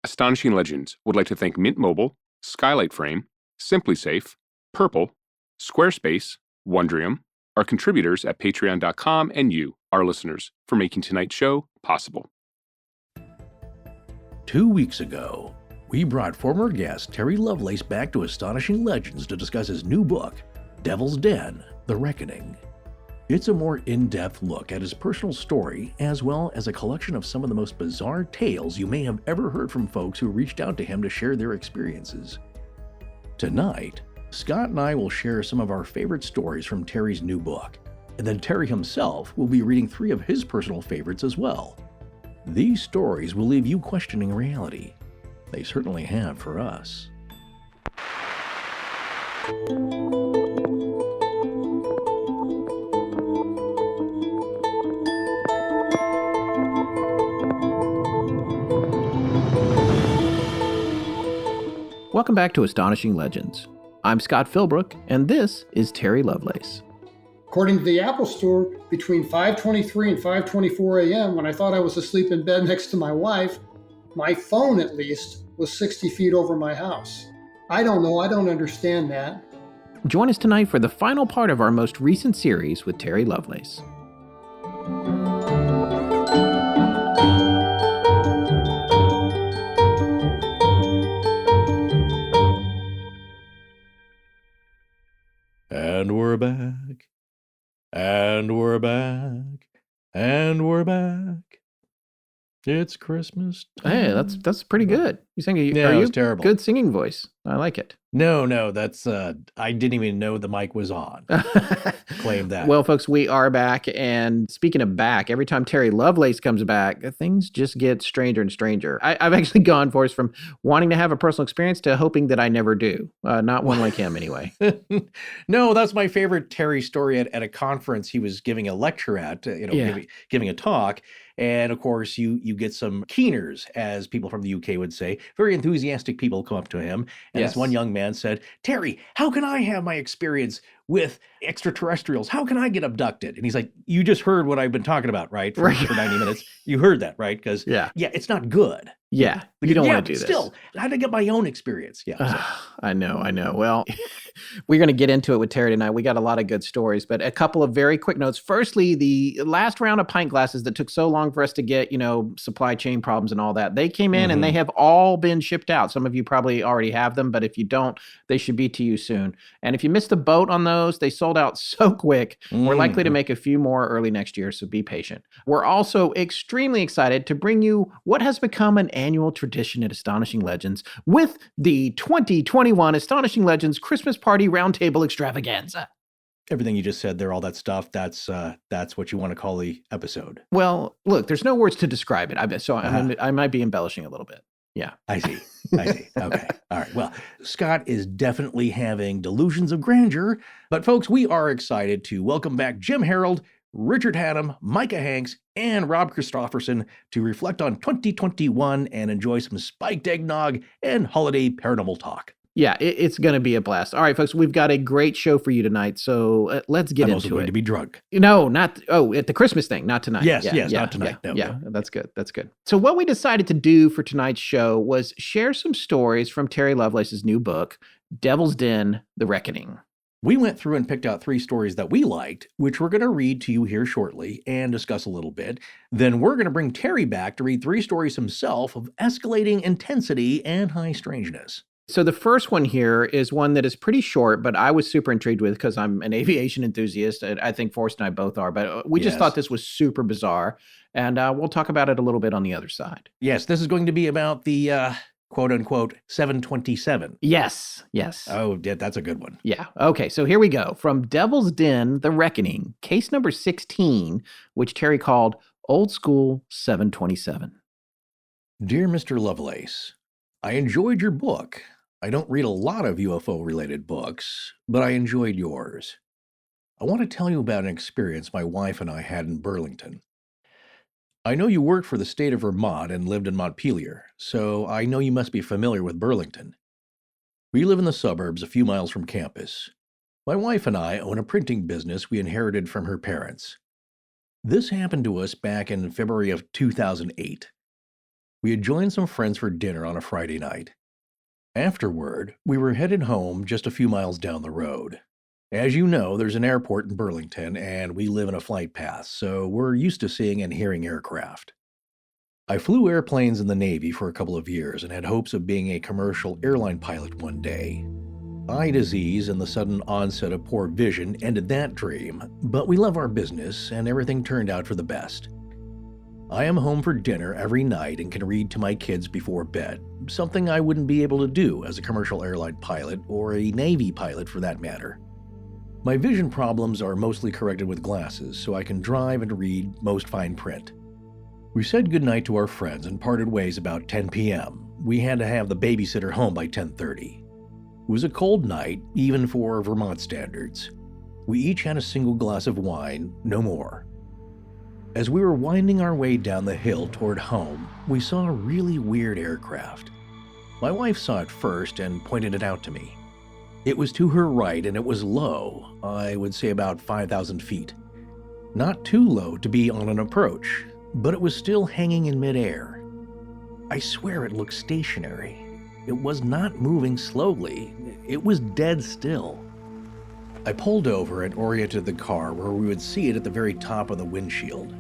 Astonishing Legends would like to thank Mint Mobile, Skylight Frame, SimpliSafe, Purple, Squarespace, Wondrium, our contributors at patreon.com, and you, our listeners, for making tonight's show possible. 2 weeks ago, we brought former guest Terry Lovelace back to Astonishing Legends to discuss his new book, Devil's Den: The Reckoning. It's a more in-depth look at his personal story, as well as a collection of some of the most bizarre tales you may have ever heard from folks who reached out to him to share their experiences. Tonight, Scott and I will share some of our favorite stories from Terry's new book, and then Terry himself will be reading 3 of his personal favorites as well. These stories will leave you questioning reality. They certainly have for us. Welcome back to Astonishing Legends. I'm Scott Philbrook, and this is Terry Lovelace. According to the Apple Store, between 5:23 and 5:24 a.m., when I thought I was asleep in bed next to my wife, my phone at least was 60 feet over my house. I don't know. I don't understand that. Join us tonight for the final part of our most recent series with Terry Lovelace. And we're back. And we're back. And we're back. It's Christmas time. Hey, that's pretty good. You sing Yeah, it was terrible. Good singing voice. I like it. No, that's, I didn't even know the mic was on. Claim that. Well, folks, we are back. And speaking of back, every time Terry Lovelace comes back, things just get stranger and stranger. I've actually gone for us from wanting to have a personal experience to hoping that I never do. Not one like him, anyway. No, that's my favorite Terry story at a conference he was giving a lecture at, giving a talk. And of course, you get some keeners, as people from the UK would say. Very enthusiastic people come up to him. And Yes. this one young man said, "Terry, how can I have my experience with extraterrestrials? How can I get abducted?" And he's like, "You just heard what I've been talking about, right? For 90 minutes. You heard that, right? Because Yeah. It's not good. Yeah, you don't want to do but this. Still, how to get my own experience? Yeah. So. I know. Well, we're going to get into it with Terry tonight. We got a lot of good stories, but a couple of very quick notes. Firstly, the last round of pint glasses that took so long for us to get, supply chain problems and all that, they came in and they have all been shipped out. Some of you probably already have them, but if you don't, they should be to you soon. And if you missed the boat on those, they sold out so quick. We're likely to make a few more early next year, so be patient. We're also extremely excited to bring you what has become an annual tradition at Astonishing Legends with the 2021 Astonishing Legends Christmas Party Roundtable Extravaganza. Everything you just said there, all that stuff, that's what you want to call the episode. Well, look, there's no words to describe it. I might be embellishing a little bit. Yeah. I see. Okay. All right. Well, Scott is definitely having delusions of grandeur, but folks, we are excited to welcome back Jim Harold, Richard Haddam, Micah Hanks, and Rob Christofferson to reflect on 2021 and enjoy some spiked eggnog and holiday paranormal talk. Yeah, it's going to be a blast. All right, folks, we've got a great show for you tonight, so let's get into it. I'm also going to be drunk. No, not, at the Christmas thing, not tonight. Yes, not tonight. Yeah, that's good. So what we decided to do for tonight's show was share some stories from Terry Lovelace's new book, Devil's Den: The Reckoning. We went through and picked out 3 stories that we liked, which we're going to read to you here shortly and discuss a little bit. Then we're going to bring Terry back to read 3 stories himself of escalating intensity and high strangeness. So the first one here is one that is pretty short, but I was super intrigued with because I'm an aviation enthusiast. I think Forrest and I both are, but we just thought this was super bizarre. And we'll talk about it a little bit on the other side. Yes, this is going to be about the quote-unquote 727. Yes. Oh, that's a good one. Yeah. Okay, so here we go. From Devil's Den: The Reckoning, case number 16, which Terry called Old School 727. Dear Mr. Lovelace, I enjoyed your book. I don't read a lot of UFO-related books, but I enjoyed yours. I want to tell you about an experience my wife and I had in Burlington. I know you worked for the state of Vermont and lived in Montpelier, so I know you must be familiar with Burlington. We live in the suburbs a few miles from campus. My wife and I own a printing business we inherited from her parents. This happened to us back in February of 2008. We had joined some friends for dinner on a Friday night. Afterward, we were headed home just a few miles down the road. As you know, there's an airport in Burlington, and we live in a flight path, so we're used to seeing and hearing aircraft. I flew airplanes in the Navy for a couple of years and had hopes of being a commercial airline pilot one day. Eye disease and the sudden onset of poor vision ended that dream, but we love our business and everything turned out for the best. I am home for dinner every night and can read to my kids before bed, something I wouldn't be able to do as a commercial airline pilot or a Navy pilot for that matter. My vision problems are mostly corrected with glasses, so I can drive and read most fine print. We said goodnight to our friends and parted ways about 10 p.m. We had to have the babysitter home by 10:30. It was a cold night, even for Vermont standards. We each had a single glass of wine, no more. As we were winding our way down the hill toward home, we saw a really weird aircraft. My wife saw it first and pointed it out to me. It was to her right and it was low, I would say about 5,000 feet. Not too low to be on an approach, but it was still hanging in midair. I swear it looked stationary. It was not moving slowly. It was dead still. I pulled over and oriented the car where we would see it at the very top of the windshield.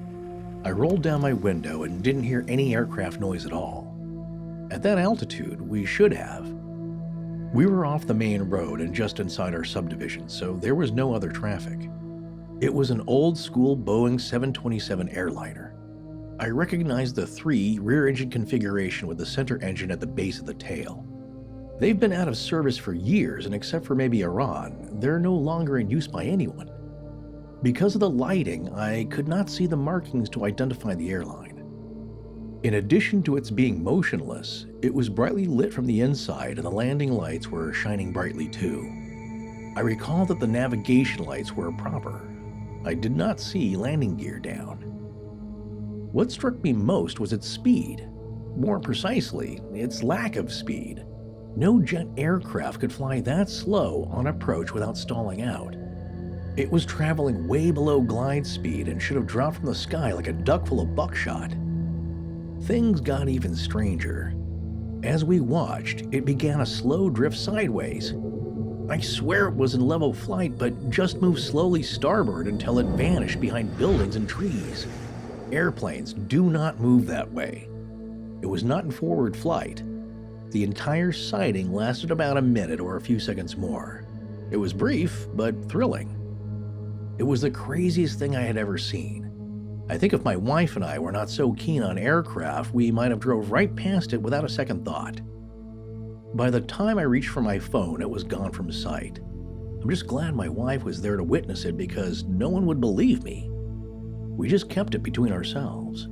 I rolled down my window and didn't hear any aircraft noise at all. At that altitude, we should have. We were off the main road and just inside our subdivision, so there was no other traffic. It was an old-school Boeing 727 airliner. I recognized the 3 rear-engine configuration with the center engine at the base of the tail. They've been out of service for years, and except for maybe Iran, they're no longer in use by anyone. Because of the lighting, I could not see the markings to identify the airline. In addition to its being motionless, it was brightly lit from the inside and the landing lights were shining brightly too. I recall that the navigation lights were proper. I did not see landing gear down. What struck me most was its speed. More precisely, its lack of speed. No jet aircraft could fly that slow on approach without stalling out. It was traveling way below glide speed and should have dropped from the sky like a duck full of buckshot. Things got even stranger. As we watched, it began a slow drift sideways. I swear it was in level flight, but just moved slowly starboard until it vanished behind buildings and trees. Airplanes do not move that way. It was not in forward flight. The entire sighting lasted about a minute or a few seconds more. It was brief, but thrilling. It was the craziest thing I had ever seen. I think if my wife and I were not so keen on aircraft, we might have drove right past it without a second thought. By the time I reached for my phone, it was gone from sight. I'm just glad my wife was there to witness it because no one would believe me. We just kept it between ourselves.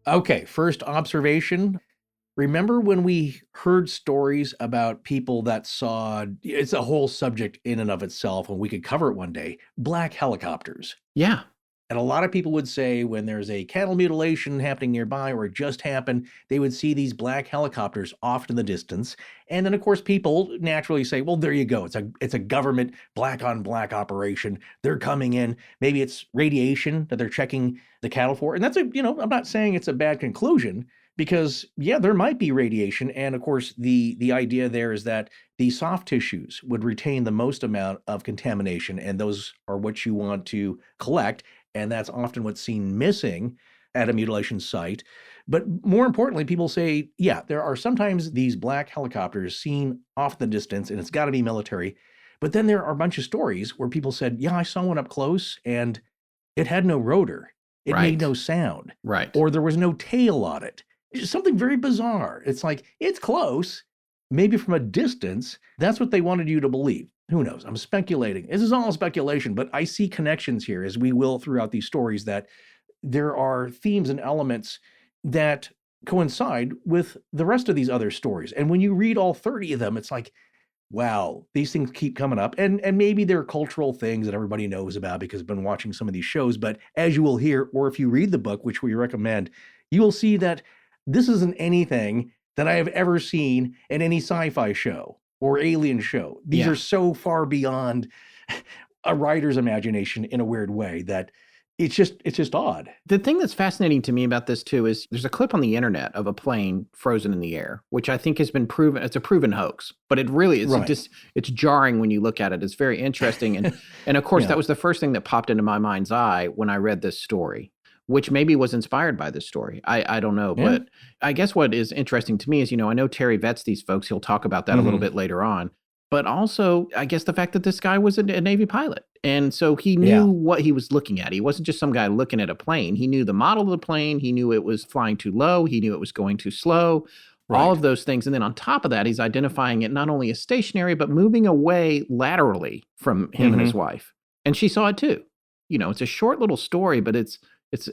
Okay, first observation. Remember when we heard stories about people that saw, it's a whole subject in and of itself, and we could cover it one day, black helicopters. Yeah. And a lot of people would say when there's a cattle mutilation happening nearby or it just happened, they would see these black helicopters off in the distance. And then, of course, people naturally say, well, there you go. It's a government black on black operation. They're coming in. Maybe it's radiation that they're checking the cattle for. And that's I'm not saying it's a bad conclusion because, yeah, there might be radiation. And of course, the idea there is that the soft tissues would retain the most amount of contamination. And those are what you want to collect. And that's often what's seen missing at a mutilation site. But more importantly, people say, yeah, there are sometimes these black helicopters seen off in the distance, and it's got to be military. But then there are a bunch of stories where people said, yeah, I saw one up close, and it had no rotor. It made no sound. Right. Or there was no tail on it. It's something very bizarre. It's like, it's close. Maybe from a distance, that's what they wanted you to believe. Who knows? I'm speculating. This is all speculation, but I see connections here, as we will throughout these stories, that there are themes and elements that coincide with the rest of these other stories. And when you read all 30 of them, it's like, wow, these things keep coming up. And maybe they're cultural things that everybody knows about because I've been watching some of these shows. But as you will hear, or if you read the book, which we recommend, you will see that this isn't anything that I have ever seen in any sci-fi show or alien show. These are so far beyond a writer's imagination in a weird way that it's just odd. The thing that's fascinating to me about this too is there's a clip on the internet of a plane frozen in the air, which I think has been proven. It's a proven hoax, but it really is Right. just, it's jarring when you look at it. It's very interesting. And of course, Yeah. that was the first thing that popped into my mind's eye when I read this story, which maybe was inspired by this story. I don't know. Yeah. But I guess what is interesting to me is, I know Terry vets these folks. He'll talk about that a little bit later on. But also, I guess the fact that this guy was a Navy pilot. And so he knew what he was looking at. He wasn't just some guy looking at a plane. He knew the model of the plane. He knew it was flying too low. He knew it was going too slow. Right. All of those things. And then on top of that, he's identifying it not only as stationary, but moving away laterally from him and his wife. And she saw it too. It's a short little story, but it's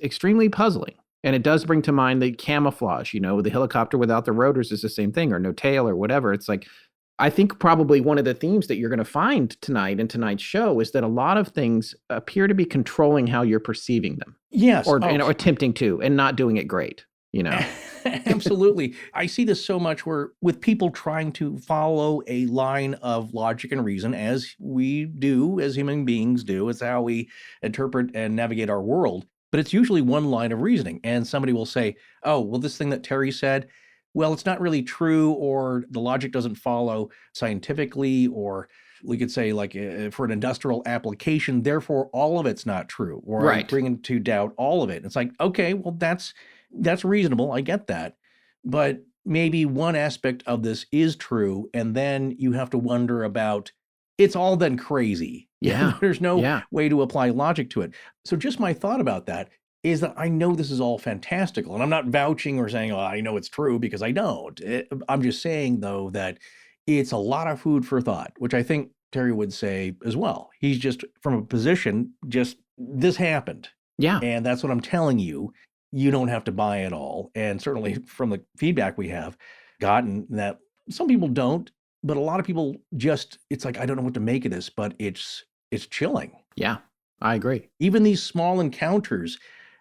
extremely puzzling. And it does bring to mind the camouflage, the helicopter without the rotors is the same thing, or no tail or whatever. It's like, I think probably one of the themes that you're going to find tonight in tonight's show is that a lot of things appear to be controlling how you're perceiving them. Yes. Or attempting to, and not doing it great, Absolutely. I see this so much with people trying to follow a line of logic and reason, as we do, as human beings do. It's how we interpret and navigate our world. But it's usually one line of reasoning. And somebody will say, oh, well, this thing that Terry said, well, it's not really true, or the logic doesn't follow scientifically, or we could say like for an industrial application, therefore all of it's not true, or Right. bring into doubt all of it. It's like, okay, well, that's reasonable. I get that. But maybe one aspect of this is true. And then you have to wonder about, it's all then crazy. Yeah. There's no way to apply logic to it. So just my thought about that is that I know this is all fantastical, and I'm not vouching or saying, oh, I know it's true, because I don't. I'm just saying, though, that it's a lot of food for thought, which I think Terry would say as well. He's just from a position, just this happened. Yeah. And that's what I'm telling you. You don't have to buy it all. And certainly from the feedback we have gotten, that some people don't, but a lot of people just, it's like, I don't know what to make of this, but it's chilling. Yeah, I agree. Even these small encounters,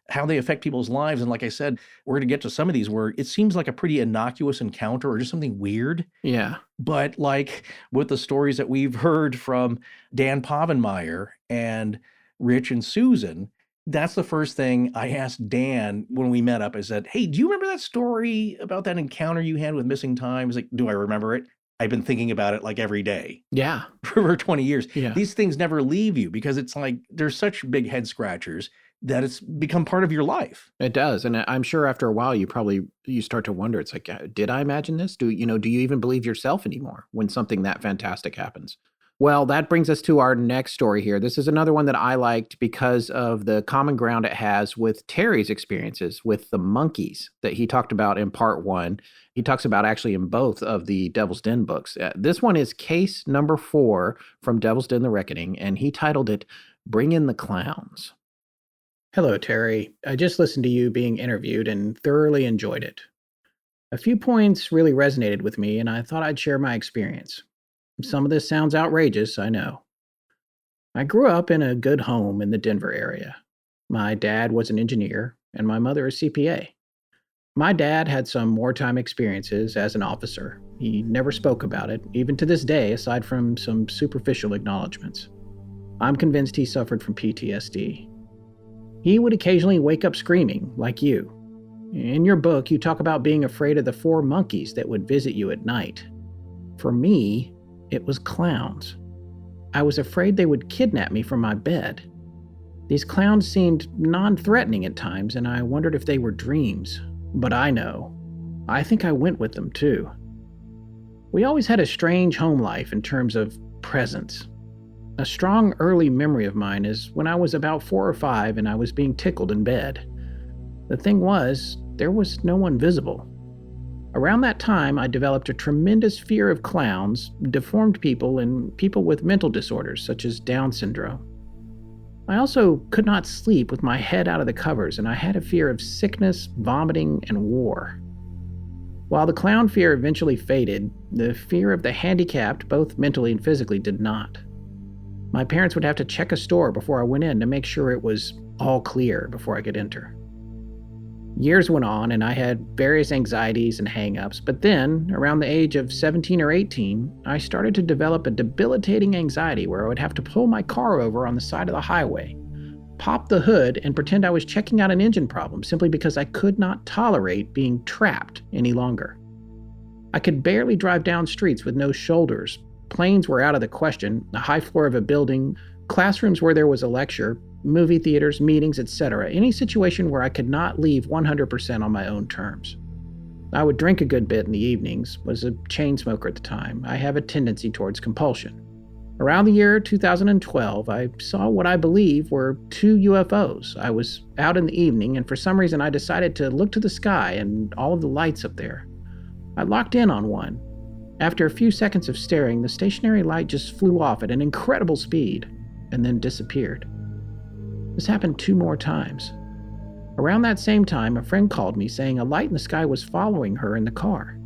how they affect people's lives. And like I said, we're going to get to some of these where it seems like a pretty innocuous encounter or just something weird. Yeah. But like with the stories that we've heard from Dan Povenmire and Rich and Susan, that's the first thing I asked Dan when we met up. I said, hey, do you remember that story about that encounter you had with Missing Time? He's like, do I remember it? I've been thinking about it like every day. Yeah. For 20 years. Yeah. These things never leave you because it's like there's such big head scratchers that it's become part of your life. It does. And I'm sure after a while, you start to wonder, it's like, did I imagine this? Do you even believe yourself anymore when something that fantastic happens? Well, that brings us to our next story here. This is another one that I liked because of the common ground it has with Terry's experiences with the monkeys that he talked about in part 1. He talks about actually in both of the Devil's Den books. This one is case number 4 from Devil's Den: The Reckoning, and he titled it, Bring in the Clowns. Hello, Terry. I just listened to you being interviewed and thoroughly enjoyed it. A few points really resonated with me, and I thought I'd share my experience. Some of this sounds outrageous, I know. I grew up in a good home in the Denver area. My dad was an engineer, and my mother a CPA. My dad had some wartime experiences as an officer. He never spoke about it, even to this day, aside from some superficial acknowledgments. I'm convinced he suffered from PTSD. He would occasionally wake up screaming, like you. In your book, you talk about being afraid of the 4 monkeys that would visit you at night. For me, it was clowns. I was afraid they would kidnap me from my bed. These clowns seemed non-threatening at times, and I wondered if they were dreams. But I know. I think I went with them, too. We always had a strange home life in terms of presence. A strong early memory of mine is when I was about 4 or 5 and I was being tickled in bed. The thing was, there was no one visible. Around that time, I developed a tremendous fear of clowns, deformed people, and people with mental disorders such as Down syndrome. I also could not sleep with my head out of the covers, and I had a fear of sickness, vomiting, and war. While the clown fear eventually faded, the fear of the handicapped, both mentally and physically, did not. My parents would have to check a store before I went in to make sure it was all clear before I could enter. Years went on and I had various anxieties and hang-ups, but then, around the age of 17 or 18, I started to develop a debilitating anxiety where I would have to pull my car over on the side of the highway, pop the hood, and pretend I was checking out an engine problem simply because I could not tolerate being trapped any longer. I could barely drive down streets with no shoulders. Planes were out of the question, the high floor of a building, classrooms where there was a lecture, movie theaters, meetings, etc. Any situation where I could not leave 100% on my own terms. I would drink a good bit in the evenings, was a chain smoker at the time. I have a tendency towards compulsion. Around the year 2012, I saw what I believe were 2 UFOs. I was out in the evening, and for some reason I decided to look to the sky and all of the lights up there. I locked in on one. After a few seconds of staring, the stationary light just flew off at an incredible speed and then disappeared. This happened 2 more times. Around that same time, a friend called me saying a light in the sky was following her in the car.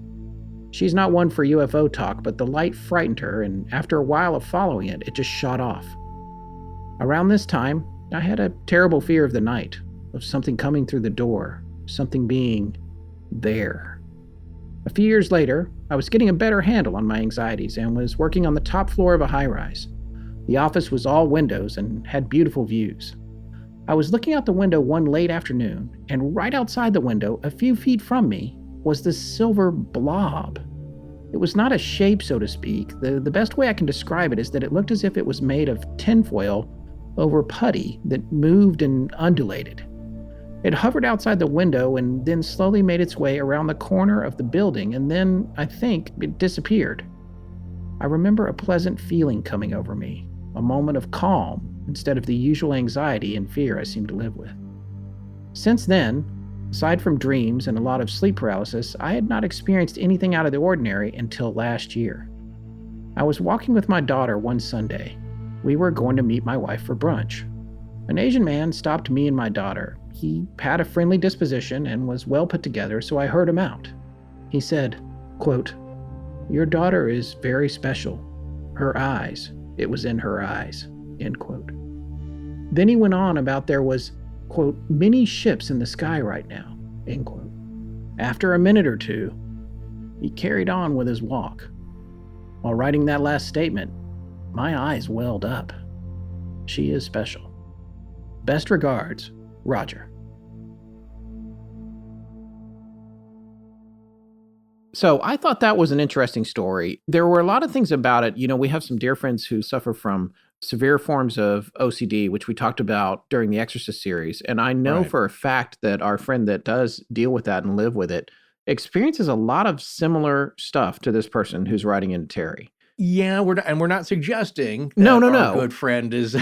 She's not one for UFO talk, but the light frightened her, and after a while of following it, it just shot off. Around this time, I had a terrible fear of the night, of something coming through the door, something being there. A few years later, I was getting a better handle on my anxieties and was working on the top floor of a high-rise. The office was all windows and had beautiful views. I was looking out the window one late afternoon, and right outside the window, a few feet from me, was this silver blob. It was not a shape, so to speak. The best way I can describe it is that it looked as if it was made of tinfoil over putty that moved and undulated. It hovered outside the window and then slowly made its way around the corner of the building, and then, I think, it disappeared. I remember a pleasant feeling coming over me, a moment of calm instead of the usual anxiety and fear I seem to live with. Since then, aside from dreams and a lot of sleep paralysis, I had not experienced anything out of the ordinary until last year. I was walking with my daughter one Sunday. We were going to meet my wife for brunch. An Asian man stopped me and my daughter. He had a friendly disposition and was well put together, so I heard him out. He said, quote, "Your daughter is very special. Her eyes, it was in her eyes," end quote. Then he went on about there was, quote, "many ships in the sky right now," end quote. After a minute or two, he carried on with his walk. While writing that last statement, my eyes welled up. She is special. Best regards, Roger. So I thought that was an interesting story. There were a lot of things about it. You know, we have some dear friends who suffer from severe forms of OCD, which we talked about during the Exorcist series. And I know Right. for a fact that our friend that does deal with that and live with it experiences a lot of similar stuff to this person who's writing into Terry. Yeah, we're not suggesting that No, no, our no. good friend is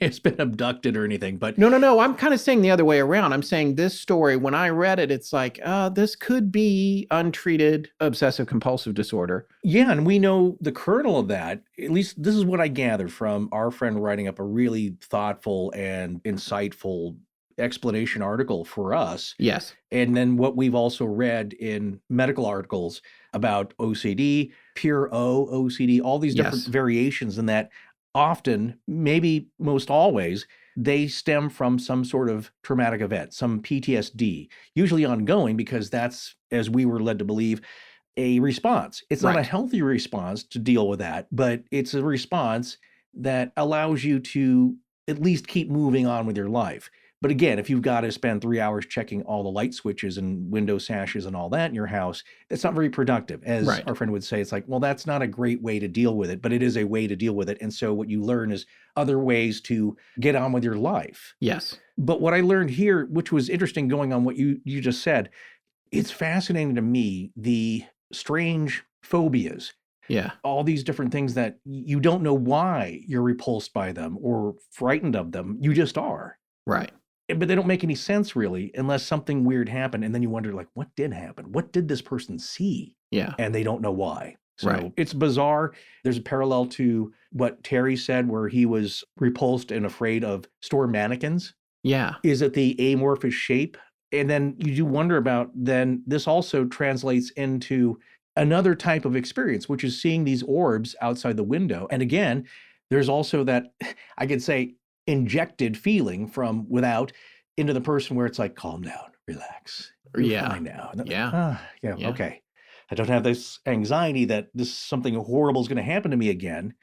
has been abducted or anything, but No. I'm kind of saying the other way around. I'm saying this story, when I read it, it's like, this could be untreated obsessive compulsive disorder. yeah, and we know the kernel of that. At least this is what I gathered from our friend writing up a really thoughtful and insightful explanation article for us. Yes. And then what we've also read in medical articles about OCD, pure O, OCD, all these different Yes. variations in that often, maybe most always, they stem from some sort of traumatic event, some PTSD, usually ongoing because that's, as we were led to believe, a response. It's not a Right. healthy response to deal with that, but it's a response that allows you to at least keep moving on with your life. But again, if you've got to spend 3 hours checking all the light switches and window sashes and all that in your house, that's not very productive. As Right. our friend would say, it's like, well, that's not a great way to deal with it, but it is a way to deal with it. And so what you learn is other ways to get on with your life. Yes. But what I learned here, which was interesting going on what you just said, it's fascinating to me, the strange phobias, Yeah. all these different things that you don't know why you're repulsed by them or frightened of them. You just are. Right. But they don't make any sense really unless something weird happened. And then you wonder, like, what did happen? What did this person see? Yeah. And they don't know why. So Right. it's bizarre. There's a parallel to what Terry said, where he was repulsed and afraid of store mannequins. Yeah. Is it the amorphous shape? And then you do wonder about, then this also translates into another type of experience, which is seeing these orbs outside the window. And again, there's also that, I could say, injected feeling from without into the person where it's like, calm down, relax. You're Yeah. fine now. And Yeah. yeah, Yeah. okay. I don't have this anxiety that this something horrible is going to happen to me again.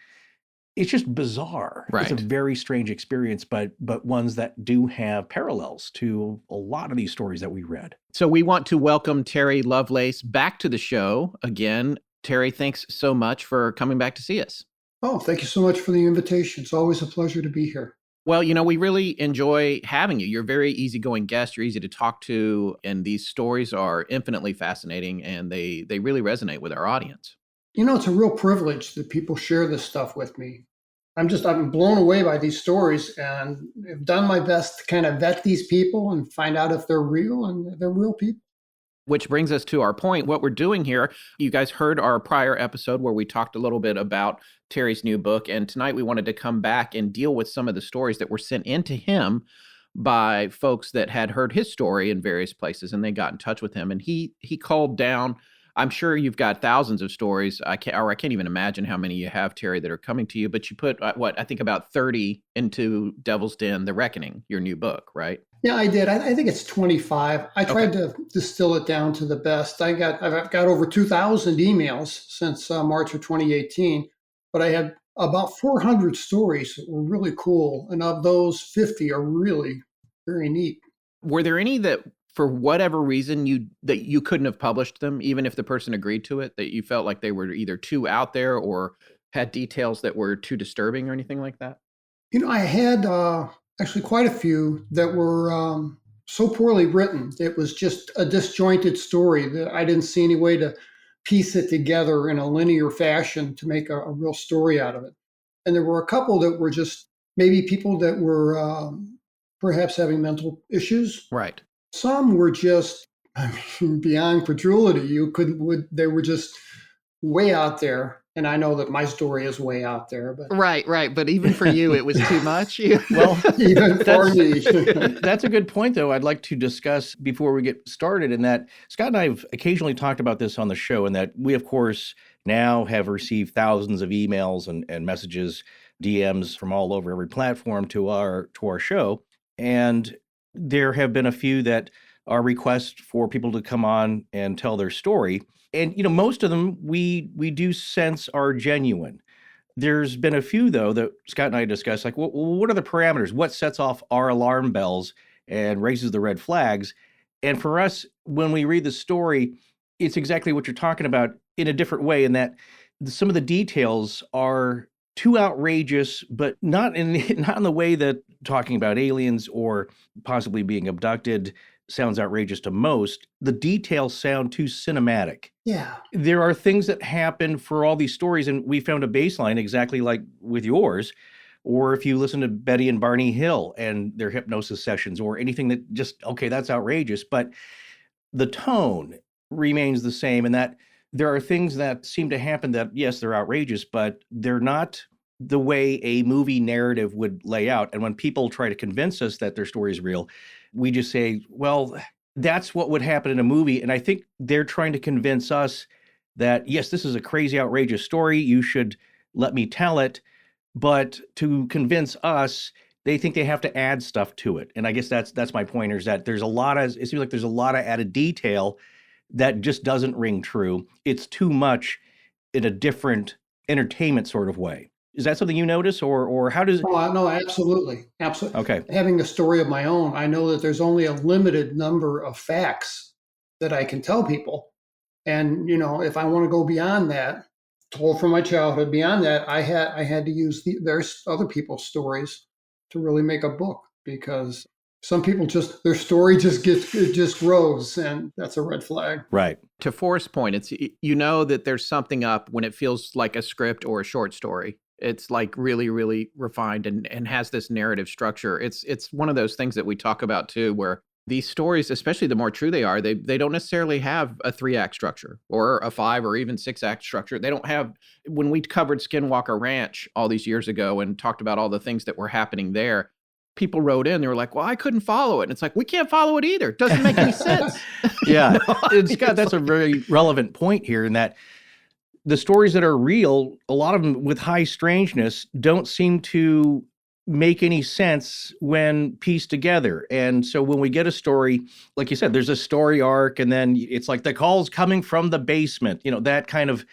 It's just bizarre. Right. It's a very strange experience, but ones that do have parallels to a lot of these stories that we read. So we want to welcome Terry Lovelace back to the show again. Terry, thanks so much for coming back to see us. Oh, thank you so much for the invitation. It's always a pleasure to be here. Well, we really enjoy having you. You're a very easygoing guest. You're easy to talk to, and these stories are infinitely fascinating, and they really resonate with our audience. It's a real privilege that people share this stuff with me. I'm blown away by these stories, and I've done my best to kind of vet these people and find out if they're real, and they're real people. Which brings us to our point. What we're doing here, you guys heard our prior episode where we talked a little bit about Terry's new book, and tonight we wanted to come back and deal with some of the stories that were sent into him by folks that had heard his story in various places, and they got in touch with him, and he called down. I'm sure you've got thousands of stories. I can't even imagine how many you have, Terry, that are coming to you. But you put I think about 30 into Devil's Den: The Reckoning, your new book, right? Yeah, I did. I think it's 25. I tried to distill it down to the best. I've got over 2,000 emails since March of 2018, but I had about 400 stories that were really cool, and of those, 50 are really very neat. Were there any that, for whatever reason, you couldn't have published them, even if the person agreed to it, that you felt like they were either too out there or had details that were too disturbing or anything like that? I had actually quite a few that were so poorly written. It was just a disjointed story that I didn't see any way to piece it together in a linear fashion to make a real story out of it. And there were a couple that were just maybe people that were perhaps having mental issues. Right. Some were just beyond credulity. They were just way out there. And I know that my story is way out there, but right. But even for you, it was too much. Well, even for me. That's a good point, though. I'd like to discuss before we get started, in that Scott and I have occasionally talked about this on the show, and that we, of course, now have received thousands of emails and messages, DMs from all over every platform to our show, and there have been a few that are requests for people to come on and tell their story. And, most of them we do sense are genuine. There's been a few, though, that Scott and I discussed, like, what are the parameters? What sets off our alarm bells and raises the red flags? And for us, when we read the story, it's exactly what you're talking about in a different way, in that some of the details are too outrageous, but not in the way that talking about aliens or possibly being abducted sounds outrageous to most. The details sound too cinematic. Yeah. There are things that happen for all these stories, and we found a baseline exactly like with yours. Or if you listen to Betty and Barney Hill and their hypnosis sessions, or anything that just, okay, that's outrageous, but the tone remains the same, and that there are things that seem to happen that, yes, they're outrageous, but they're not the way a movie narrative would lay out. And when people try to convince us that their story is real, we just say, well, that's what would happen in a movie. And I think they're trying to convince us that, yes, this is a crazy, outrageous story. You should let me tell it. But to convince us, they think they have to add stuff to it. And I guess that's my point, is that it seems like there's a lot of added detail that just doesn't ring true. It's too much in a different entertainment sort of way. Is that something you notice, or how does? Oh, no, absolutely. Absolutely. Okay. Having a story of my own, I know that there's only a limited number of facts that I can tell people. And, if I want to go beyond that, told from my childhood, beyond that, I had to use there's other people's stories to really make a book, because some people their story just grows, and that's a red flag. Right. To Forrest's point, it's, that there's something up when it feels like a script or a short story. It's like really, really refined and has this narrative structure. It's one of those things that we talk about too, where these stories, especially the more true they are, they don't necessarily have a 3-act structure or a 5 or even 6-act structure. They don't have, when we covered Skinwalker Ranch all these years ago and talked about all the things that were happening there, people wrote in, they were like, well, I couldn't follow it. And it's like, we can't follow it either. It doesn't make any sense. Yeah. And Scott, that's a very relevant point here, in that the stories that are real, a lot of them with high strangeness, don't seem to make any sense when pieced together. And so when we get a story, like you said, there's a story arc, and then it's like the call's coming from the basement, that kind of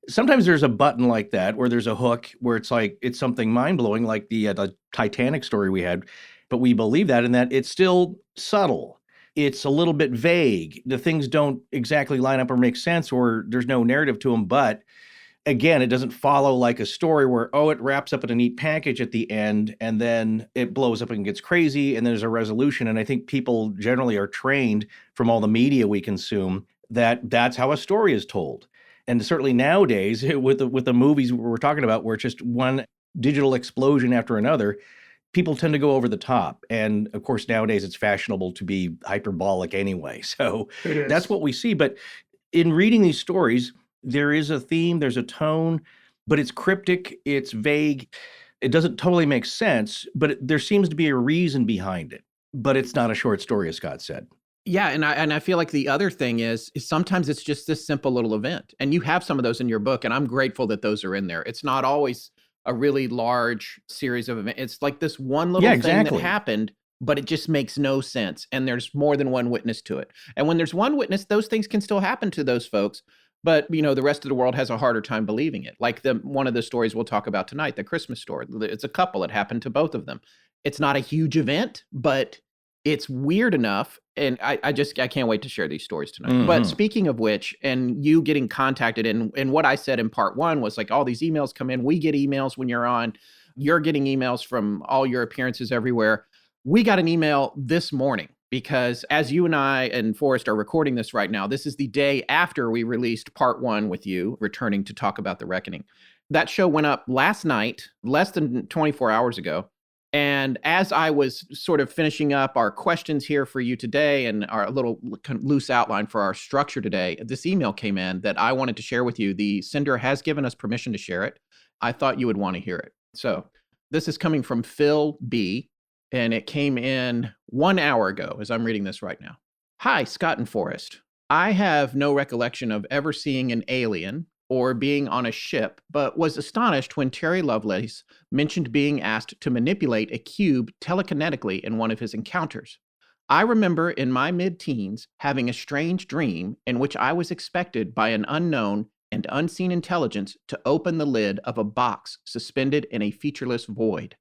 Sometimes there's a button like that where there's a hook where it's like it's something mind-blowing, like the Titanic story we had, but we believe that in that it's still subtle. It's a little bit vague. The things don't exactly line up or make sense, or there's no narrative to them. But again, it doesn't follow like a story where, oh, it wraps up in a neat package at the end and then it blows up and gets crazy and there's a resolution. And I think people generally are trained from all the media we consume that that's how a story is told. And certainly nowadays, with the movies we're talking about, where it's just one digital explosion after another, people tend to go over the top. And of course, nowadays it's fashionable to be hyperbolic anyway. So It is. that's what we see. But in reading these stories, there is a theme, there's a tone, but it's cryptic, it's vague. It doesn't totally make sense, but there seems to be a reason behind it. But it's not a short story, as Scott said. Yeah, and I feel like the other thing is sometimes it's just this simple little event. And you have some of those in your book, and I'm grateful that those are in there. It's not always a really large series of events. It's like this one little thing that happened, but it just makes no sense. And there's more than one witness to it. And when there's one witness, those things can still happen to those folks. But, the rest of the world has a harder time believing it. Like one of the stories we'll talk about tonight, the Christmas story. It's a couple. It happened to both of them. It's not a huge event, but it's weird enough. And I can't wait to share these stories tonight. Mm-hmm. But speaking of which, and you getting contacted, and what I said in part one was like all these emails come in. We get emails when you're on. You're getting emails from all your appearances everywhere. We got an email this morning because as you and I and Forrest are recording this right now, this is the day after we released part one with you, returning to talk about The Reckoning. That show went up last night, less than 24 hours ago. And as I was sort of finishing up our questions here for you today and our little loose outline for our structure today, this email came in that I wanted to share with you. The sender has given us permission to share it. I thought you would want to hear it. So this is coming from Phil B., and it came in 1 hour ago as I'm reading this right now. Hi, Scott and Forrest. I have no recollection of ever seeing an alien or being on a ship, but was astonished when Terry Lovelace mentioned being asked to manipulate a cube telekinetically in one of his encounters. I remember in my mid-teens having a strange dream in which I was expected by an unknown and unseen intelligence to open the lid of a box suspended in a featureless void.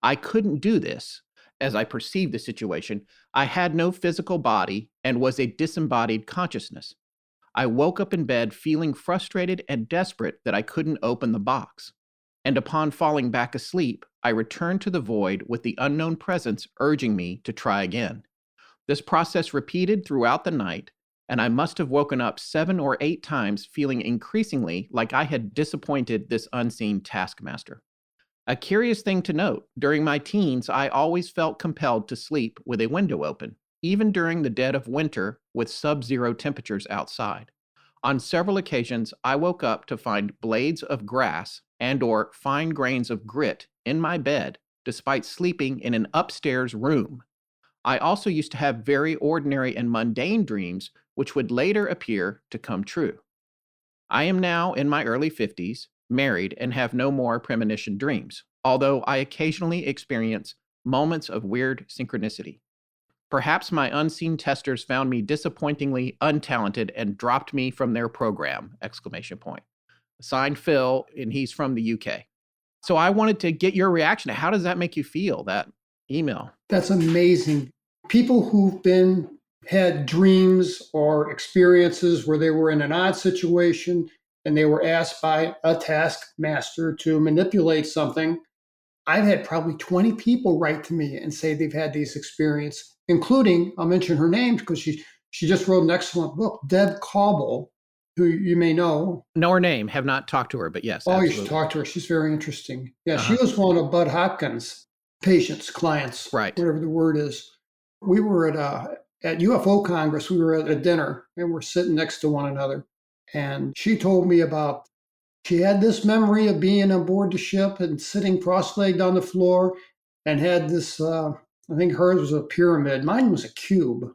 I couldn't do this. As I perceived the situation, I had no physical body and was a disembodied consciousness. I woke up in bed feeling frustrated and desperate that I couldn't open the box. And upon falling back asleep, I returned to the void with the unknown presence urging me to try again. This process repeated throughout the night, and I must have woken up 7 or 8 times feeling increasingly like I had disappointed this unseen taskmaster. A curious thing to note, during my teens, I always felt compelled to sleep with a window open, even during the dead of winter with sub-zero temperatures outside. On several occasions, I woke up to find blades of grass and/or fine grains of grit in my bed, despite sleeping in an upstairs room. I also used to have very ordinary and mundane dreams, which would later appear to come true. I am now in my early 50s, married, and have no more premonition dreams, although I occasionally experience moments of weird synchronicity. Perhaps my unseen testers found me disappointingly untalented and dropped me from their program! Signed Phil, and he's from the UK. So I wanted to get your reaction. How does that make you feel, that email? That's amazing. People who've had dreams or experiences where they were in an odd situation and they were asked by a taskmaster to manipulate something. I've had probably 20 people write to me and say they've had these experiences, including, I'll mention her name because she just wrote an excellent book, Deb Cauble, who you may know. Know her name, have not talked to her, but yes. Oh, absolutely. You should talk to her. She's very interesting. Yeah, She was one of Bud Hopkins' patients, clients, right? Whatever the word is. We were at UFO Congress. We were at a dinner and we're sitting next to one another. And she told me about, she had this memory of being on board the ship and sitting cross-legged on the floor and had this, I think hers was a pyramid. Mine was a cube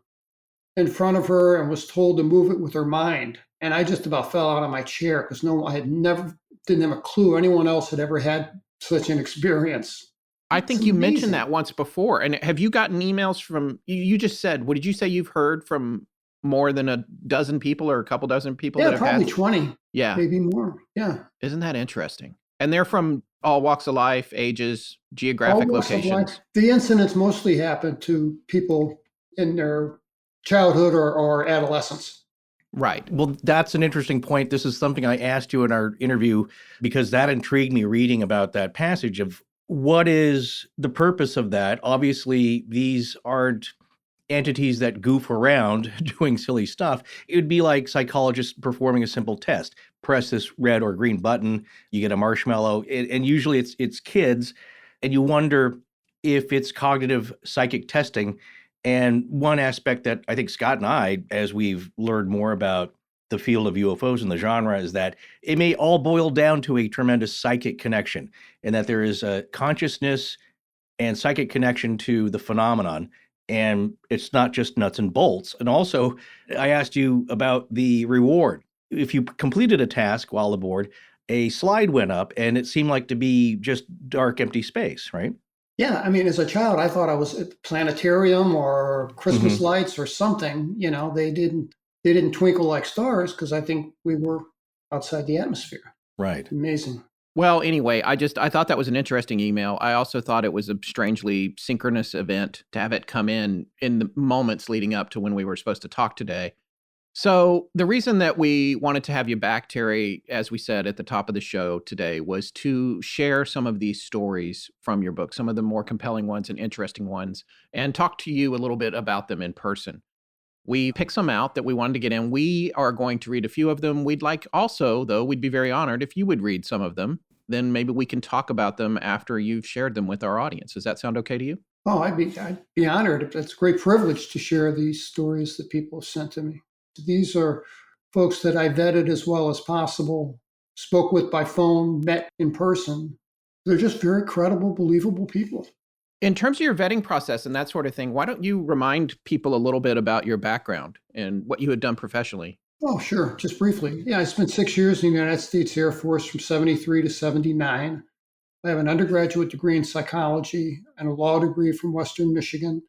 in front of her and was told to move it with her mind. And I just about fell out of my chair because didn't have a clue anyone else had ever had such an experience. I think you mentioned that once before. And have you gotten emails from, you just said, what did you say you've heard from more than a dozen people or a couple dozen people that Yeah, have probably had? 20, Yeah. maybe more. Yeah. Isn't that interesting? And they're from all walks of life, ages, All geographic walks of life. locations. The incidents mostly happen to people in their childhood or adolescence. Right. Well, that's an interesting point. This is something I asked you in our interview because that intrigued me reading about that passage of what is the purpose of that. Obviously, these aren't entities that goof around doing silly stuff. It would be like psychologists performing a simple test. Press this red or green button, you get a marshmallow, and usually it's kids, and you wonder if it's cognitive psychic testing. And one aspect that I think Scott and I, as we've learned more about the field of UFOs and the genre, is that it may all boil down to a tremendous psychic connection, and that there is a consciousness and psychic connection to the phenomenon. And it's not just nuts and bolts. And also, I asked you about the reward. If you completed a task while aboard, a slide went up and it seemed like to be just dark, empty space, right? Yeah, I mean, as a child, I thought I was at the planetarium or Christmas lights or something. You know, they didn't twinkle like stars because I think we were outside the atmosphere. Right. Amazing. Well, anyway, I thought that was an interesting email. I also thought it was a strangely synchronous event to have it come in the moments leading up to when we were supposed to talk today. So the reason that we wanted to have you back, Terry, as we said at the top of the show today, was to share some of these stories from your book, some of the more compelling ones and interesting ones, and talk to you a little bit about them in person. We picked some out that we wanted to get in. We are going to read a few of them. We'd like also, though, we'd be very honored if you would read some of them. Then maybe we can talk about them after you've shared them with our audience. Does that sound okay to you? Oh, I'd be honored. It's a great privilege to share these stories that people have sent to me. These are folks that I vetted as well as possible, spoke with by phone, met in person. They're just very credible, believable people. In terms of your vetting process and that sort of thing, why don't you remind people a little bit about your background and what you had done professionally? Oh, sure. Just briefly. Yeah, I spent 6 years in the United States Air Force from 73 to 79. I have an undergraduate degree in psychology and a law degree from Western Michigan,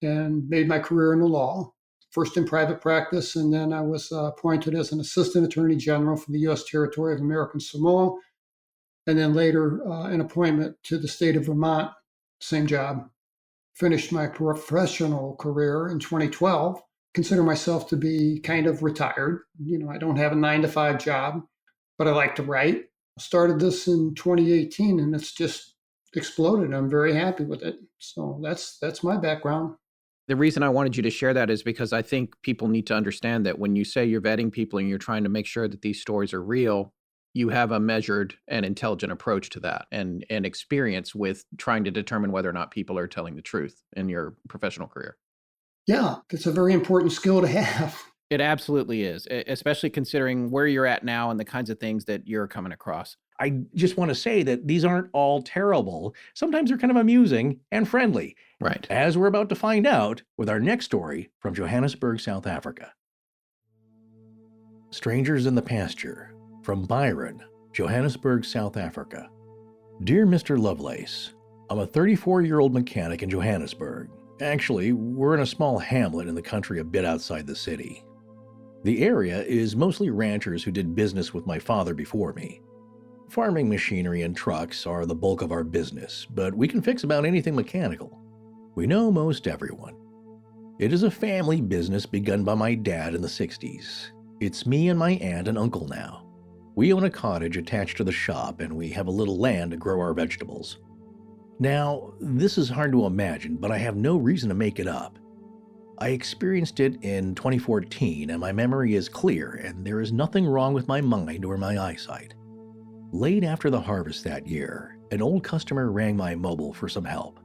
and made my career in the law, first in private practice, and then I was appointed as an assistant attorney general for the U.S. territory of American Samoa, and then later an appointment to the state of Vermont, same job. Finished my professional career in 2012. Consider myself to be kind of retired. You know, I don't have a 9-to-5 job, but I like to write. Started this in 2018, and it's just exploded. I'm very happy with it. So that's my background. The reason I wanted you to share that is because I think people need to understand that when you say you're vetting people and you're trying to make sure that these stories are real, you have a measured and intelligent approach to that and experience with trying to determine whether or not people are telling the truth in your professional career. Yeah, that's a very important skill to have. It absolutely is, especially considering where you're at now and the kinds of things that you're coming across. I just want to say that these aren't all terrible. Sometimes they're kind of amusing and friendly. Right. As we're about to find out with our next story from Johannesburg, South Africa. Strangers in the Pasture, from Byron, Johannesburg, South Africa. Dear Mr. Lovelace, I'm a 34-year-old mechanic in Johannesburg. Actually, we're in a small hamlet in the country a bit outside the city. The area is mostly ranchers who did business with my father before me. Farming machinery and trucks are the bulk of our business, but we can fix about anything mechanical. We know most everyone. It is a family business begun by my dad in the 60s. It's me and my aunt and uncle now. We own a cottage attached to the shop, and we have a little land to grow our vegetables. Now, this is hard to imagine, but I have no reason to make it up. I experienced it in 2014, and my memory is clear, and there is nothing wrong with my mind or my eyesight. Late after the harvest that year, an old customer rang my mobile for some help.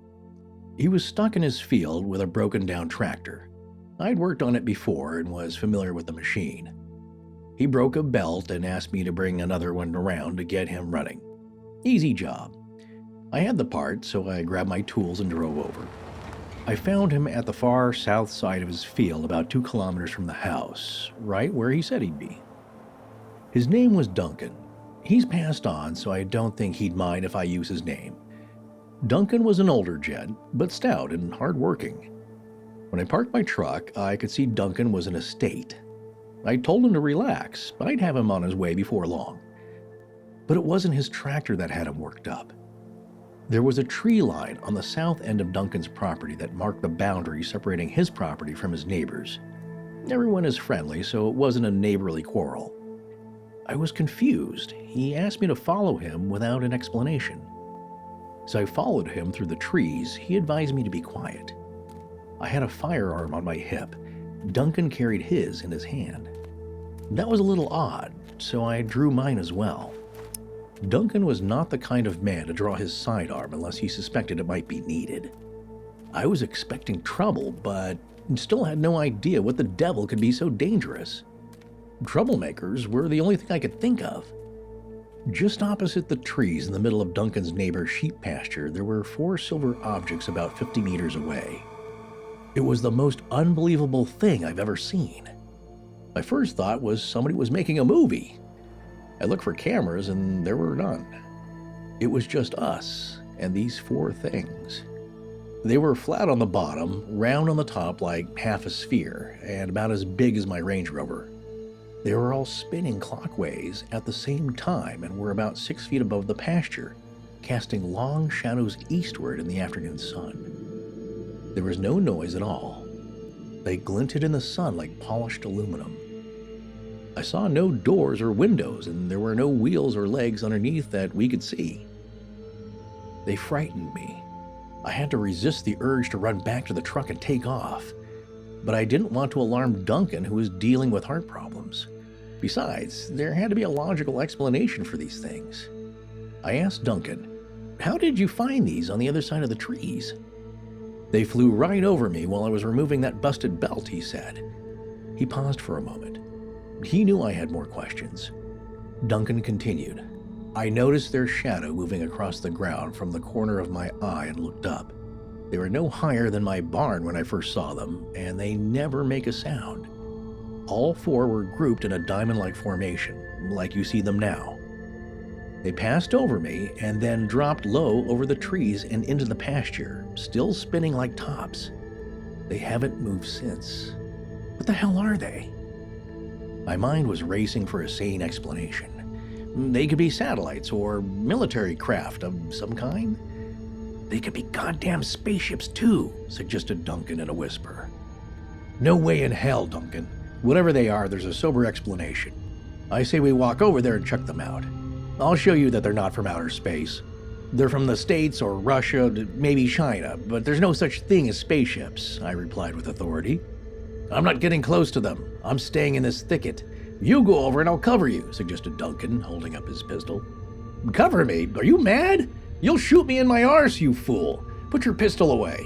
He was stuck in his field with a broken-down tractor. I'd worked on it before and was familiar with the machine. He broke a belt and asked me to bring another one around to get him running. Easy job. I had the part, so I grabbed my tools and drove over. I found him at the far south side of his field, about 2 kilometers from the house, right where he said he'd be. His name was Duncan. He's passed on, so I don't think he'd mind if I use his name. Duncan was an older gent, but stout and hard-working. When I parked my truck, I could see Duncan was in a state. I told him to relax, but I'd have him on his way before long. But it wasn't his tractor that had him worked up. There was a tree line on the south end of Duncan's property that marked the boundary separating his property from his neighbor's. Everyone is friendly, so it wasn't a neighborly quarrel. I was confused. He asked me to follow him without an explanation. As I followed him through the trees, he advised me to be quiet. I had a firearm on my hip. Duncan carried his in his hand. That was a little odd, so I drew mine as well. Duncan was not the kind of man to draw his sidearm unless he suspected it might be needed. I was expecting trouble, but still had no idea what the devil could be so dangerous. Troublemakers were the only thing I could think of. Just opposite the trees in the middle of Duncan's neighbor's sheep pasture, there were 4 silver objects about 50 meters away. It was the most unbelievable thing I've ever seen. My first thought was somebody was making a movie. I looked for cameras and there were none. It was just us and these 4 things. They were flat on the bottom, round on the top like half a sphere, and about as big as my Range Rover. They were all spinning clockways at the same time and were about 6 feet above the pasture, casting long shadows eastward in the afternoon sun. There was no noise at all. They glinted in the sun like polished aluminum. I saw no doors or windows, and there were no wheels or legs underneath that we could see. They frightened me. I had to resist the urge to run back to the truck and take off, but I didn't want to alarm Duncan, who was dealing with heart problems. Besides, there had to be a logical explanation for these things. I asked Duncan, "How did you find these on the other side of the trees?" "They flew right over me while I was removing that busted belt," he said. He paused for a moment. He knew I had more questions. Duncan continued, "I noticed their shadow moving across the ground from the corner of my eye and looked up. They were no higher than my barn when I first saw them, and they never make a sound. All 4 were grouped in a diamond-like formation, like you see them now. They passed over me and then dropped low over the trees and into the pasture, still spinning like tops. They haven't moved since. What the hell are they?" My mind was racing for a sane explanation. They could be satellites or military craft of some kind. "They could be goddamn spaceships too," suggested Duncan in a whisper. "No way in hell, Duncan. Whatever they are, there's a sober explanation. I say we walk over there and check them out. I'll show you that they're not from outer space. They're from the States or Russia, maybe China, but there's no such thing as spaceships," I replied with authority. "I'm not getting close to them. I'm staying in this thicket. You go over and I'll cover you," suggested Duncan, holding up his pistol. "Cover me? Are you mad? You'll shoot me in my arse, you fool. Put your pistol away.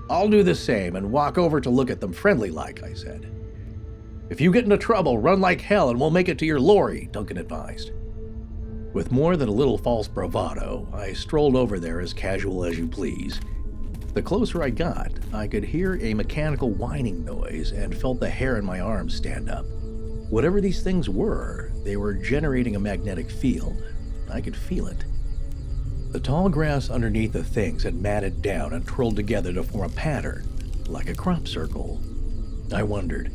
I'll do the same and walk over to look at them friendly-like," I said. "If you get into trouble, run like hell and we'll make it to your lorry," Duncan advised. With more than a little false bravado, I strolled over there as casual as you please. The closer I got, I could hear a mechanical whining noise and felt the hair in my arms stand up. Whatever these things were, they were generating a magnetic field. I could feel it. The tall grass underneath the things had matted down and twirled together to form a pattern, like a crop circle. I wondered,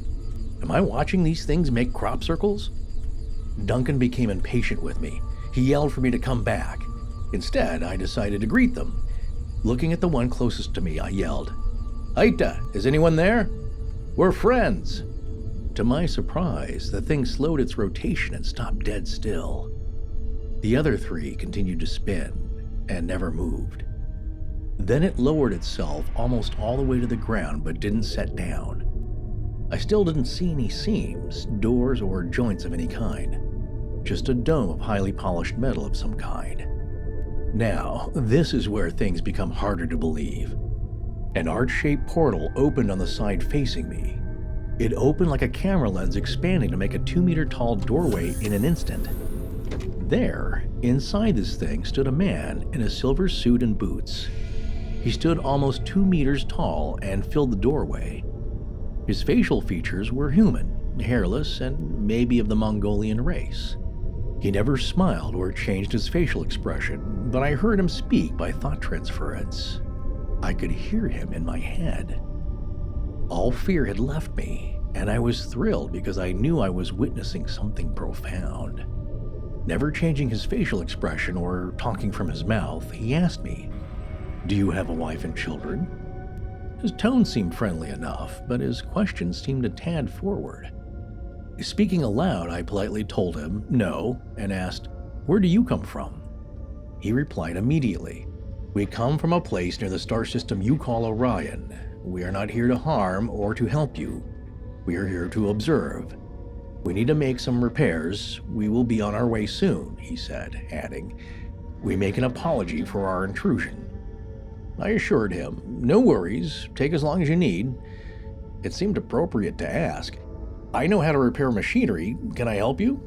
am I watching these things make crop circles? Duncan became impatient with me. He yelled for me to come back. Instead, I decided to greet them. Looking at the one closest to me, I yelled, "Aita, is anyone there? We're friends." To my surprise, the thing slowed its rotation and stopped dead still. The other 3 continued to spin and never moved. Then it lowered itself almost all the way to the ground but didn't set down. I still didn't see any seams, doors, or joints of any kind. Just a dome of highly polished metal of some kind. Now, this is where things become harder to believe. An arch-shaped portal opened on the side facing me. It opened like a camera lens expanding to make a 2-meter-tall doorway in an instant. There, inside this thing, stood a man in a silver suit and boots. He stood almost 2 meters tall and filled the doorway. His facial features were human, hairless, and maybe of the Mongolian race. He never smiled or changed his facial expression, but I heard him speak by thought transference. I could hear him in my head. All fear had left me, and I was thrilled because I knew I was witnessing something profound. Never changing his facial expression or talking from his mouth, he asked me, "Do you have a wife and children?" His tone seemed friendly enough, but his questions seemed a tad forward. Speaking aloud, I politely told him no and asked, "Where do you come from?" He replied immediately, "We come from a place near the star system you call Orion. We are not here to harm or to help you. We are here to observe. We need to make some repairs. We will be on our way soon," he said, adding, "We make an apology for our intrusion." I assured him, "No worries, take as long as you need." It seemed appropriate to ask, "I know how to repair machinery. Can I help you?"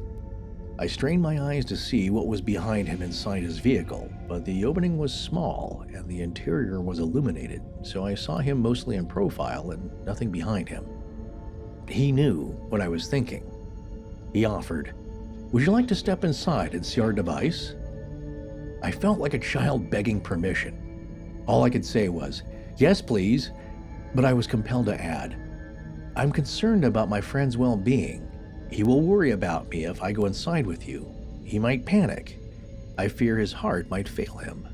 I strained my eyes to see what was behind him inside his vehicle, but the opening was small and the interior was illuminated, so I saw him mostly in profile and nothing behind him. He knew what I was thinking. He offered, "Would you like to step inside and see our device?" I felt like a child begging permission. All I could say was, "Yes, please," but I was compelled to add, "I'm concerned about my friend's well-being. He will worry about me if I go inside with you. He might panic. I fear his heart might fail him."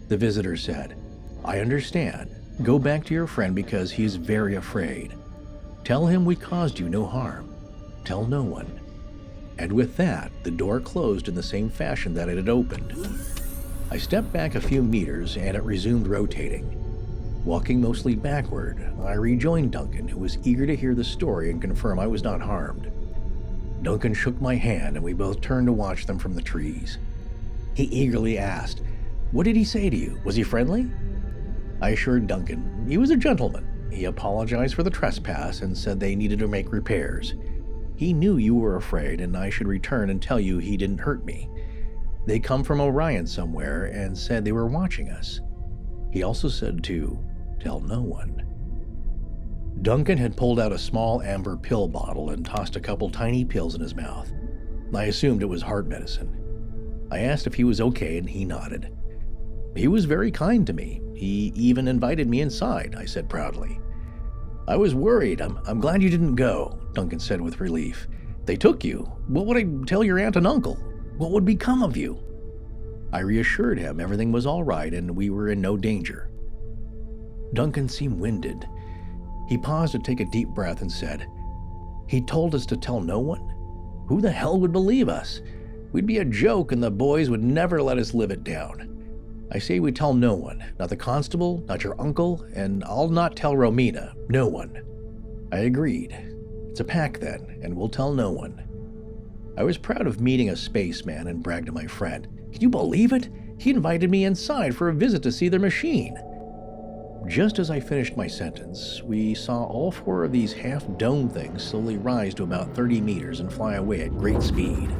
The visitor said, "I understand. Go back to your friend because he is very afraid. Tell him we caused you no harm. Tell no one." And with that, the door closed in the same fashion that it had opened. I stepped back a few meters and it resumed rotating. Walking mostly backward, I rejoined Duncan, who was eager to hear the story and confirm I was not harmed. Duncan shook my hand and we both turned to watch them from the trees. He eagerly asked, "What did he say to you? Was he friendly?" I assured Duncan he was a gentleman. He apologized for the trespass and said they needed to make repairs. He knew you were afraid and I should return and tell you he didn't hurt me. They come from Orion somewhere and said they were watching us. He also said to tell no one. Duncan had pulled out a small amber pill bottle and tossed a couple tiny pills in his mouth. I assumed it was heart medicine. I asked if he was okay and he nodded. He was very kind to me. He even invited me inside, I said proudly. "I was worried. I'm glad you didn't go," Duncan said with relief. "They took you. What would I tell your aunt and uncle? What would become of you?" I reassured him everything was all right and we were in no danger. Duncan seemed winded. He paused to take a deep breath and said, "He told us to tell no one? Who the hell would believe us? We'd be a joke and the boys would never let us live it down. I say we tell no one, not the constable, not your uncle, and I'll not tell Romina, no one." I agreed. It's a pact then, and we'll tell no one. I was proud of meeting a spaceman and bragged to my friend, "Can you believe it? He invited me inside for a visit to see their machine." Just as I finished my sentence, we saw all four of these half-dome things slowly rise to about 30 meters and fly away at great speed.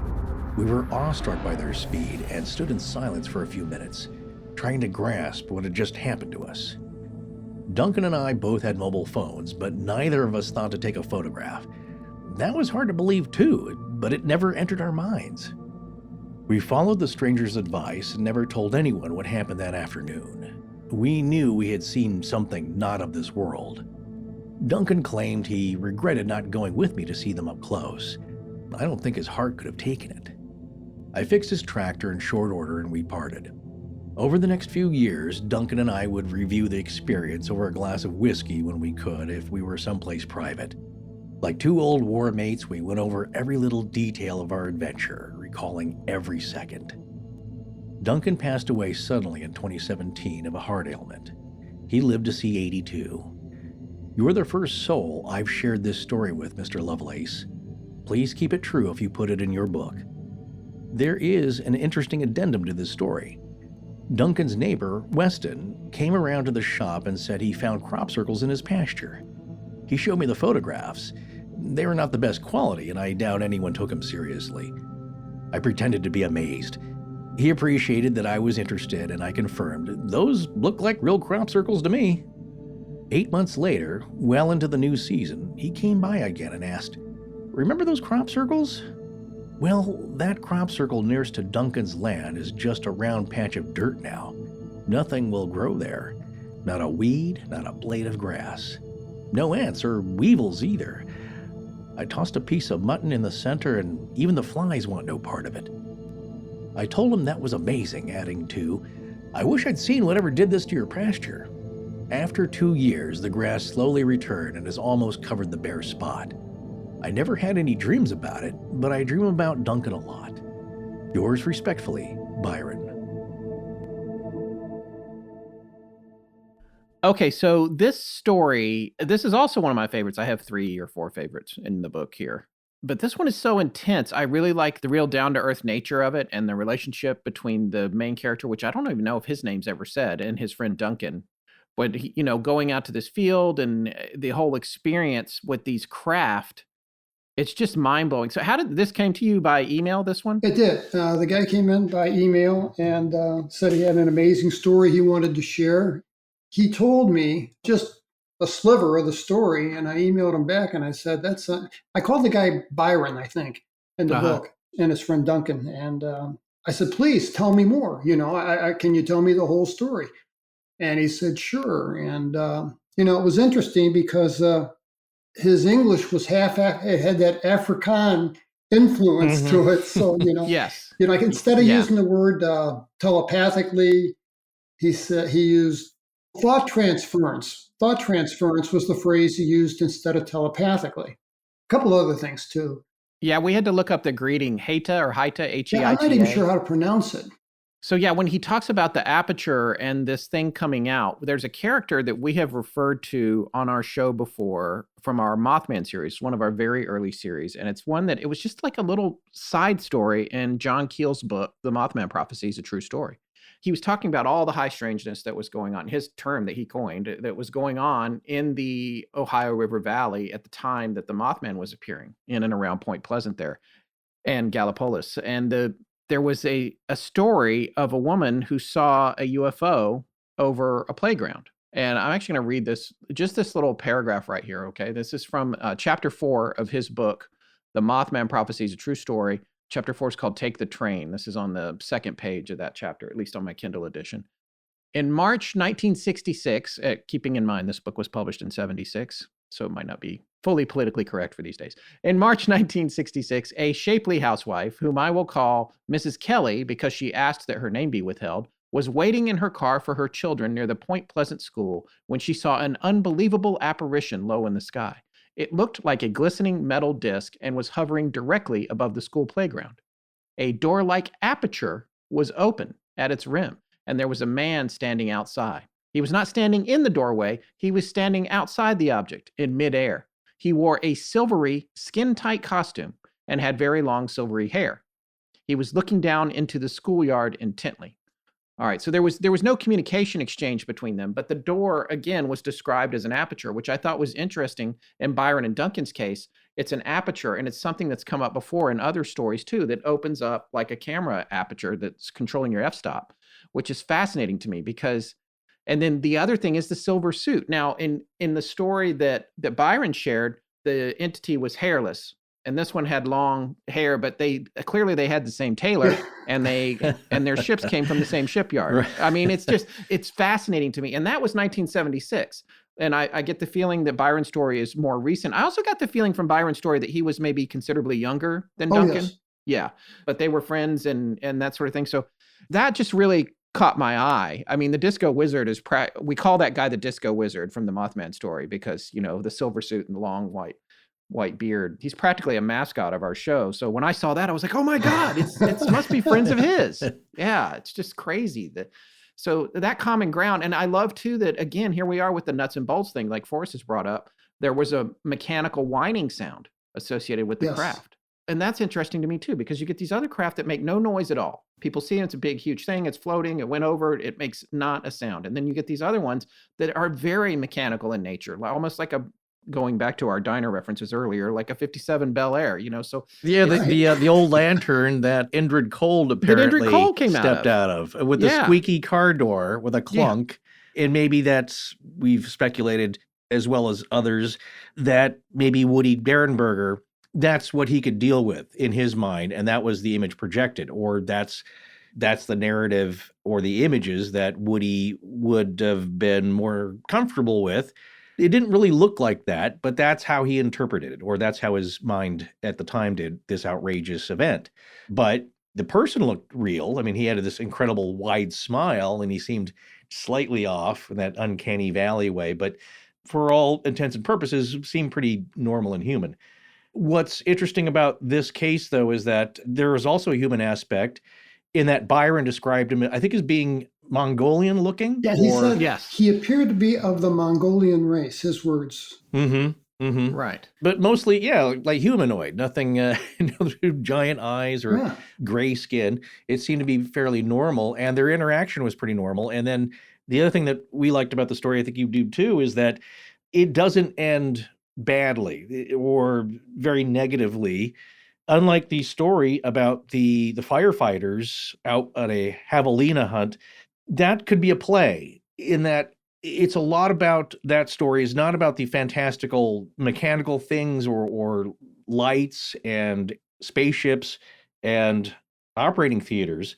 We were awestruck by their speed and stood in silence for a few minutes, trying to grasp what had just happened to us. Duncan and I both had mobile phones, but neither of us thought to take a photograph. That was hard to believe too, but it never entered our minds. We followed the stranger's advice and never told anyone what happened that afternoon. We knew we had seen something not of this world. Duncan claimed he regretted not going with me to see them up close. I don't think his heart could have taken it. I fixed his tractor in short order and we parted. Over the next few years, Duncan and I would review the experience over a glass of whiskey when we could if we were someplace private. Like two old war mates, we went over every little detail of our adventure, recalling every second. Duncan passed away suddenly in 2017 of a heart ailment. He lived to see 82. You're the first soul I've shared this story with, Mr. Lovelace. Please keep it true if you put it in your book. There is an interesting addendum to this story. Duncan's neighbor, Weston, came around to the shop and said he found crop circles in his pasture. He showed me the photographs. They were not the best quality, and I doubt anyone took them seriously. I pretended to be amazed. He appreciated that I was interested, and I confirmed, "Those look like real crop circles to me." 8 months later, well into the new season, he came by again and asked, "Remember those crop circles?" Well, that crop circle nearest to Duncan's land is just a round patch of dirt now. Nothing will grow there. Not a weed, not a blade of grass. No ants or weevils either. I tossed a piece of mutton in the center and even the flies want no part of it. I told him that was amazing, adding to, I wish I'd seen whatever did this to your pasture. After 2 years, the grass slowly returned and has almost covered the bare spot. I never had any dreams about it, but I dream about Duncan a lot. Yours respectfully, Byron. Okay, so this story, this is also one of my favorites. I have 3 or 4 favorites in the book here. But this one is so intense. I really like the real down-to-earth nature of it and the relationship between the main character, which I don't even know if his name's ever said, and his friend Duncan. But, going out to this field and the whole experience with these craft, it's just mind-blowing. So how did this came to you by email, this one? It did. The guy came in by email and said he had an amazing story he wanted to share. He told me just a sliver of the story, and I emailed him back and I said, I called the guy Byron, I think, in the book, and his friend Duncan. And I said, please tell me more. Can you tell me the whole story? And he said, sure. And, it was interesting because his English was it had that Afrikaan influence to it. So, yes. Instead of using the word telepathically, he used thought transference. Thought transference was the phrase he used instead of telepathically. A couple other things too. Yeah, we had to look up the greeting, Heita or Heita, H-E-I-T-A. Yeah, I'm not even sure how to pronounce it. So yeah, when he talks about the aperture and this thing coming out, there's a character that we have referred to on our show before from our Mothman series, one of our very early series. And it's one that it was just like a little side story in John Keel's book, The Mothman Prophecies, A True Story. He was talking about all the high strangeness that was going on, his term that he coined, that was going on in the Ohio River Valley at the time that the Mothman was appearing in and around Point Pleasant there and Gallipolis. And there was a story of a woman who saw a UFO over a playground. And I'm actually going to read this little paragraph right here, okay? This is from chapter 4 of his book, The Mothman Prophecies, A True Story. Chapter 4 is called Take the Train. This is on the second page of that chapter, at least on my Kindle edition. In March 1966, keeping in mind this book was published in 76, so it might not be fully politically correct for these days. In March 1966, a shapely housewife, whom I will call Mrs. Kelly because she asked that her name be withheld, was waiting in her car for her children near the Point Pleasant school when she saw an unbelievable apparition low in the sky. It looked like a glistening metal disc and was hovering directly above the school playground. A door-like aperture was open at its rim, and there was a man standing outside. He was not standing in the doorway. He was standing outside the object in midair. He wore a silvery, skin-tight costume and had very long silvery hair. He was looking down into the schoolyard intently. All right, so there was no communication exchange between them, but the door, again, was described as an aperture, which I thought was interesting in Byron and Duncan's case. It's an aperture, and it's something that's come up before in other stories, too, that opens up like a camera aperture that's controlling your f-stop, which is fascinating to me because... And then the other thing is the silver suit. Now, in the story that Byron shared, the entity was hairless, and this one had long hair. But they clearly had the same tailor, and their ships came from the same shipyard. Right. I mean, it's fascinating to me. And that was 1976. And I get the feeling that Byron's story is more recent. I also got the feeling from Byron's story that he was maybe considerably younger than Duncan. Yes. Yeah, but they were friends and that sort of thing. So that just really caught my eye. I mean, the Disco Wizard is we call that guy the Disco Wizard from the Mothman story because, the silver suit and the long white beard. He's practically a mascot of our show. So when I saw that, I was like, oh my God, it must be friends of his. Yeah, it's just crazy. So that common ground. And I love too that, again, here we are with the nuts and bolts thing, like Forrest has brought up. There was a mechanical whining sound associated with the craft. And that's interesting to me too, because you get these other craft that make no noise at all. People see it, it's a big, huge thing. It's floating. It went over. It makes not a sound. And then you get these other ones that are very mechanical in nature, almost like going back to our diner references earlier, like a 57 Bel Air, So yeah, the old lantern that Indrid Cold apparently stepped out of with the squeaky car door with a clunk, and maybe we've speculated as well as others that maybe Woody Derenberger. That's what he could deal with in his mind, and that was the image projected, or that's the narrative or the images that Woody would have been more comfortable with. It didn't really look like that, but that's how he interpreted it, or that's how his mind at the time did this outrageous event. But the person looked real. I mean, he had this incredible wide smile and he seemed slightly off in that uncanny valley way, but for all intents and purposes, seemed pretty normal and human. What's interesting about this case, though, is that there is also a human aspect in that Byron described him, I think, as being Mongolian looking. Yeah, he said Yes. he appeared to be of the Mongolian race, his words. Right. But mostly, yeah, like humanoid, nothing, no giant eyes or Yeah. gray skin. It seemed to be fairly normal, and their interaction was pretty normal. And then the other thing that we liked about the story, I think you do too, is that it doesn't end badly or very negatively. Unlike the story about the firefighters out on a javelina hunt, that could be a play in that it's a lot about that story is not about the fantastical mechanical things or lights and spaceships and operating theaters.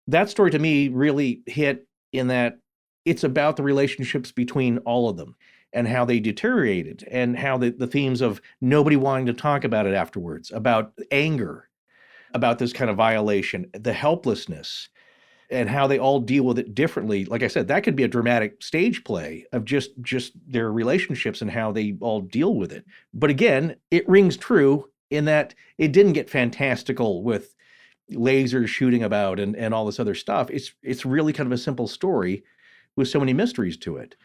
That story to me really hit in that it's about the relationships between all of them and how they deteriorated and how the themes of nobody wanting to talk about it afterwards, about anger, about this kind of violation, the helplessness, and how they all deal with it differently. Like I said, that could be a dramatic stage play of just their relationships and how they all deal with it. But again, it rings true in that it didn't get fantastical with lasers shooting about and all this other stuff. It's really kind of a simple story with so many mysteries to it.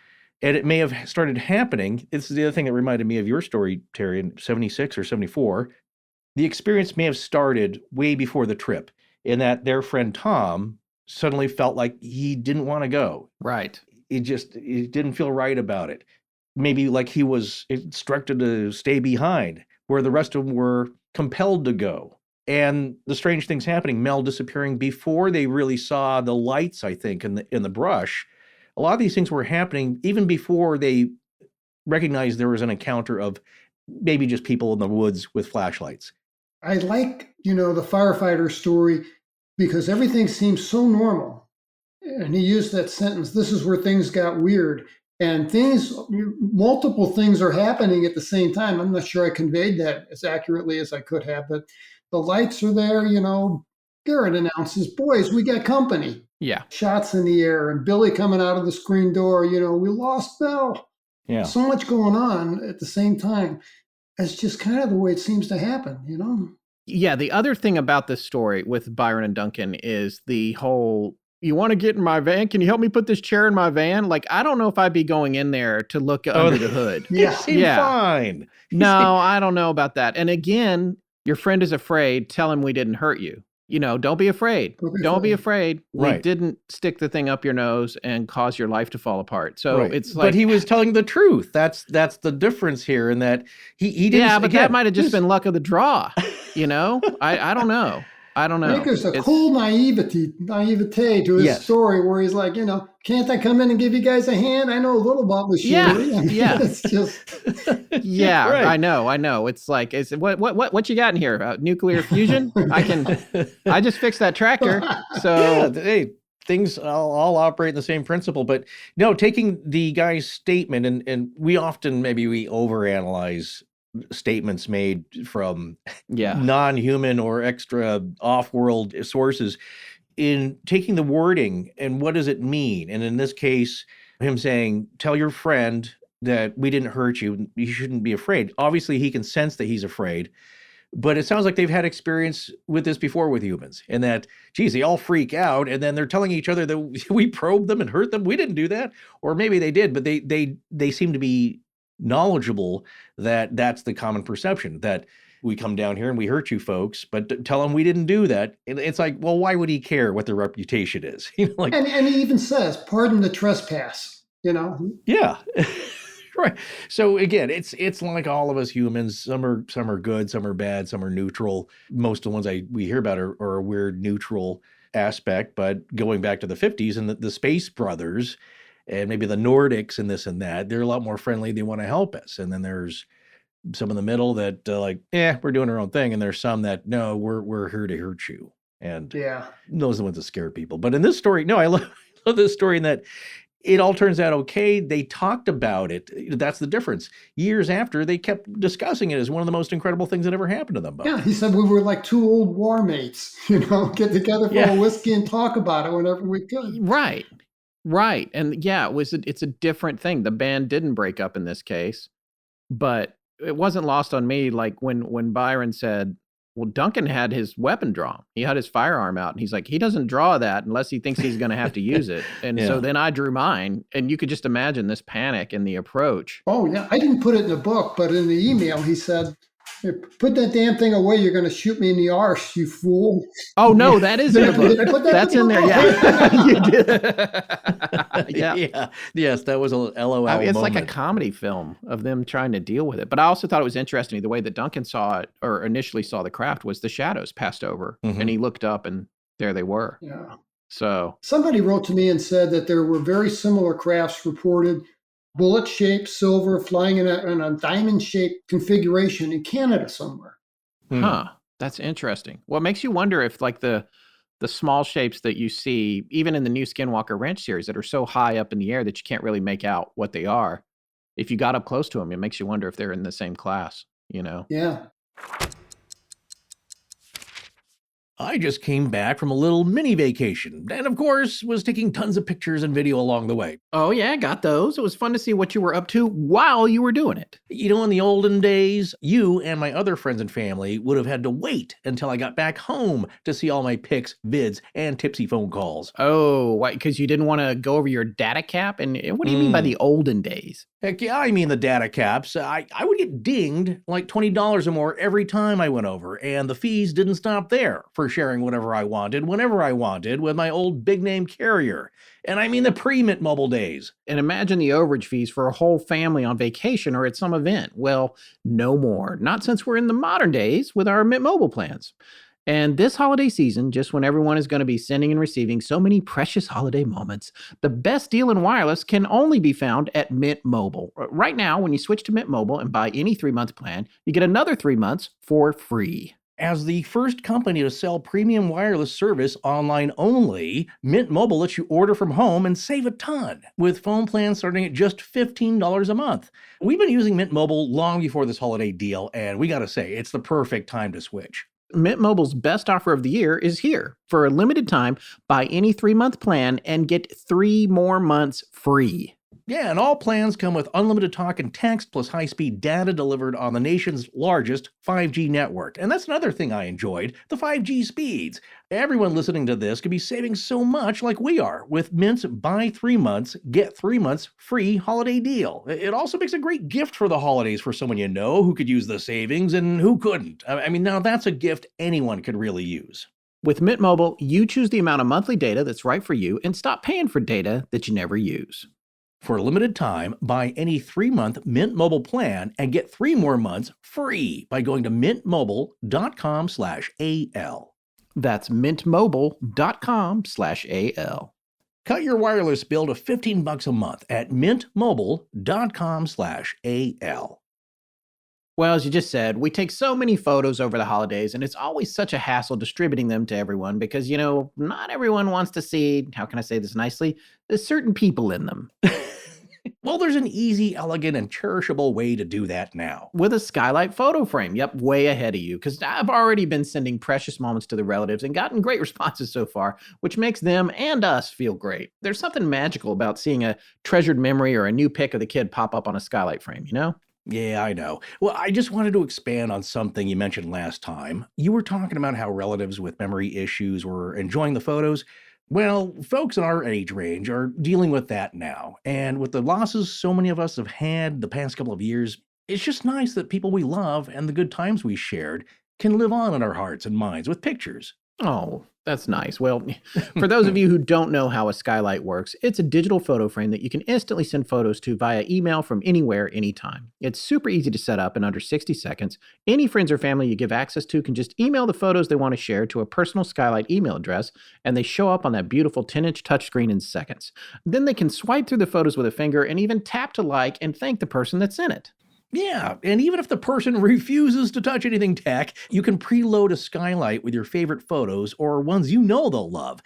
And it may have started happening. This is the other thing that reminded me of your story, Terry, in 76 or 74. The experience may have started way before the trip, in that their friend Tom suddenly felt like he didn't want to go. Right. It didn't feel right about it. Maybe like he was instructed to stay behind, where the rest of them were compelled to go. And the strange things happening, Mel disappearing before they really saw the lights, I think, in the brush. A lot of these things were happening even before they recognized there was an encounter of maybe just people in the woods with flashlights. I like, the firefighter story because everything seems so normal. And he used that sentence, this is where things got weird. And multiple things are happening at the same time. I'm not sure I conveyed that as accurately as I could have, but the lights are there, Garrett announces, boys, we got company. Yeah. Shots in the air and Billy coming out of the screen door, we lost Mel. Yeah. So much going on at the same time. It's just kind of the way it seems to happen, Yeah, the other thing about this story with Byron and Duncan is the whole, you want to get in my van? Can you help me put this chair in my van? Like, I don't know if I'd be going in there to look under the hood. Yeah. Seemed fine. No, I don't know about that. And again, your friend is afraid. Tell him we didn't hurt you. Don't be afraid. Don't be afraid. Right. We didn't stick the thing up your nose and cause your life to fall apart. So it's like, but he was telling the truth. That's the difference here, in that he didn't. Yeah, but that might have just been luck of the draw. I don't know. I think there's a cool naivete to his story where he's like, can't I come in and give you guys a hand? I know a little about machinery. Yeah. It's just. Yeah, right. I know. It's like, what you got in here? Nuclear fusion? I just fixed that tractor. So hey, things all operate in the same principle. But no, taking the guy's statement, and we often maybe we overanalyze statements made from non-human or extra off-world sources. In taking the wording and what does it mean, and in this case, him saying, tell your friend that we didn't hurt you, you shouldn't be afraid. Obviously, he can sense that he's afraid, but it sounds like they've had experience with this before with humans, and that, geez, they all freak out, and then they're telling each other that we probed them and hurt them. We didn't do that. Or maybe they did, but they seem to be knowledgeable that that's the common perception, that we come down here and we hurt you folks, but tell them we didn't do that. And it's like, well, why would he care what their reputation is? And he even says, pardon the trespass, Yeah. Right. So again, it's like all of us humans. Some are good, some are bad, some are neutral. Most of the ones we hear about are a weird neutral aspect. But going back to the 50s and the Space Brothers, and maybe the Nordics and this and that, they're a lot more friendly. They want to help us. And then there's some in the middle that we're doing our own thing. And there's some that, no, we're here to hurt you. And those are the ones that scare people. But in this story, no, I love this story in that It all turns out okay. They talked about it. That's the difference. Years after, they kept discussing it as one of the most incredible things that ever happened to them both. Yeah, he said we were like two old war mates, get together for a whiskey and talk about it whenever we could. Right. Right. And yeah, it's a different thing. The band didn't break up in this case, but it wasn't lost on me. Like when Byron said, well, Duncan had his weapon drawn. He had his firearm out, and he's like, he doesn't draw that unless he thinks he's going to have to use it. And so then I drew mine, and you could just imagine this panic in the approach. Oh, yeah. I didn't put it in the book, but in the email, he said, "Hey, put that damn thing away. You're going to shoot me in the arse, you fool." Oh, no, that is in the book. Did I put that That's in in the there. You did. Yeah. Yes, that was a LOL I mean, it's moment. like a comedy film of them trying to deal with it. But I also thought it was interesting the way that Duncan saw it, or initially saw the craft, was the shadows passed over, and he looked up, and there they were. Yeah. So Somebody wrote to me and said that there were very similar crafts reported, bullet-shaped, silver, flying in a diamond-shaped configuration in Canada somewhere. That's interesting. Well, it makes you wonder if like the small shapes that you see, even in the new Skinwalker Ranch series, that are so high up in the air that you can't really make out what they are. If you got up close to them, it makes you wonder if they're in the same class, Yeah. I just came back from a little mini vacation, and of course, was taking tons of pictures and video along the way. Oh, yeah, got those. It was fun to see what you were up to while you were doing it. In the olden days, you and my other friends and family would have had to wait until I got back home to see all my pics, vids, and tipsy phone calls. Oh, why? Because you didn't want to go over your data cap? And what do you mean by the olden days? Heck yeah, I mean the data caps. I would get dinged like $20 or more every time I went over, and the fees didn't stop there for sharing whatever I wanted, whenever I wanted, with my old big-name carrier. And I mean the pre-Mint Mobile days. And imagine the overage fees for a whole family on vacation or at some event. Well, no more. Not since we're in the modern days with our Mint Mobile plans. And this holiday season, just when everyone is going to be sending and receiving so many precious holiday moments, the best deal in wireless can only be found at Mint Mobile. Right now, when you switch to Mint Mobile and buy any 3-month plan, you get another 3 months for free. As the first company to sell premium wireless service online only, Mint Mobile lets you order from home and save a ton, with phone plans starting at just $15 a month. We've been using Mint Mobile long before this holiday deal, and we gotta say, it's the perfect time to switch. Mint Mobile's best offer of the year is here. For a limited time, buy any 3-month plan and get 3 more months free. Yeah, and all plans come with unlimited talk and text plus high-speed data delivered on the nation's largest 5G network. And that's another thing I enjoyed, the 5G speeds. Everyone listening to this could be saving so much like we are with Mint's buy 3 months, get 3 months free holiday deal. It also makes a great gift for the holidays for someone you know who could use the savings and who couldn't. I mean, now that's a gift anyone could really use. With Mint Mobile, you choose the amount of monthly data that's right for you and stop paying for data that you never use. For a limited time, buy any 3-month Mint Mobile plan and get 3 more months free by going to mintmobile.com/AL. That's mintmobile.com/AL. Cut your wireless bill to $15 a month at mintmobile.com/AL. Well, as you just said, we take so many photos over the holidays, and it's always such a hassle distributing them to everyone because, not everyone wants to see, how can I say this nicely, there's certain people in them. Well, there's an easy, elegant, and cherishable way to do that now. With a skylight photo frame. Yep, way ahead of you, because I've already been sending precious moments to the relatives and gotten great responses so far, which makes them and us feel great. There's something magical about seeing a treasured memory or a new pic of the kid pop up on a skylight frame, Yeah, I know. Well, I just wanted to expand on something you mentioned last time. You were talking about how relatives with memory issues were enjoying the photos. Well, folks in our age range are dealing with that now. And with the losses so many of us have had the past couple of years, it's just nice that people we love and the good times we shared can live on in our hearts and minds with pictures. Oh, that's nice. Well, for those of you who don't know how a skylight works, it's a digital photo frame that you can instantly send photos to via email from anywhere, anytime. It's super easy to set up in under 60 seconds. Any friends or family you give access to can just email the photos they want to share to a personal skylight email address, and they show up on that beautiful 10-inch touchscreen in seconds. Then they can swipe through the photos with a finger and even tap to like and thank the person that sent it. Yeah, and even if the person refuses to touch anything tech, you can preload a skylight with your favorite photos or ones you know they'll love.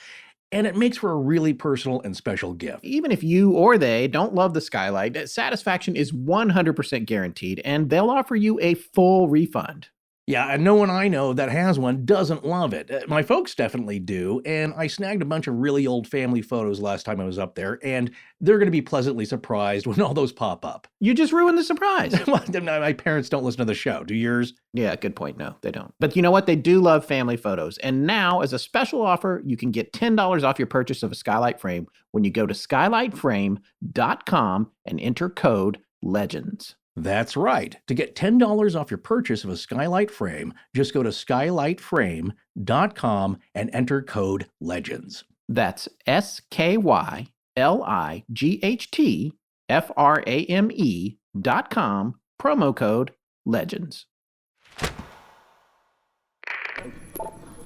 and it makes for a really personal and special gift. Even if you or they don't love the skylight, satisfaction is 100% guaranteed, and they'll offer you a full refund. Yeah, and no one I know that has one doesn't love it. My folks definitely do, and I snagged a bunch of really old family photos last time I was up there, and they're going to be pleasantly surprised when all those pop up. You just ruined the surprise. Well, my parents don't listen to the show. Do yours? Yeah, good point. No, they don't. But you know what? They do love family photos. And now, as a special offer, you can get $10 off your purchase of a skylight frame when you go to skylightframe.com and enter code LEGENDS. That's right. To get $10 off your purchase of a skylight frame, just go to skylightframe.com and enter code LEGENDS. That's SKYLIGHTFRAME.com, promo code LEGENDS.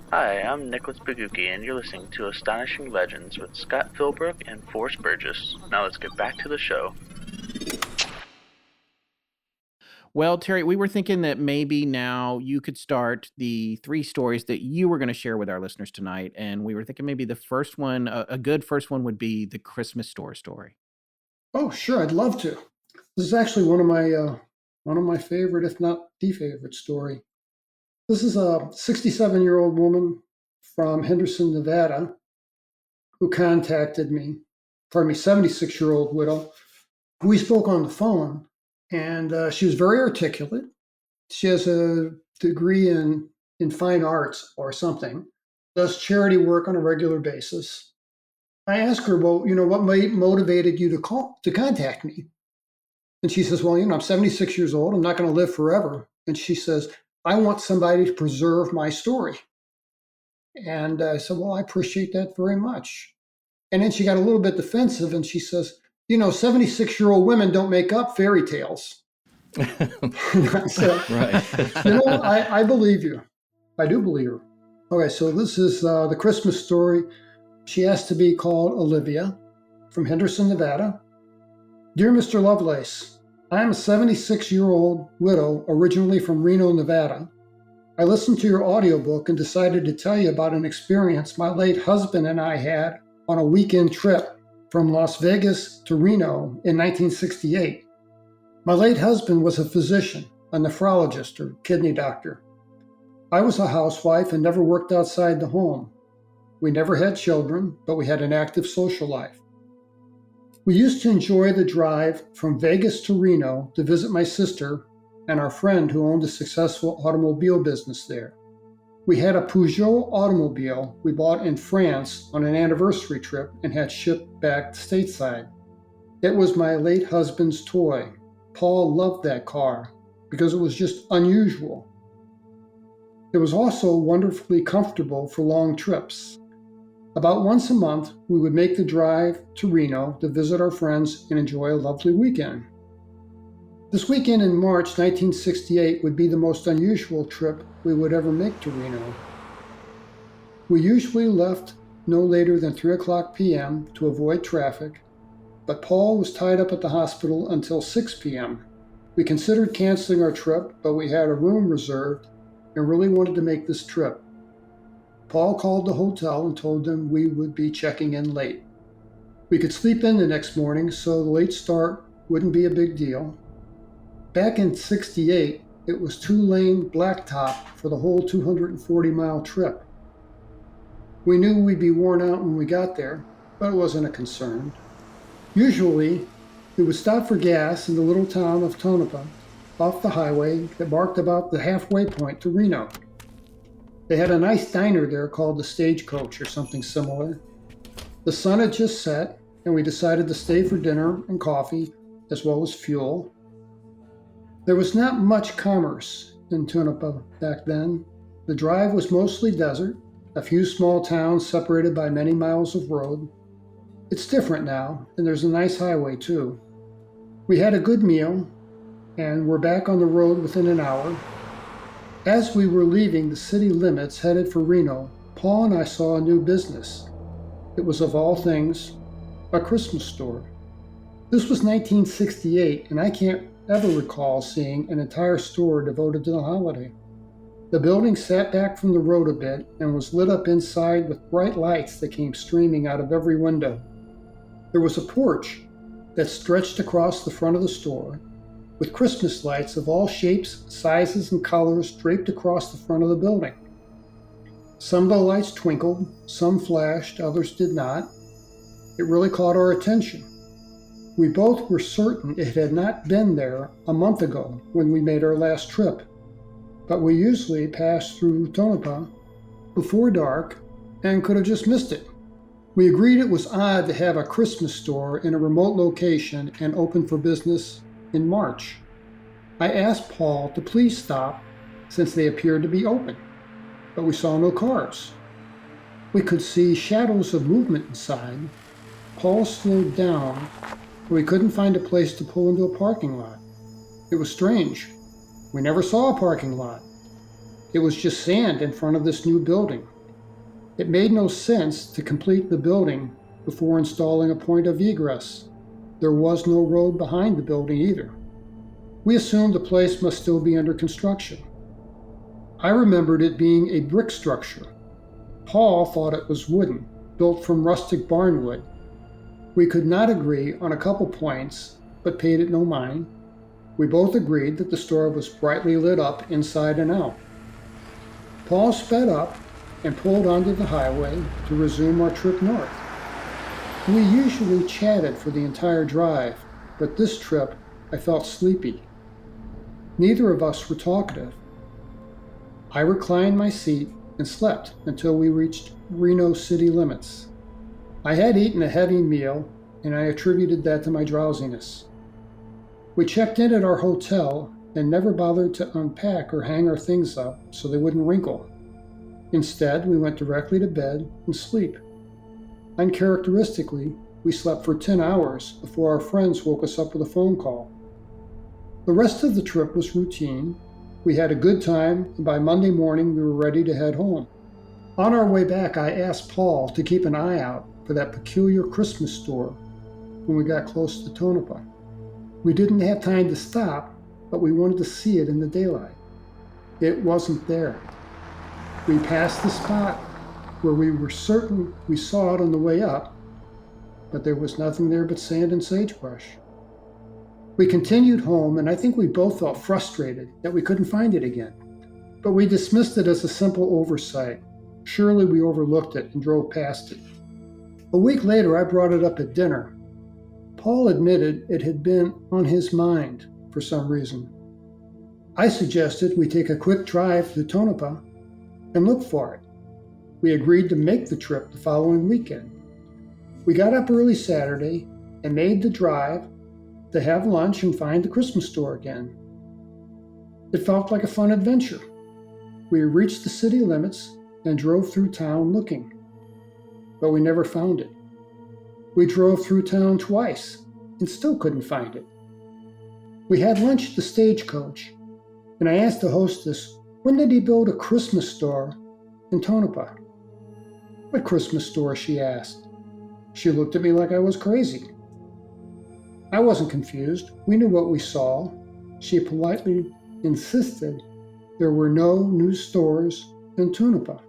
Hi, I'm Nicholas Baguki, and you're listening to Astonishing Legends with Scott Philbrook and Forrest Burgess. Now let's get back to the show. Well, Terry, we were thinking that maybe now you could start the 3 stories that you were going to share with our listeners tonight. And we were thinking maybe the first one, a good first one would be the Christmas store story. Oh, sure. I'd love to. This is actually one of my favorite, if not the favorite story. This is a 67-year-old woman from Henderson, Nevada, who contacted me. 76-year-old widow. We spoke on the phone. And she was very articulate. She has a degree in fine arts or something, does charity work on a regular basis. I asked her, well, what motivated you to contact me? And she says, well, I'm 76 years old. I'm not going to live forever. And she says, I want somebody to preserve my story. And I said, well, I appreciate that very much. And then she got a little bit defensive and she says, 76-year-old women don't make up fairy tales. So, Right. I believe you. I do believe her. Okay, so this is the Christmas story. She asked to be called Olivia from Henderson, Nevada. Dear Mr. Lovelace, I am a 76-year-old widow originally from Reno, Nevada. I listened to your audiobook and decided to tell you about an experience my late husband and I had on a weekend trip from Las Vegas to Reno in 1968. My late husband was a physician, a nephrologist or kidney doctor. I was a housewife and never worked outside the home. We never had children, but we had an active social life. We used to enjoy the drive from Vegas to Reno to visit my sister and our friend who owned a successful automobile business there. We had a Peugeot automobile we bought in France on an anniversary trip and had shipped back stateside. It was my late husband's toy. Paul loved that car because it was just unusual. It was also wonderfully comfortable for long trips. About once a month, we would make the drive to Reno to visit our friends and enjoy a lovely weekend. This weekend in March 1968 would be the most unusual trip we would ever make to Reno. We usually left no later than 3 o'clock p.m. to avoid traffic, but Paul was tied up at the hospital until 6 p.m. We considered canceling our trip, but we had a room reserved and really wanted to make this trip. Paul called the hotel and told them we would be checking in late. We could sleep in the next morning, so the late start wouldn't be a big deal. Back in '68, it was 2-lane blacktop for the whole 240-mile trip. We knew we'd be worn out when we got there, but it wasn't a concern. Usually, we would stop for gas in the little town of Tonopah, off the highway that marked about the halfway point to Reno. They had a nice diner there called the Stagecoach or something similar. The sun had just set, and we decided to stay for dinner and coffee, as well as fuel. There was not much commerce in Tonopah back then. The drive was mostly desert, a few small towns separated by many miles of road. It's different now, and there's a nice highway too. We had a good meal, and were back on the road within an hour. As we were leaving the city limits headed for Reno, Paul and I saw a new business. It was, of all things, a Christmas store. This was 1968, and I can't ever recall seeing an entire store devoted to the holiday. The building sat back from the road a bit and was lit up inside with bright lights that came streaming out of every window. There was a porch that stretched across the front of the store, with Christmas lights of all shapes, sizes, and colors draped across the front of the building. Some of the lights twinkled, some flashed, others did not. It really caught our attention. We both were certain it had not been there a month ago when we made our last trip, but we usually passed through Tonopah before dark and could have just missed it. We agreed it was odd to have a Christmas store in a remote location and open for business in March. I asked Paul to please stop since they appeared to be open, but we saw no cars. We could see shadows of movement inside. Paul slowed down, but we couldn't find a place to pull into a parking lot. It was strange. We never saw a parking lot. It was just sand in front of this new building. It made no sense to complete the building before installing a point of egress. There was no road behind the building either. We assumed the place must still be under construction. I remembered it being a brick structure. Paul thought it was wooden, built from rustic barnwood. We could not agree on a couple points, but paid it no mind. We both agreed that the store was brightly lit up inside and out. Paul sped up and pulled onto the highway to resume our trip north. We usually chatted for the entire drive, but this trip I felt sleepy. Neither of us were talkative. I reclined my seat and slept until we reached Reno city limits. I had eaten a heavy meal, and I attributed that to my drowsiness. We checked in at our hotel and never bothered to unpack or hang our things up so they wouldn't wrinkle. Instead, we went directly to bed and sleep. Uncharacteristically, we slept for 10 hours before our friends woke us up with a phone call. The rest of the trip was routine. We had a good time, and by Monday morning we were ready to head home. On our way back, I asked Paul to keep an eye out for that peculiar Christmas store when we got close to Tonopah. We didn't have time to stop, but we wanted to see it in the daylight. It wasn't there. We passed the spot where we were certain we saw it on the way up, but there was nothing there but sand and sagebrush. We continued home, and I think we both felt frustrated that we couldn't find it again. But we dismissed it as a simple oversight. Surely we overlooked it and drove past it. A week later, I brought it up at dinner. Paul admitted it had been on his mind for some reason. I suggested we take a quick drive to Tonopah and look for it. We agreed to make the trip the following weekend. We got up early Saturday and made the drive to have lunch and find the Christmas store again. It felt like a fun adventure. We reached the city limits and drove through town looking, but we never found it. We drove through town twice and still couldn't find it. We had lunch at the Stagecoach, and I asked the hostess, when did he build a Christmas store in Tonopah? What Christmas store? She asked. She looked at me like I was crazy. I wasn't confused. We knew what we saw. She politely insisted there were no new stores in Tonopah.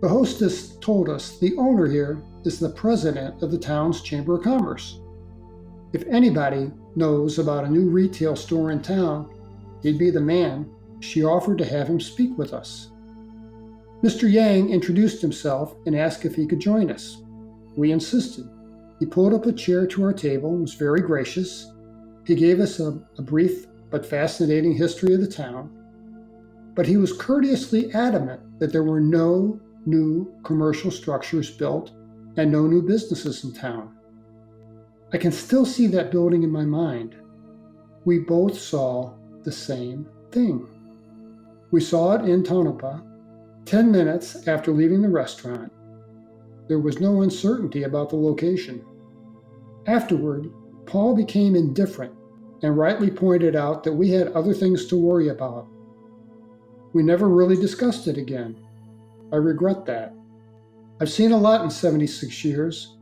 The hostess told us the owner here is the president of the town's Chamber of Commerce. If anybody knows about a new retail store in town, he'd be the man. She offered to have him speak with us. Mr. Yang introduced himself and asked if he could join us. We insisted. He pulled up a chair to our table and was very gracious. He gave us a brief but fascinating history of the town, but he was courteously adamant that there were no new commercial structures built and no new businesses in town. I can still see that building in my mind. We both saw the same thing. We saw it in Tonopah 10 minutes after leaving the restaurant. There was no uncertainty about the location. Afterward, Paul became indifferent and rightly pointed out that we had other things to worry about. We never really discussed it again. I regret that. I've seen a lot in 76 years,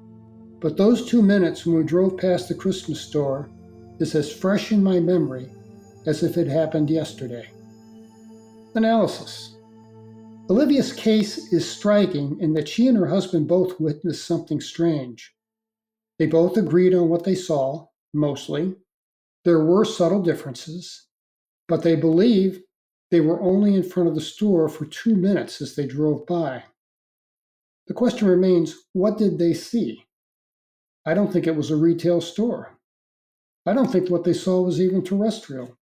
but those 2 minutes when we drove past the Christmas store is as fresh in my memory as if it happened yesterday. Analysis. Olivia's case is striking in that she and her husband both witnessed something strange. They both agreed on what they saw, mostly. There were subtle differences, but they believe they were only in front of the store for 2 minutes as they drove by. The question remains, what did they see? I don't think it was a retail store. I don't think what they saw was even terrestrial.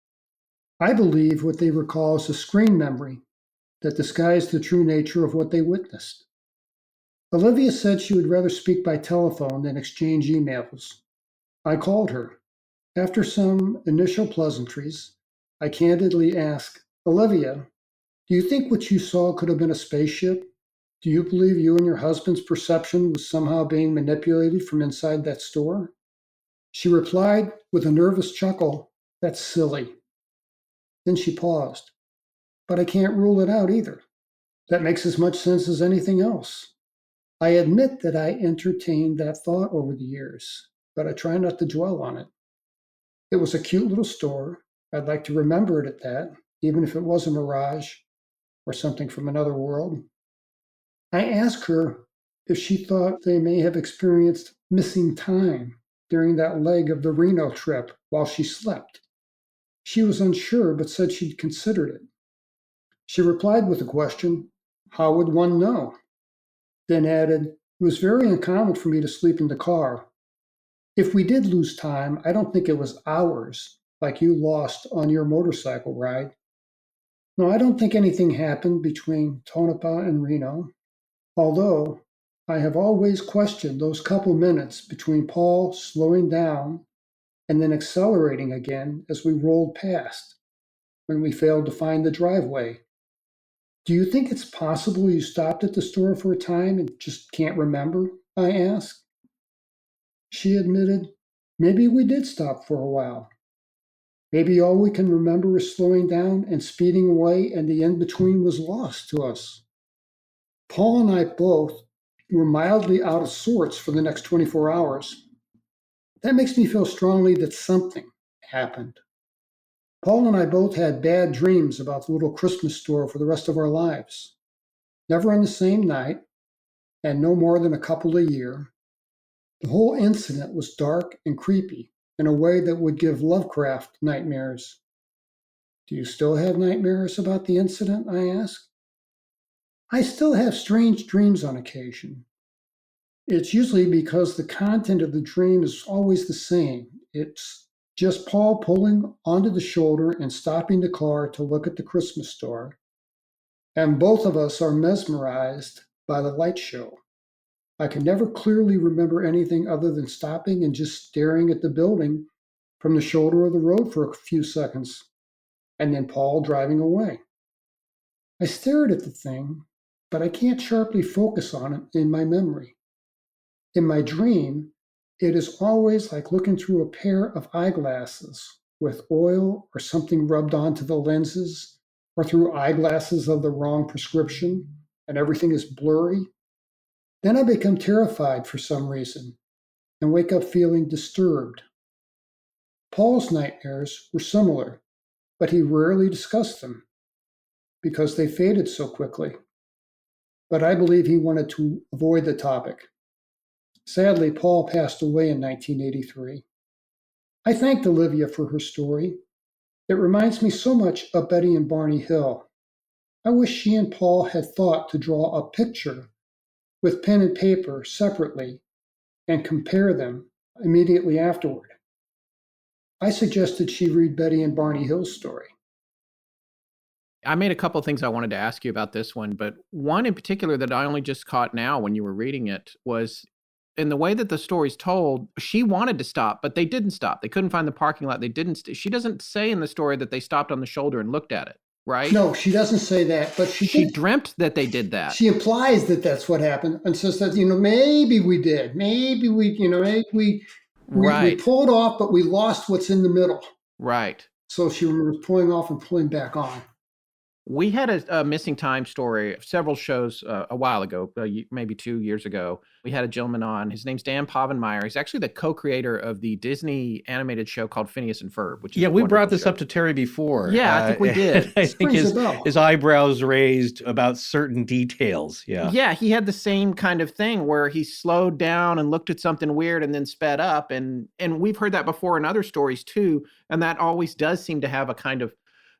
I believe what they recall is a screen memory that disguised the true nature of what they witnessed. Olivia said she would rather speak by telephone than exchange emails. I called her. After some initial pleasantries, I candidly asked, Olivia, do you think what you saw could have been a spaceship? Do you believe you and your husband's perception was somehow being manipulated from inside that store? She replied with a nervous chuckle, that's silly. Then she paused. But I can't rule it out either. That makes as much sense as anything else. I admit that I entertained that thought over the years, but I try not to dwell on it. It was a cute little store. I'd like to remember it at that, even if it was a mirage or something from another world. I asked her if she thought they may have experienced missing time during that leg of the Reno trip while she slept. She was unsure, but said she'd considered it. She replied with a question, how would one know? Then added, it was very uncommon for me to sleep in the car. If we did lose time, I don't think it was hours, like you lost on your motorcycle ride. No, I don't think anything happened between Tonopah and Reno, although I have always questioned those couple minutes between Paul slowing down and then accelerating again as we rolled past, when we failed to find the driveway. Do you think it's possible you stopped at the store for a time and just can't remember? I asked. She admitted, maybe we did stop for a while. Maybe all we can remember is slowing down and speeding away, and the in-between was lost to us. Paul and I both were mildly out of sorts for the next 24 hours. That makes me feel strongly that something happened. Paul and I both had bad dreams about the little Christmas store for the rest of our lives. Never on the same night, and no more than a couple a year. The whole incident was dark and creepy in a way that would give Lovecraft nightmares. Do you still have nightmares about the incident? I asked. I still have strange dreams on occasion. It's usually because the content of the dream is always the same. It's just Paul pulling onto the shoulder and stopping the car to look at the Christmas store. And both of us are mesmerized by the light show. I can never clearly remember anything other than stopping and just staring at the building from the shoulder of the road for a few seconds, and then Paul driving away. I stared at the thing, but I can't sharply focus on it in my memory. In my dream, it is always like looking through a pair of eyeglasses with oil or something rubbed onto the lenses, or through eyeglasses of the wrong prescription, and everything is blurry. Then I become terrified for some reason and wake up feeling disturbed. Paul's nightmares were similar, but he rarely discussed them because they faded so quickly. But I believe he wanted to avoid the topic. Sadly, Paul passed away in 1983. I thanked Olivia for her story. It reminds me so much of Betty and Barney Hill. I wish she and Paul had thought to draw a picture with pen and paper separately and compare them immediately afterward. I suggested she read Betty and Barney Hill's story. I made a couple of things I wanted to ask you about this one, but one in particular that I only just caught now when you were reading it was in the way that the story's told. She wanted to stop, but they didn't stop. They couldn't find the parking lot. They didn't. She doesn't say in the story that they stopped on the shoulder and looked at it, right? No, she doesn't say that, but she dreamt that they did that. She implies that that's what happened and says that, maybe we did. Maybe we pulled off, but we lost what's in the middle. Right. So she remembers pulling off and pulling back on. We had a missing time story several shows a while ago, maybe 2 years ago. We had a gentleman on. His name's Dan Povenmire. He's actually the co-creator of the Disney animated show called Phineas and Ferb, which is Yeah, a we brought wonderful this show. up to Terry before. Yeah, I think we did. I think Rings a bell. his eyebrows raised about certain details. Yeah. Yeah, he had the same kind of thing where he slowed down and looked at something weird and then sped up. And we've heard that before in other stories too. And that always does seem to have a kind of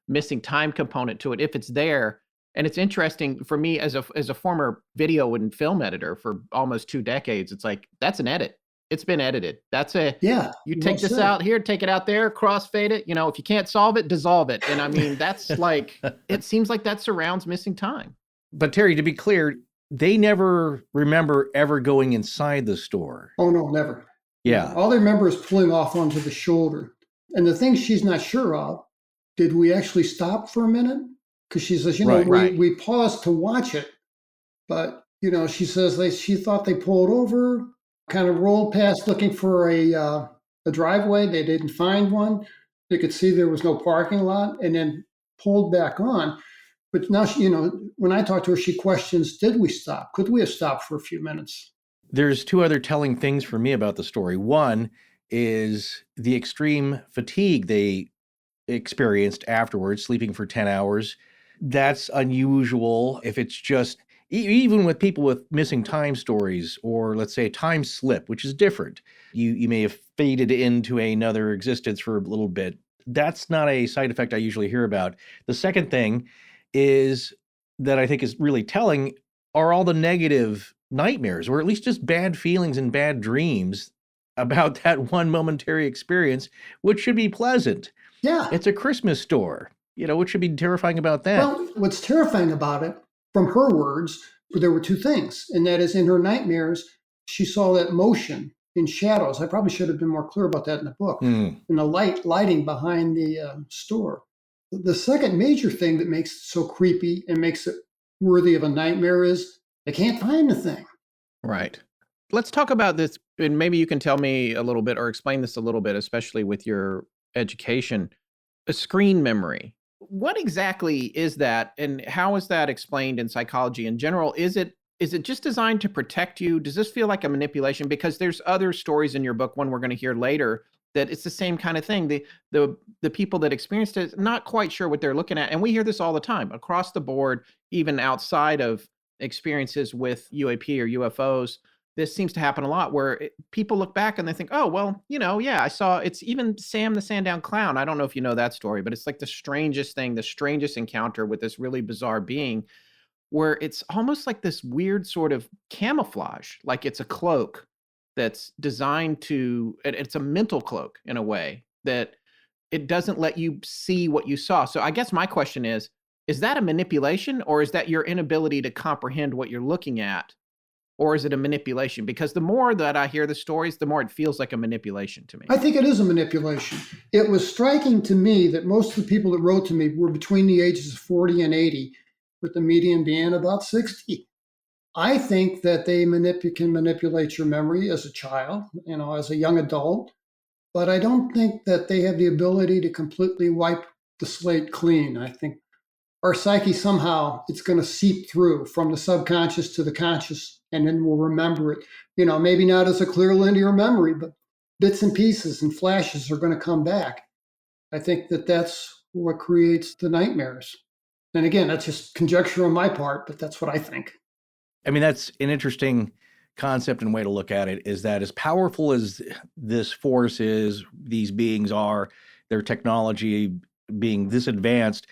missing time component to it if it's there. And it's interesting for me as a former video and film editor for almost 2 decades. It's like, that's an edit. It's been edited. That's Yeah. you take well this said. out here, take it out there, crossfade it. If you can't solve it, dissolve it. And I mean, that's like, it seems like that surrounds missing time. But Terry, to be clear, they never remember ever going inside the store. Oh, no, never. Yeah. All they remember is pulling off onto the shoulder. And the thing she's not sure of, did we actually stop for a minute? Because she says, Right. we paused to watch it. But, she says she thought they pulled over, kind of rolled past looking for a driveway. They didn't find one. They could see there was no parking lot and then pulled back on. But now, when I talk to her, she questions, did we stop? Could we have stopped for a few minutes? There's 2 other telling things for me about the story. One is the extreme fatigue they experienced afterwards, sleeping for 10 hours. That's unusual if it's just, even with people with missing time stories, or let's say time slip, which is different. You may have faded into another existence for a little bit. That's not a side effect I usually hear about. The second thing is that I think is really telling are all the negative nightmares, or at least just bad feelings and bad dreams about that one momentary experience, which should be pleasant. Yeah. It's a Christmas store. What should be terrifying about that? Well, what's terrifying about it, from her words, there were 2 things. And that is, in her nightmares, she saw that motion in shadows. I probably should have been more clear about that in the book. And the lighting behind the store. The second major thing that makes it so creepy and makes it worthy of a nightmare is they can't find the thing. Right. Let's talk about this, and maybe you can tell me a little bit or explain this a little bit, especially with your education. A screen memory. What exactly is that, and how is that explained in psychology in general? Is it just designed to protect you? Does this feel like a manipulation? Because there's other stories in your book, one we're going to hear later, that it's the same kind of thing. The people that experienced it, not quite sure what they're looking at. And we hear this all the time across the board, even outside of experiences with UAP or UFOs. This seems to happen a lot where people look back and they think, oh, well, yeah, I saw, it's even Sam the Sandown Clown. I don't know if you know that story, but it's like the strangest thing, the strangest encounter with this really bizarre being, where it's almost like this weird sort of camouflage, like it's a cloak that's designed to, it's a mental cloak in a way that it doesn't let you see what you saw. So I guess my question is that a manipulation, or is that your inability to comprehend what you're looking at? Or is it a manipulation? Because the more that I hear the stories, the more it feels like a manipulation to me. I think it is a manipulation. It was striking to me that most of the people that wrote to me were between the ages of 40 and 80, with the median being about 60. I think that they can manipulate your memory as a child, as a young adult, but I don't think that they have the ability to completely wipe the slate clean. I think our psyche somehow, it's going to seep through from the subconscious to the conscious, and then we'll remember it. Maybe not as a clear linear memory, but bits and pieces and flashes are going to come back. I think that that's what creates the nightmares. And again, that's just conjecture on my part, but that's what I think. I mean, that's an interesting concept and way to look at it, is that as powerful as this force is, these beings are, their technology being this advanced,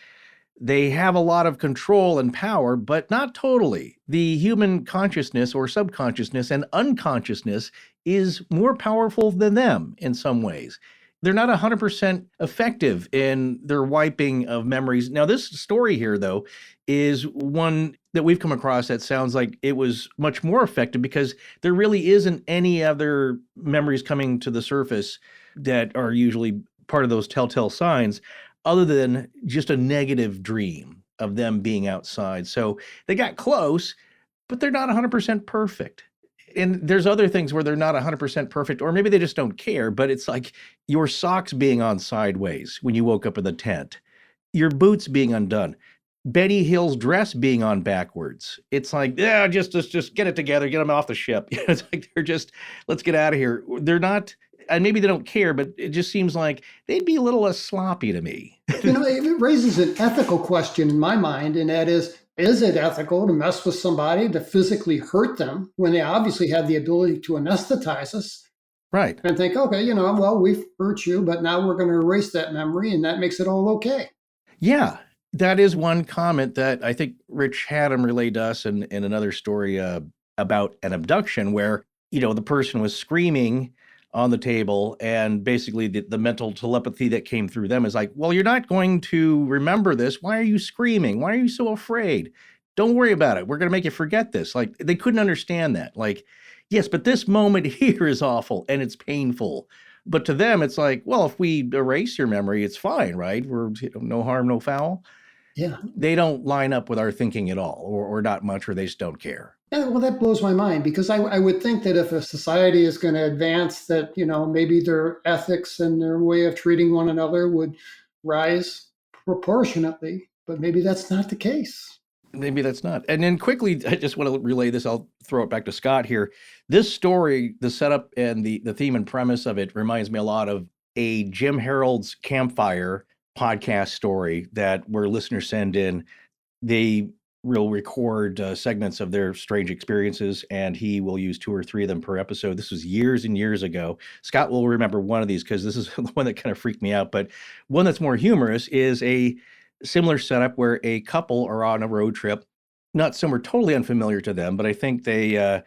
they have a lot of control and power, but not totally. The human consciousness or subconsciousness and unconsciousness is more powerful than them in some ways. They're not 100% effective in their wiping of memories. Now, this story here, though, is one that we've come across that sounds like it was much more effective, because there really isn't any other memories coming to the surface that are usually part of those telltale signs, other than just a negative dream of them being outside. So they got close, but they're not 100% perfect. And there's other things where they're not 100% perfect, or maybe they just don't care, but it's like your socks being on sideways when you woke up in the tent, your boots being undone. Benny Hill's dress being on backwards. It's like, yeah, just get it together, get them off the ship. It's like they're just, let's get out of here. They're not, and maybe they don't care, but it just seems like they'd be a little less sloppy to me. It raises an ethical question in my mind, and that is it ethical to mess with somebody, to physically hurt them when they obviously have the ability to anesthetize us? Right. And think, okay, well, we've hurt you, but now we're going to erase that memory, and that makes it all okay. Yeah. That is one comment that I think Rich Haddam relayed to us in another story about an abduction where, the person was screaming on the table, and basically the mental telepathy that came through them is like, well, you're not going to remember this. Why are you screaming? Why are you so afraid? Don't worry about it. We're going to make you forget this. Like, they couldn't understand that. Like, yes, but this moment here is awful and it's painful. But to them, it's like, well, if we erase your memory, it's fine, right? We're no harm, no foul. Yeah. They don't line up with our thinking at all, or not much, or they just don't care. Yeah, well, that blows my mind, because I would think that if a society is going to advance, that, maybe their ethics and their way of treating one another would rise proportionately, but maybe that's not the case. Maybe that's not. And then quickly, I just want to relay this. I'll throw it back to Scott here. This story, the setup and the theme and premise of it reminds me a lot of a Jim Harold's Campfire podcast story where listeners send in. They will record segments of their strange experiences, and he will use 2 or 3 of them per episode. This was years and years ago. Scott will remember one of these because this is the one that kind of freaked me out. But one that's more humorous is a similar setup where a couple are on a road trip, not somewhere totally unfamiliar to them, but I think they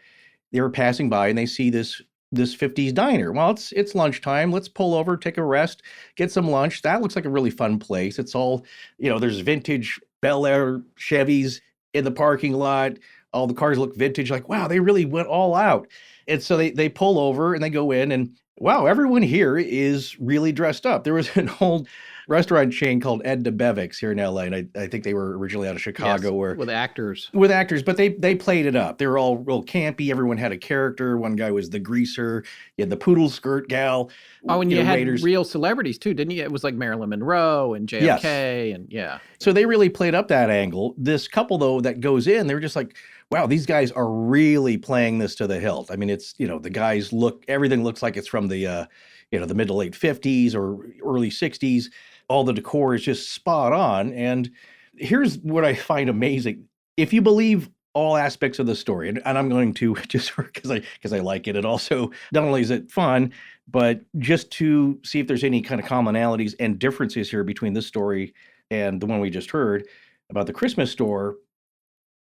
were passing by and they see this 50s diner. Well, it's lunchtime. Let's pull over, take a rest, get some lunch. That looks like a really fun place. It's all, there's vintage Bel Air Chevys in the parking lot. All the cars look vintage. Like, wow, they really went all out. And so they pull over and they go in, and wow, everyone here is really dressed up. There was an old restaurant chain called Edna Bevick's here in LA, and I think they were originally out of Chicago. Yes, with actors. With actors, but they played it up. They were all real campy. Everyone had a character. One guy was the greaser. You had the poodle skirt gal. Oh, and you had waiters. Real celebrities too, didn't you? It was like Marilyn Monroe and JFK, yes. And yeah. So they really played up that angle. This couple, though, that goes in, they're just like, wow, these guys are really playing this to the hilt. I mean, it's, the guys everything looks like it's from the mid to late 50s or early 60s. All the decor is just spot on. And here's what I find amazing. If you believe all aspects of the story, and I'm going to just because I like it, and also not only is it fun, but just to see if there's any kind of commonalities and differences here between this story and the one we just heard about the Christmas store,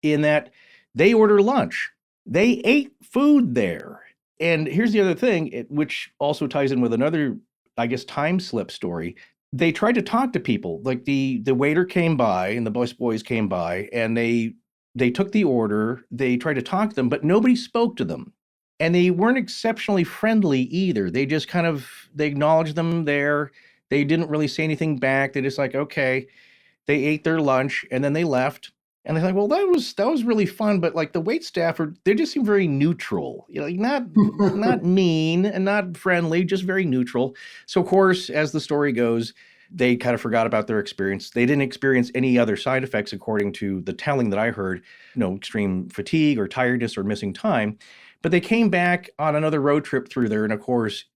in that they order lunch. They ate food there. And here's the other thing, which also ties in with another, I guess, time slip story. They tried to talk to people. Like the waiter came by and the boys came by, and they took the order. They tried to talk to them, but nobody spoke to them. And they weren't exceptionally friendly either. They just they acknowledged them there. They didn't really say anything back. They just like, okay. They ate their lunch and then they left. And they're like, well, that was really fun, but like the wait staff they just seem very neutral, not mean and not friendly, just very neutral. So of course, as the story goes, they kind of forgot about their experience. They didn't experience any other side effects, according to the telling that I heard, extreme fatigue or tiredness or missing time. But they came back on another road trip through there, and of course,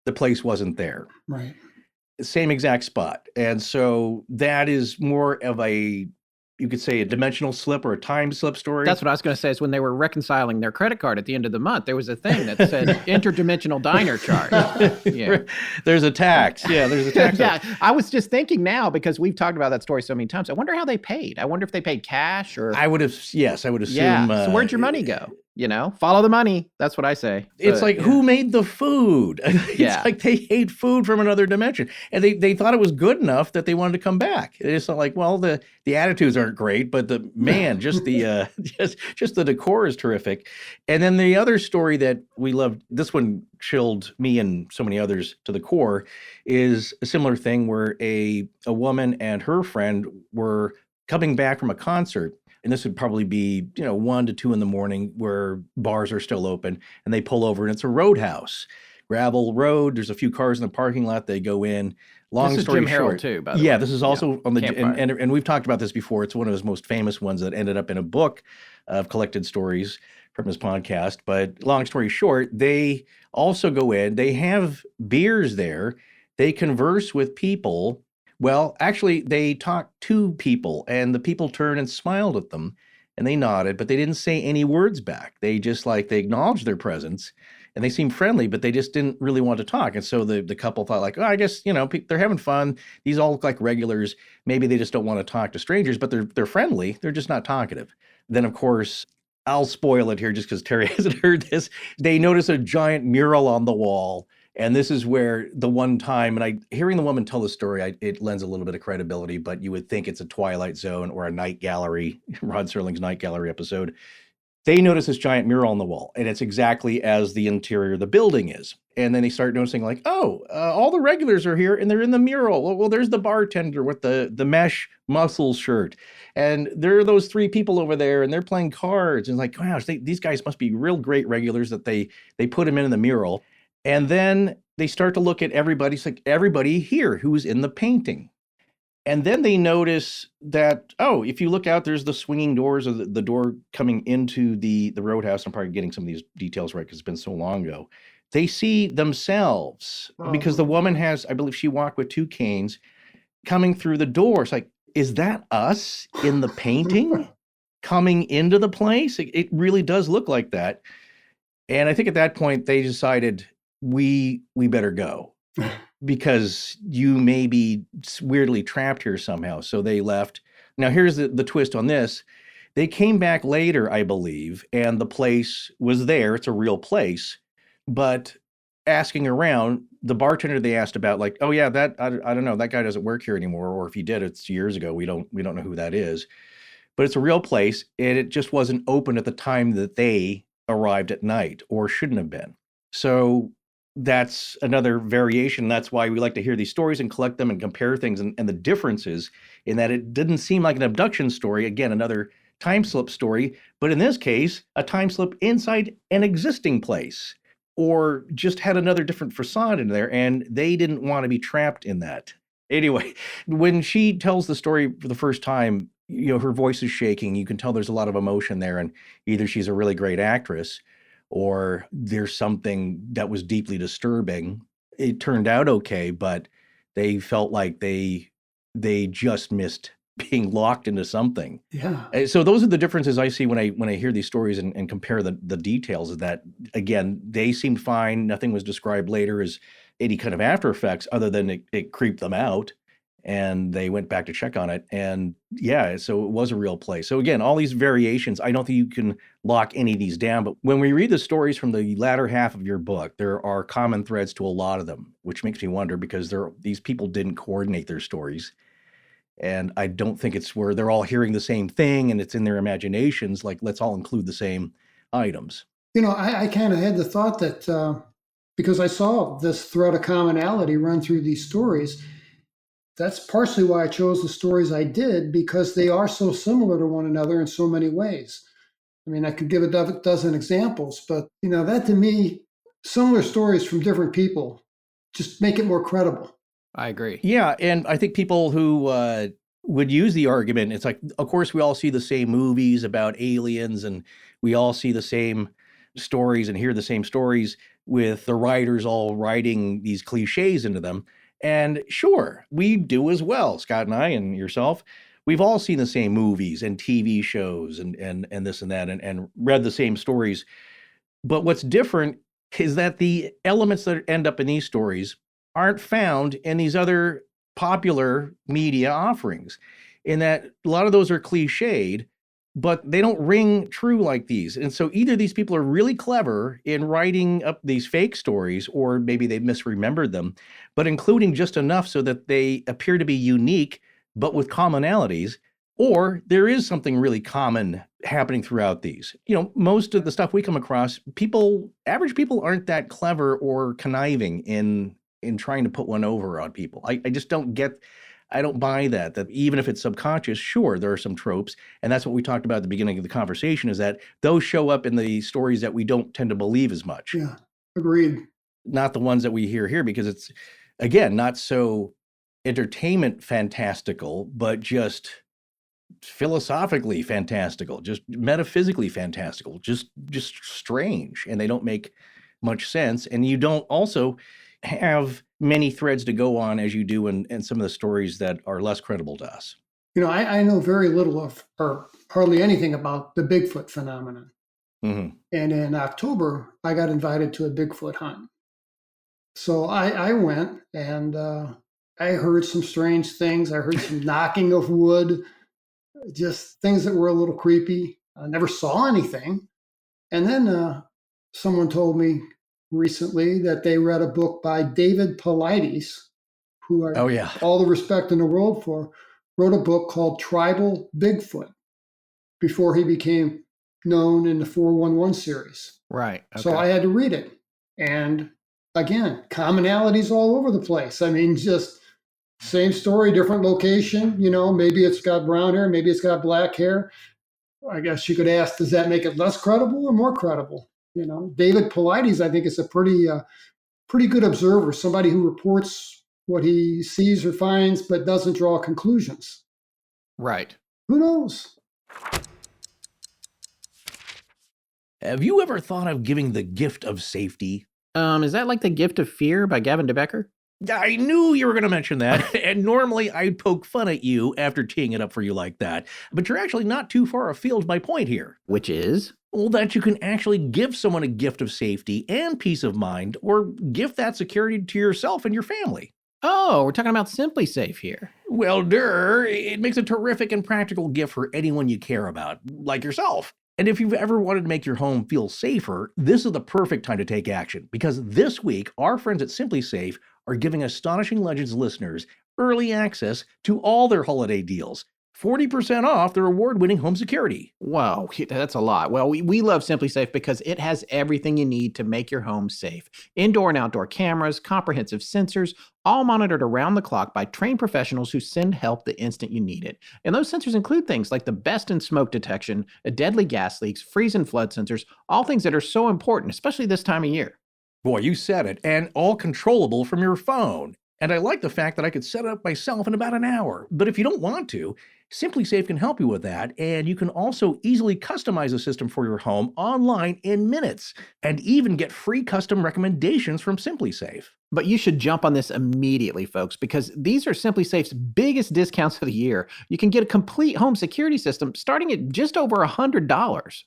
the place wasn't there. Right. Same exact spot. And so that is more of you could say a dimensional slip or a time slip story. That's what I was going to say, is when they were reconciling their credit card at the end of the month, there was a thing that said interdimensional diner charge. Yeah. There's a tax. Yeah, there's a tax. Yeah, I was just thinking now, because we've talked about that story so many times. I wonder how they paid. I wonder if they paid cash or... I would assume. Yeah. So where'd your money go? Follow the money. That's what I say. It's who made the food? It's like they ate food from another dimension. And they thought it was good enough that they wanted to come back. It's not like, well, the attitudes aren't great, but just the just the decor is terrific. And then the other story that we loved, this one chilled me and so many others to the core, is a similar thing where a woman and her friend were coming back from a concert. And this would probably be, 1 to 2 in the morning, where bars are still open, and they pull over and it's a roadhouse. gravel road. There's a few cars in the parking lot. They go in. Long This is story Jim Harold short, too, by the way. yeah, this is also on the Campfire. and we've talked about this before. It's one of his most famous ones that ended up in a book of collected stories from his podcast. But long story short, they also go in. They have beers there. They converse with people. Well, actually, they talked to people, and the people turned and smiled at them, and they nodded, but they didn't say any words back. They just they acknowledged their presence. And they seemed friendly, but they just didn't really want to talk. And so the couple thought like, oh, I guess, they're having fun. These all look like regulars. Maybe they just don't want to talk to strangers, but they're friendly. They're just not talkative. Then, of course, I'll spoil it here just because Terry hasn't heard this. They notice a giant mural on the wall. And this is where the one time, and hearing the woman tell the story, it lends a little bit of credibility, but you would think it's a Twilight Zone or a Night Gallery, Rod Serling's Night Gallery episode. They notice this giant mural on the wall, and it's exactly as the interior of the building is. And then they start noticing all the regulars are here, and they're in the mural. Well, there's the bartender with the mesh muscle shirt. And there are those three people over there, and they're playing cards. And wow, these guys must be real great regulars that they put them in the mural. And then they start to look at everybody. It's like everybody here who's in the painting. And then they notice that, if you look out, there's the swinging doors of the door coming into the roadhouse. I'm probably getting some of these details right because it's been so long ago. They see themselves because the woman has, I believe she walked with two canes coming through the door. It's like, is that us in the painting coming into the place? It really does look like that. And I think at that point they decided we better go. Because you may be weirdly trapped here somehow. So they left. Now, here's the twist on this. They came back later, I believe, and the place was there. It's a real place. But asking around, the bartender they asked about, oh, yeah, that I don't know. That guy doesn't work here anymore. Or if he did, it's years ago. We don't know who that is. But it's a real place, and it just wasn't open at the time that they arrived at night, or shouldn't have been. So that's another variation. That's why we like to hear these stories and collect them and compare things and the differences in that it didn't seem like an abduction story. Again, another time slip story, but in this case, a time slip inside an existing place or just had another different facade in there, and they didn't want to be trapped in that. Anyway, when she tells the story for the first time, her voice is shaking. You can tell there's a lot of emotion there, and either she's a really great actress or there's something that was deeply disturbing. It turned out okay, but they felt like they just missed being locked into something. Yeah. So those are the differences I see when I hear these stories and compare the details. Is that, again, they seemed fine. Nothing was described later as any kind of after effects other than it creeped them out. And they went back to check on it. And yeah, so it was a real place. So again, all these variations, I don't think you can lock any of these down. But when we read the stories from the latter half of your book, there are common threads to a lot of them, which makes me wonder because these people didn't coordinate their stories. And I don't think it's where they're all hearing the same thing and it's in their imaginations. Let's all include the same items. I kind of had the thought that because I saw this thread of commonality run through these stories, that's partially why I chose the stories I did, because they are so similar to one another in so many ways. I mean, I could give a dozen examples, but that to me, similar stories from different people just make it more credible. I agree. Yeah, and I think people who would use the argument, it's like, of course, we all see the same movies about aliens, and we all see the same stories and hear the same stories with the writers all writing these cliches into them. And sure, we do as well, Scott and I and yourself. We've all seen the same movies and TV shows and this and that and read the same stories. But what's different is that the elements that end up in these stories aren't found in these other popular media offerings, in that a lot of those are cliched, but they don't ring true like these. And so either these people are really clever in writing up these fake stories, or maybe they've misremembered them, but including just enough so that they appear to be unique, but with commonalities, or there is something really common happening throughout these. Most of the stuff we come across, average people aren't that clever or conniving in trying to put one over on people. I just don't buy that even if it's subconscious, sure, there are some tropes. And that's what we talked about at the beginning of the conversation, is that those show up in the stories that we don't tend to believe as much. Yeah, agreed. not the ones that we hear here, because it's, again, not so entertainment fantastical, but just philosophically fantastical, just metaphysically fantastical, just strange, and they don't make much sense. And you don't also have many threads to go on as you do in some of the stories that are less credible to us. I know very little of, or hardly anything about the Bigfoot phenomenon. Mm-hmm. And in October, I got invited to a Bigfoot hunt. So I went, and I heard some strange things. I heard some knocking of wood, just things that were a little creepy. I never saw anything. And then someone told me recently that they read a book by David Paulides, who I Oh, yeah. all the respect in the world for, wrote a book called Tribal Bigfoot before he became known in the 411 series. Right. Okay. So I had to read it. And again, commonalities all over the place. I mean, just same story, different location. Maybe it's got brown hair, maybe it's got black hair. I guess you could ask, does that make it less credible or more credible? David Paulides, I think, is a pretty good observer, somebody who reports what he sees or finds, but doesn't draw conclusions. Right. Who knows? Have you ever thought of giving the gift of safety? Is that like The Gift of Fear by Gavin DeBecker? I knew you were going to mention that, and normally I'd poke fun at you after teeing it up for you like that, but you're actually not too far afield my point here. Which is? Well, that you can actually give someone a gift of safety and peace of mind, or gift that security to yourself and your family. Oh, we're talking about Simply Safe here. Well, it makes a terrific and practical gift for anyone you care about, like yourself. And if you've ever wanted to make your home feel safer, this is the perfect time to take action, because this week, our friends at Simply Safe are giving Astonishing Legends listeners early access to all their holiday deals. 40% off their award-winning home security. Wow, that's a lot. Well, we love Simply Safe because it has everything you need to make your home safe. Indoor and outdoor cameras, comprehensive sensors, all monitored around the clock by trained professionals who send help the instant you need it. And those sensors include things like the best in smoke detection, deadly gas leaks, freeze and flood sensors, all things that are so important, especially this time of year. Boy, you said it, and all controllable from your phone. And I like the fact that I could set it up myself in about an hour. But if you don't want to, Simply Safe can help you with that, and you can also easily customize a system for your home online in minutes, and even get free custom recommendations from Simply Safe. But you should jump on this immediately, folks, because these are Simply Safe's biggest discounts of the year. You can get a complete home security system starting at just over $100.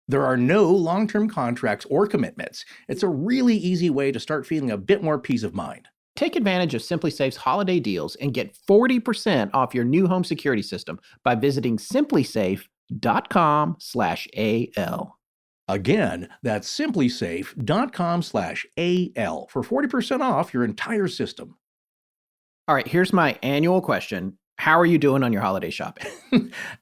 There are no long-term contracts or commitments. It's a really easy way to start feeling a bit more peace of mind. Take advantage of Simply Safe's holiday deals and get 40% off your new home security system by visiting simplysafe.com/AL. Again, that's simplysafe.com/AL for 40% off your entire system. All right, here's my annual question. How are you doing on your holiday shopping?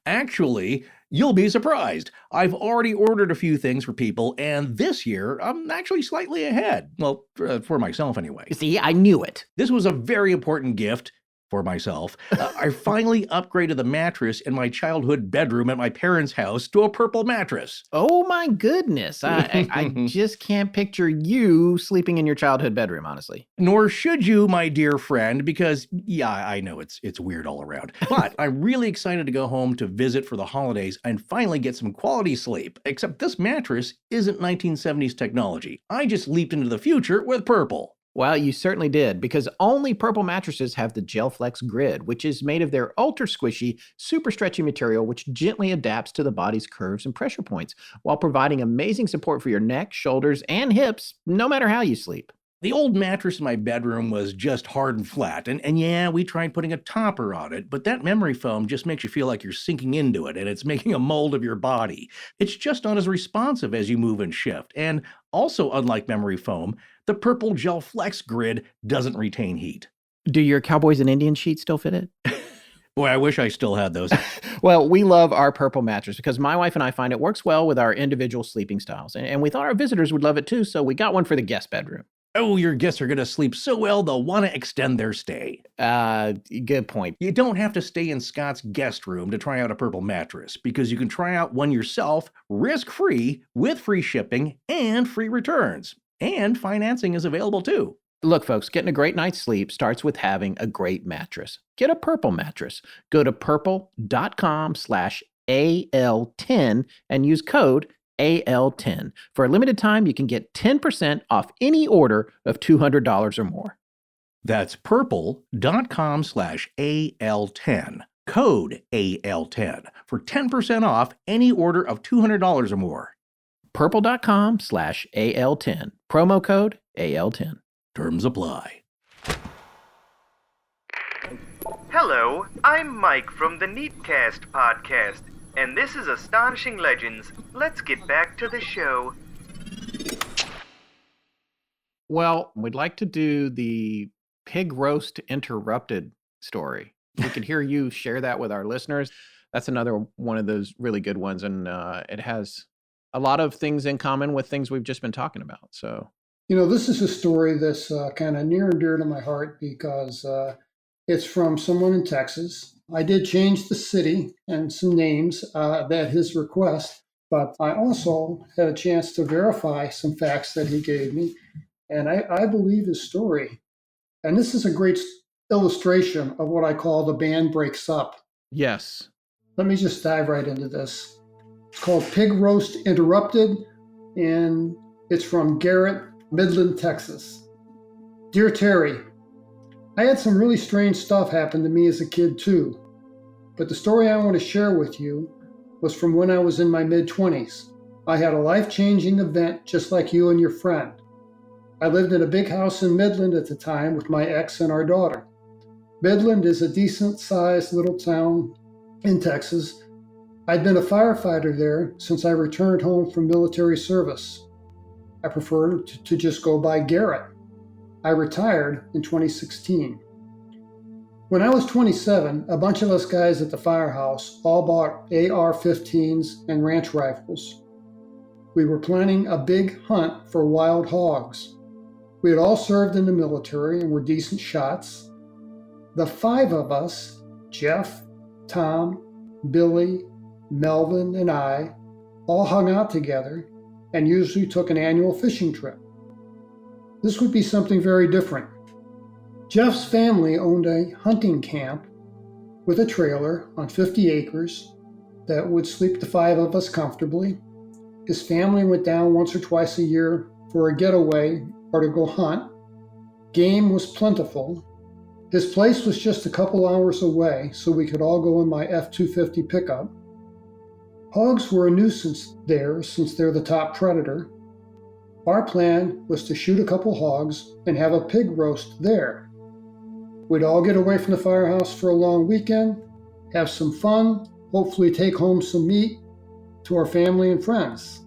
Actually, you'll be surprised. I've already ordered a few things for people, and this year, I'm actually slightly ahead. Well, for myself anyway. See, I knew it. This was a very important gift for myself. I finally upgraded the mattress in my childhood bedroom at my parents' house to a purple mattress. Oh my goodness. I just can't picture you sleeping in your childhood bedroom, honestly. Nor should you, my dear friend, because, yeah, I know it's weird all around. But I'm really excited to go home to visit for the holidays and finally get some quality sleep. Except this mattress isn't 1970s technology. I just leaped into the future with purple. Well, you certainly did, because only Purple mattresses have the GelFlex grid, which is made of their ultra squishy, super stretchy material, which gently adapts to the body's curves and pressure points, while providing amazing support for your neck, shoulders, and hips, no matter how you sleep. The old mattress in my bedroom was just hard and flat, and yeah, we tried putting a topper on it, but that memory foam just makes you feel like you're sinking into it, and it's making a mold of your body. It's just not as responsive as you move and shift, and also, unlike memory foam, the Purple GelFlex grid doesn't retain heat. Do your Cowboys and Indians sheets still fit it? Boy, I wish I still had those. Well, we love our Purple mattress because my wife and I find it works well with our individual sleeping styles, and we thought our visitors would love it too, so we got one for the guest bedroom. Oh, your guests are going to sleep so well, they'll want to extend their stay. Good point. You don't have to stay in Scott's guest room to try out a Purple mattress, because you can try out one yourself, risk-free, with free shipping and free returns. And financing is available too. Look, folks, getting a great night's sleep starts with having a great mattress. Get a Purple mattress. Go to purple.com/AL10 and use code AL10. For a limited time, you can get 10% off any order of $200 or more. That's purple.com/AL10. Code AL10 for 10% off any order of $200 or more. Purple.com/AL10. Promo code AL10. Terms apply. Hello, I'm Mike from the Neatcast podcast, and this is Astonishing Legends. Let's get back to the show. Well, we'd like to do the pig roast interrupted story. We could hear you share that with our listeners. That's another one of those really good ones, and it has a lot of things in common with things we've just been talking about. So, This is a story that's kind of near and dear to my heart because it's from someone in Texas. I did change the city and some names at his request, but I also had a chance to verify some facts that he gave me, and I believe his story. And this is a great illustration of what I call the band breaks up. yes. Let me just dive right into this. It's called Pig Roast Interrupted, and it's from Garrett, Midland, Texas. Dear Terry, I had some really strange stuff happen to me as a kid too, but the story I want to share with you was from when I was in my mid-20s. I had a life-changing event just like you and your friend. I lived in a big house in Midland at the time with my ex and our daughter. Midland is a decent-sized little town in Texas. I'd been a firefighter there since I returned home from military service. I prefer to just go by Garrett. I retired in 2016. When I was 27, a bunch of us guys at the firehouse all bought AR-15s and ranch rifles. We were planning a big hunt for wild hogs. We had all served in the military and were decent shots. The 5 of us, Jeff, Tom, Billy, Melvin, and I, all hung out together and usually took an annual fishing trip. This would be something very different. Jeff's family owned a hunting camp with a trailer on 50 acres that would sleep the 5 of us comfortably. His family went down once or twice a year for a getaway or to go hunt. Game was plentiful. His place was just a couple hours away, so we could all go in my F-250 pickup. Hogs were a nuisance there since they're the top predator. Our plan was to shoot a couple hogs and have a pig roast there. We'd all get away from the firehouse for a long weekend, have some fun, hopefully take home some meat to our family and friends.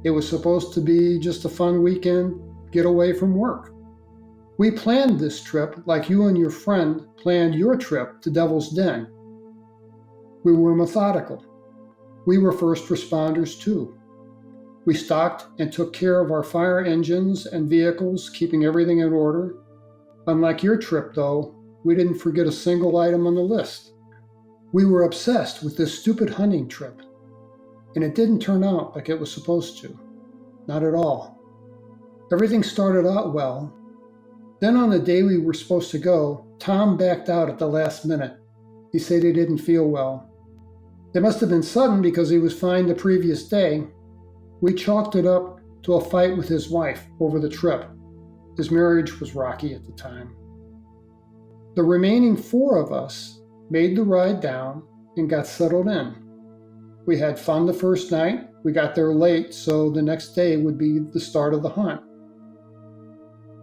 It was supposed to be just a fun weekend, get away from work. We planned this trip like you and your friend planned your trip to Devil's Den. We were methodical. We were first responders too. We stocked and took care of our fire engines and vehicles, keeping everything in order. Unlike your trip, though, we didn't forget a single item on the list. We were obsessed with this stupid hunting trip, and it didn't turn out like it was supposed to. Not at all. Everything started out well. Then on the day we were supposed to go, Tom backed out at the last minute. He said he didn't feel well. It must have been sudden because he was fine the previous day. We chalked it up to a fight with his wife over the trip. His marriage was rocky at the time. The remaining 4 of us made the ride down and got settled in. We had fun the first night. We got there late, so the next day would be the start of the hunt.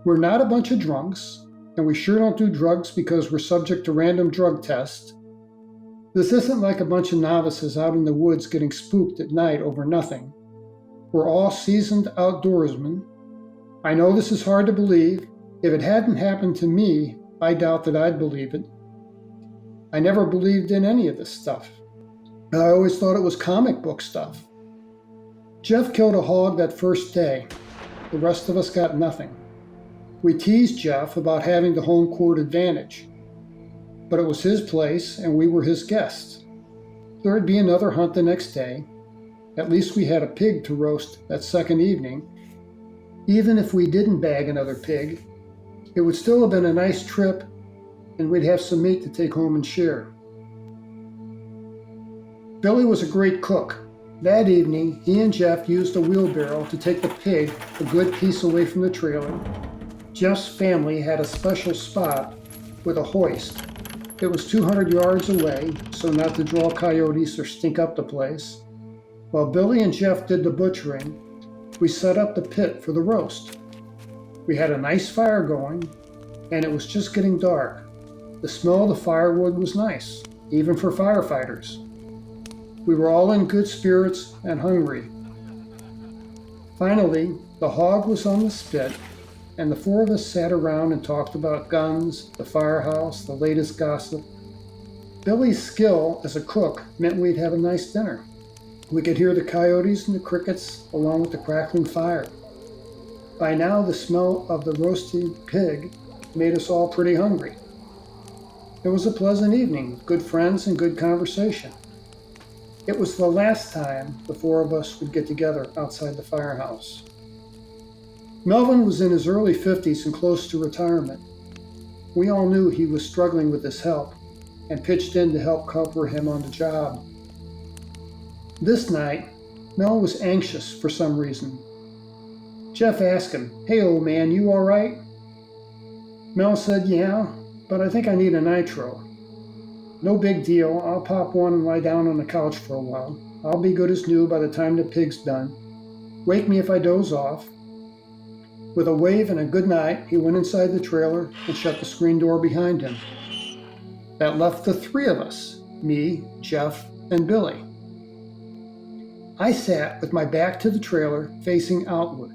We're not a bunch of drunks, and we sure don't do drugs because we're subject to random drug tests. This isn't like a bunch of novices out in the woods getting spooked at night over nothing. We're all seasoned outdoorsmen. I know this is hard to believe. If it hadn't happened to me, I doubt that I'd believe it. I never believed in any of this stuff. I always thought it was comic book stuff. Jeff killed a hog that first day. The rest of us got nothing. We teased Jeff about having the home court advantage, but it was his place and we were his guests. There'd be another hunt the next day. At least we had a pig to roast that second evening. Even if we didn't bag another pig, it would still have been a nice trip, and we'd have some meat to take home and share. Billy was a great cook. That evening, he and Jeff used a wheelbarrow to take the pig a good piece away from the trailer. Jeff's family had a special spot with a hoist. It was 200 yards away, so not to draw coyotes or stink up the place. While Billy and Jeff did the butchering, we set up the pit for the roast. We had a nice fire going, and it was just getting dark. The smell of the firewood was nice, even for firefighters. We were all in good spirits and hungry. Finally, the hog was on the spit, and the four of us sat around and talked about guns, the firehouse, the latest gossip. Billy's skill as a cook meant we'd have a nice dinner. We could hear the coyotes and the crickets along with the crackling fire. By now, the smell of the roasting pig made us all pretty hungry. It was a pleasant evening, good friends and good conversation. It was the last time the four of us would get together outside the firehouse. Melvin was in his early 50s and close to retirement. We all knew he was struggling with his health and pitched in to help cover him on the job. This night, Mel was anxious for some reason. Jeff asked him, "Hey, old man, you all right?" Mel said, "Yeah, but I think I need a nitro." "No big deal. I'll pop one and lie down on the couch for a while. I'll be good as new by the time the pig's done. Wake me if I doze off." With a wave and a good night, he went inside the trailer and shut the screen door behind him. That left the three of us, me, Jeff, and Billy. I sat with my back to the trailer, facing outward.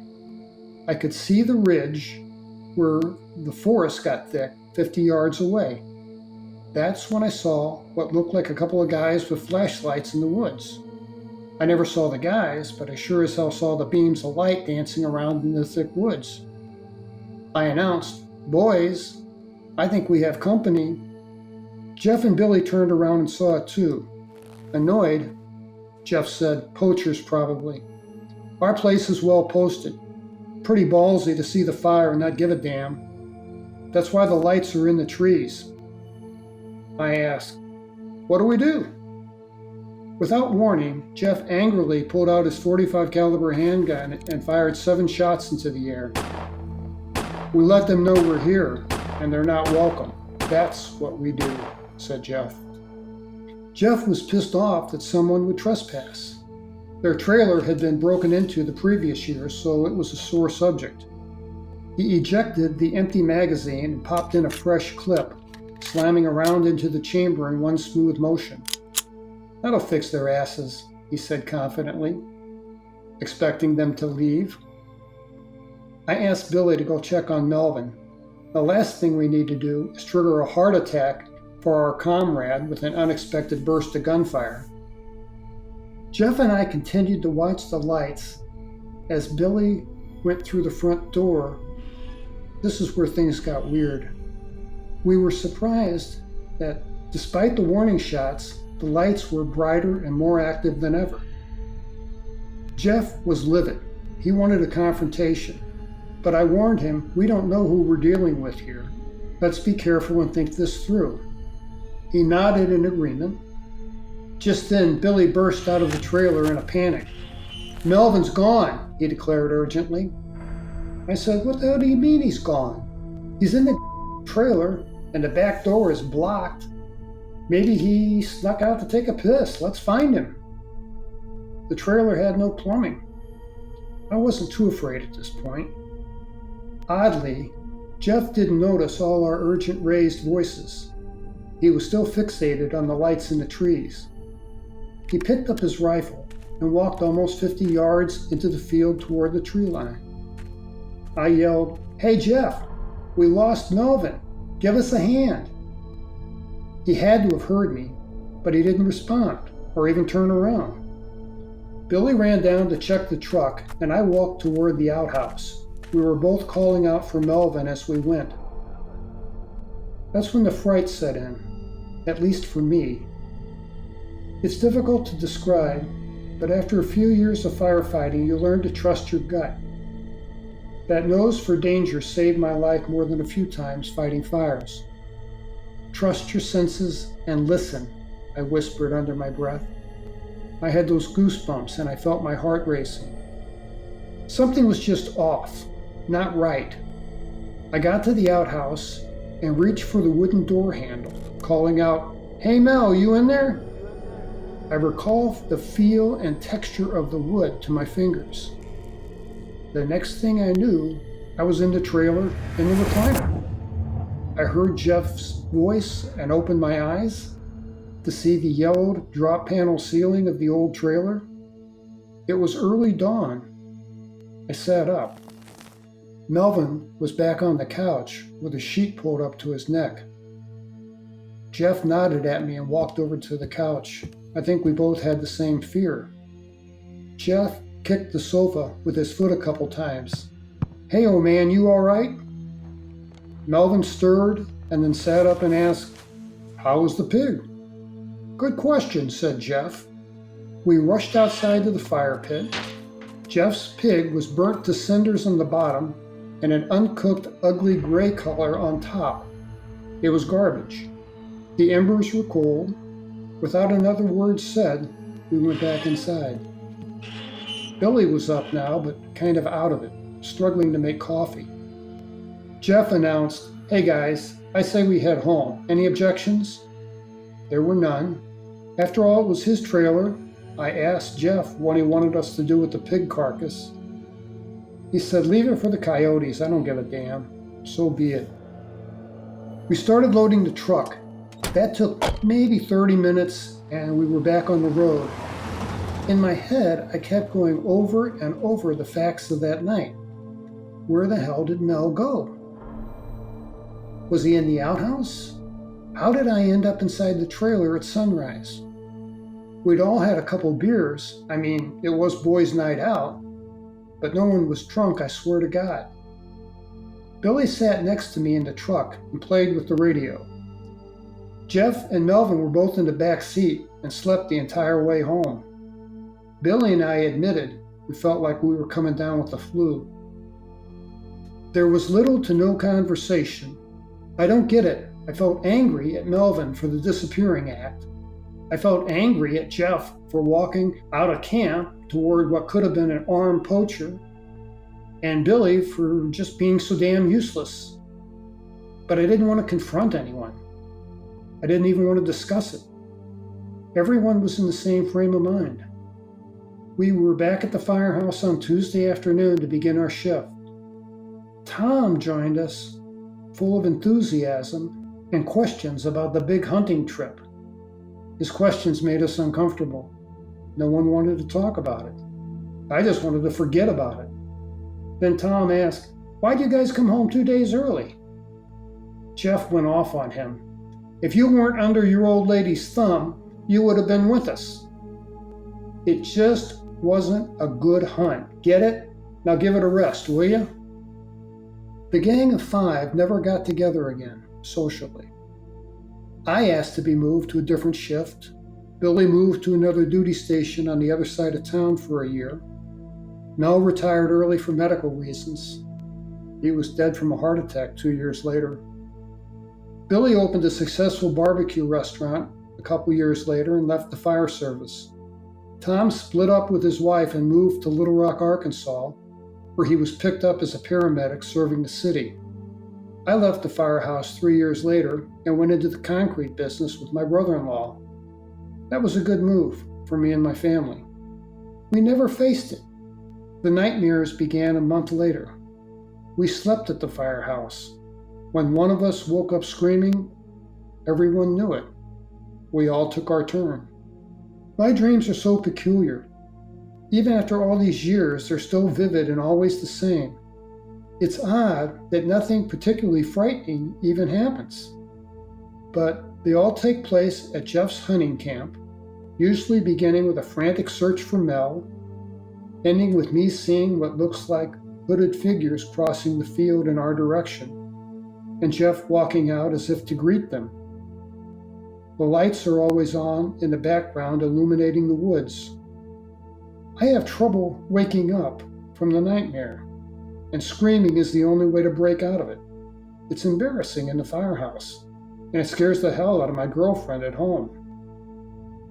I could see the ridge where the forest got thick, 50 yards away. That's when I saw what looked like a couple of guys with flashlights in the woods. I never saw the guys, but I sure as hell saw the beams of light dancing around in the thick woods. I announced, "Boys, I think we have company." Jeff and Billy turned around and saw it too. Annoyed, Jeff said, "Poachers probably. Our place is well posted. Pretty ballsy to see the fire and not give a damn. That's why the lights are in the trees." I asked, "What do we do?" Without warning, Jeff angrily pulled out his .45 caliber handgun and fired 7 shots into the air. "We let them know we're here, and they're not welcome. That's what we do," said Jeff. Jeff was pissed off that someone would trespass. Their trailer had been broken into the previous year, so it was a sore subject. He ejected the empty magazine and popped in a fresh clip, slamming around into the chamber in one smooth motion. "That'll fix their asses," he said confidently, expecting them to leave. I asked Billy to go check on Melvin. The last thing we need to do is trigger a heart attack for our comrade with an unexpected burst of gunfire. Jeff and I continued to watch the lights as Billy went through the front door. This is where things got weird. We were surprised that, despite the warning shots, the lights were brighter and more active than ever. Jeff was livid. He wanted a confrontation. But I warned him, we don't know who we're dealing with here. Let's be careful and think this through. He nodded in agreement. Just then, Billy burst out of the trailer in a panic. "Melvin's gone," he declared urgently. I said, "What the hell do you mean he's gone? He's in the trailer and the back door is blocked. Maybe he snuck out to take a piss. Let's find him." The trailer had no plumbing. I wasn't too afraid at this point. Oddly, Jeff didn't notice all our urgent raised voices. He was still fixated on the lights in the trees. He picked up his rifle and walked almost 50 yards into the field toward the tree line. I yelled, "Hey Jeff, we lost Melvin. Give us a hand." He had to have heard me, but he didn't respond or even turn around. Billy ran down to check the truck, and I walked toward the outhouse. We were both calling out for Melvin as we went. That's when the fright set in, at least for me. It's difficult to describe, but after a few years of firefighting, you learn to trust your gut. That nose for danger saved my life more than a few times fighting fires. Trust your senses and listen, I whispered under my breath. I had those goosebumps and I felt my heart racing. Something was just off, not right. I got to the outhouse and reached for the wooden door handle, calling out, "Hey Mel, you in there?" I recall the feel and texture of the wood to my fingers. The next thing I knew, I was in the trailer in the recliner. I heard Jeff's voice and opened my eyes to see the yellowed drop panel ceiling of the old trailer. It was early dawn. I sat up. Melvin was back on the couch with a sheet pulled up to his neck. Jeff nodded at me and walked over to the couch. I think we both had the same fear. Jeff kicked the sofa with his foot a couple times. "Hey, old man, you all right?" Melvin stirred and then sat up and asked, "How was the pig?" "Good question," said Jeff. We rushed outside to the fire pit. Jeff's pig was burnt to cinders on the bottom and an uncooked, ugly gray color on top. It was garbage. The embers were cold. Without another word said, we went back inside. Billy was up now, but kind of out of it, struggling to make coffee. Jeff announced, "Hey guys, I say we head home. Any objections?" There were none. After all, it was his trailer. I asked Jeff what he wanted us to do with the pig carcass. He said, "Leave it for the coyotes. I don't give a damn." So be it. We started loading the truck. That took maybe 30 minutes, and we were back on the road. In my head, I kept going over and over the facts of that night. Where the hell did Mel go? Was he in the outhouse? How did I end up inside the trailer at sunrise? We'd all had a couple beers. I mean, it was boys' night out, but no one was drunk, I swear to God. Billy sat next to me in the truck and played with the radio. Jeff and Melvin were both in the back seat and slept the entire way home. Billy and I admitted we felt like we were coming down with the flu. There was little to no conversation. I don't get it. I felt angry at Melvin for the disappearing act. I felt angry at Jeff for walking out of camp toward what could have been an armed poacher, and Billy for just being so damn useless. But I didn't want to confront anyone. I didn't even want to discuss it. Everyone was in the same frame of mind. We were back at the firehouse on Tuesday afternoon to begin our shift. Tom joined us, full of enthusiasm and questions about the big hunting trip. His questions made us uncomfortable. No one wanted to talk about it. I just wanted to forget about it. Then Tom asked, "Why'd you guys come home 2 days early?" Jeff went off on him. "If you weren't under your old lady's thumb, you would have been with us. It just wasn't a good hunt. Get it? Now give it a rest, will you?" The gang of 5 never got together again, socially. I asked to be moved to a different shift. Billy moved to another duty station on the other side of town for a year. Mel retired early for medical reasons. He was dead from a heart attack 2 years later. Billy opened a successful barbecue restaurant a couple years later and left the fire service. Tom split up with his wife and moved to Little Rock, Arkansas, where he was picked up as a paramedic serving the city. I left the firehouse 3 years later and went into the concrete business with my brother-in-law. That was a good move for me and my family. We never faced it. The nightmares began a month later. We slept at the firehouse. When one of us woke up screaming, everyone knew it. We all took our turn. My dreams are so peculiar. Even after all these years, they're still vivid and always the same. It's odd that nothing particularly frightening even happens. But they all take place at Jeff's hunting camp, usually beginning with a frantic search for Mel, ending with me seeing what looks like hooded figures crossing the field in our direction, and Jeff walking out as if to greet them. The lights are always on in the background, illuminating the woods. I have trouble waking up from the nightmare. and screaming is the only way to break out of it. It's embarrassing in the firehouse, and it scares the hell out of my girlfriend at home.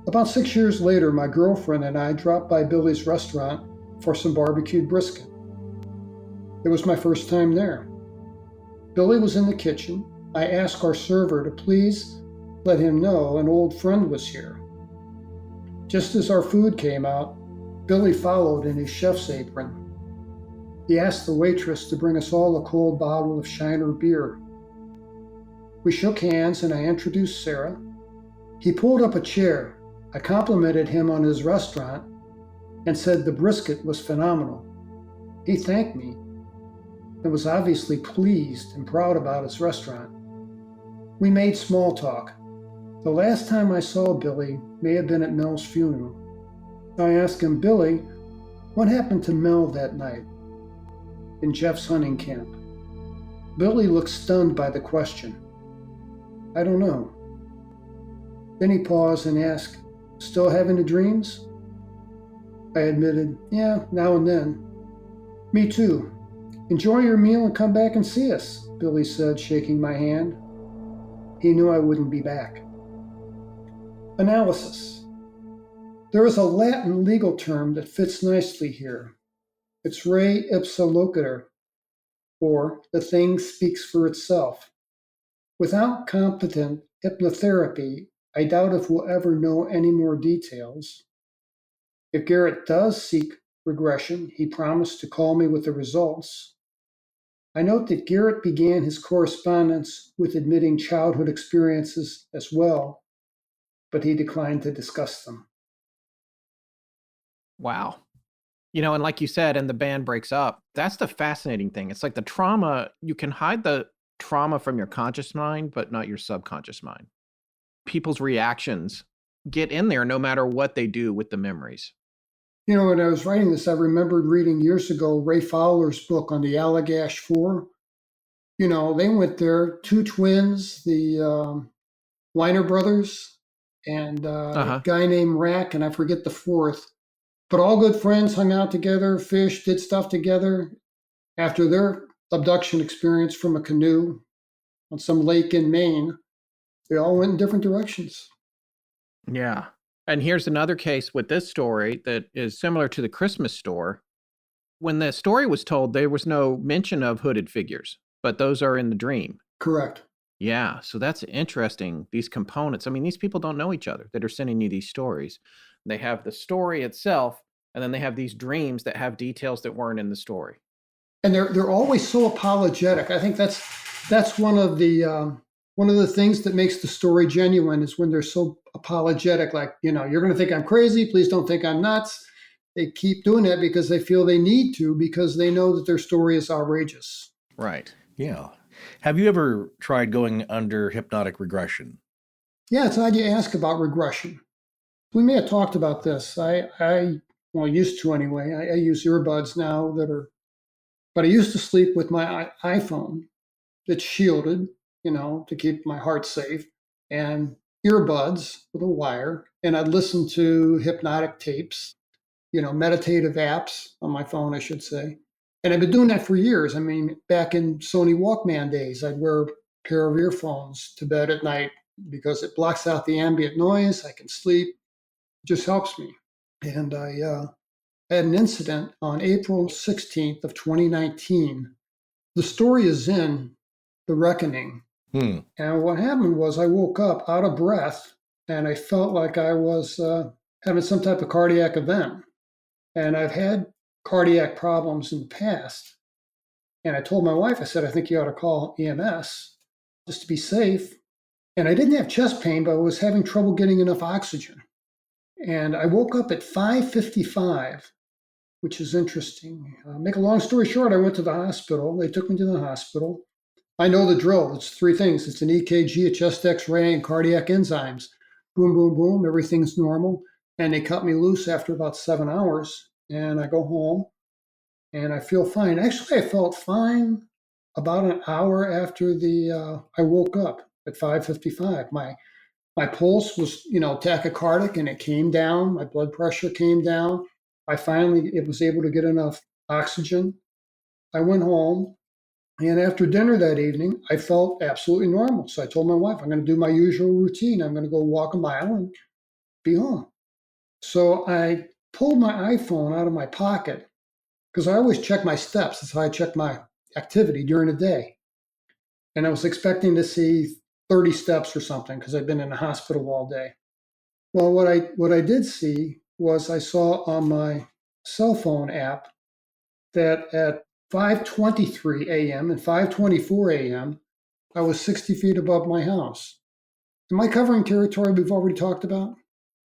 About 6 years later, my girlfriend and I dropped by Billy's restaurant for some barbecued brisket. It was my first time there. Billy was in the kitchen. I asked our server to please let him know an old friend was here. Just as our food came out, Billy followed in his chef's apron. He asked the waitress to bring us all a cold bottle of Shiner beer. We shook hands and I introduced Sarah. He pulled up a chair. I complimented him on his restaurant and said the brisket was phenomenal. He thanked me and was obviously pleased and proud about his restaurant. We made small talk. The last time I saw Billy may have been at Mel's funeral. I asked him, Billy, what happened to Mel that night in Jeff's hunting camp? Billy looked stunned by the question. I don't know. Then he paused and asked, still having the dreams? I admitted, yeah, now and then. Me too. Enjoy your meal and come back and see us, Billy said, shaking my hand. He knew I wouldn't be back. Analysis. There is a Latin legal term that fits nicely here. It's re ipsa loquitur, or the thing speaks for itself. Without competent hypnotherapy, I doubt if we'll ever know any more details. If Garrett does seek regression, he promised to call me with the results. I note that Garrett began his correspondence with admitting childhood experiences as well, but he declined to discuss them. Wow. And like you said, and the band breaks up, that's the fascinating thing. It's like the trauma, you can hide the trauma from your conscious mind, but not your subconscious mind. People's reactions get in there no matter what they do with the memories. When I was writing this, I remembered reading years ago Ray Fowler's book on the Allagash Four. They went there, two twins, the Weiner brothers, and a guy named Rack, and I forget the fourth. But all good friends, hung out together, fished, did stuff together. After their abduction experience from a canoe on some lake in Maine, they all went in different directions. Yeah. And here's another case with this story that is similar to the Christmas store. When the story was told, there was no mention of hooded figures, but those are in the dream. Correct. Yeah. So that's interesting. These components. I mean, these people don't know each other that are sending you these stories. They have the story itself, and then they have these dreams that have details that weren't in the story. And they're always so apologetic. I think that's one of the things that makes the story genuine is when they're so apologetic, like, you're going to think I'm crazy. Please don't think I'm nuts. They keep doing that because they feel they need to, because they know that their story is outrageous. Right. Yeah. Have you ever tried going under hypnotic regression? Yeah, it's odd you ask about regression. We may have talked about this. I used to anyway. I use earbuds now but I used to sleep with my iPhone that's shielded, to keep my heart safe, and earbuds with a wire. And I'd listen to hypnotic tapes, meditative apps on my phone, I should say. And I've been doing that for years. I mean, back in Sony Walkman days, I'd wear a pair of earphones to bed at night because it blocks out the ambient noise. I can sleep. It just helps me. And I had an incident on April 16th of 2019. The story is in The Reckoning. And what happened was I woke up out of breath and I felt like I was having some type of cardiac event. And I've had cardiac problems in the past. And I told my wife, I said, I think you ought to call EMS just to be safe. And I didn't have chest pain, but I was having trouble getting enough oxygen. And I woke up at 5:55, which is interesting. Make a long story short, I went to the hospital. They took me to the hospital. I know the drill. It's three things. It's an EKG, a chest x-ray, and cardiac enzymes. Boom, boom, boom. Everything's normal. And they cut me loose after about 7 hours. And I go home and I feel fine. Actually, I felt fine about an hour after I woke up at 5:55. My pulse was, tachycardic, and it came down. My blood pressure came down. I finally was able to get enough oxygen. I went home, and after dinner that evening, I felt absolutely normal. So I told my wife, I'm going to do my usual routine. I'm going to go walk a mile and be home. So I pulled my iPhone out of my pocket because I always check my steps. That's how I check my activity during the day. And I was expecting to see 30 steps or something because I'd been in the hospital all day. Well, what I did see was I saw on my cell phone app that at 5:23 a.m. and 5:24 a.m. I was 60 feet above my house. Am I covering territory we've already talked about?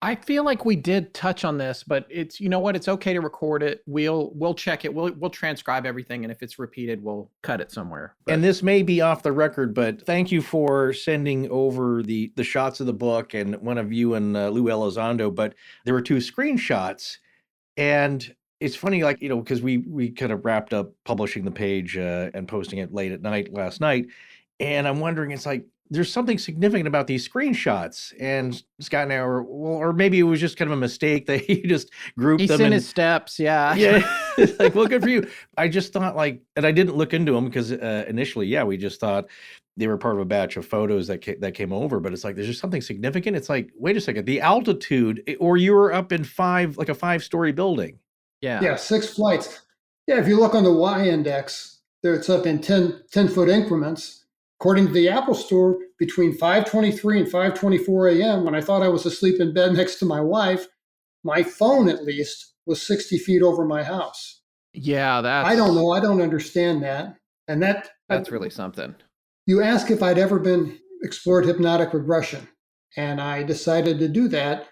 I feel like we did touch on this, but it's, you know what? It's okay to record it. We'll check it. We'll transcribe everything, and if it's repeated, we'll cut it somewhere. But And this may be off the record, but thank you for sending over the shots of the book and one of you and Lou Elizondo. But there were 2 screenshots, and it's funny, like, because we kind of wrapped up publishing the page and posting it late at night last night, and I'm wondering, it's like, there's something significant about these screenshots. And Scott and I were, well, or maybe it was just kind of a mistake that you just grouped he's them. in And his steps. Yeah. yeah, it's like, well, good for you. I just thought, like, and I didn't look into them because initially, yeah, we just thought they were part of a batch of photos that came over. But it's like, there's just something significant. It's like, wait a second, the altitude, or you were up in a 5-story building. Yeah, 6 flights. Yeah, if you look on the y-index, there it's up in 10-foot increments. According to the Apple Store, between 5:23 and 5:24 a.m., when I thought I was asleep in bed next to my wife, my phone at least was 60 feet over my house. Yeah, I don't know. I don't understand that. And that's really something. You ask if I'd ever been explored hypnotic regression, and I decided to do that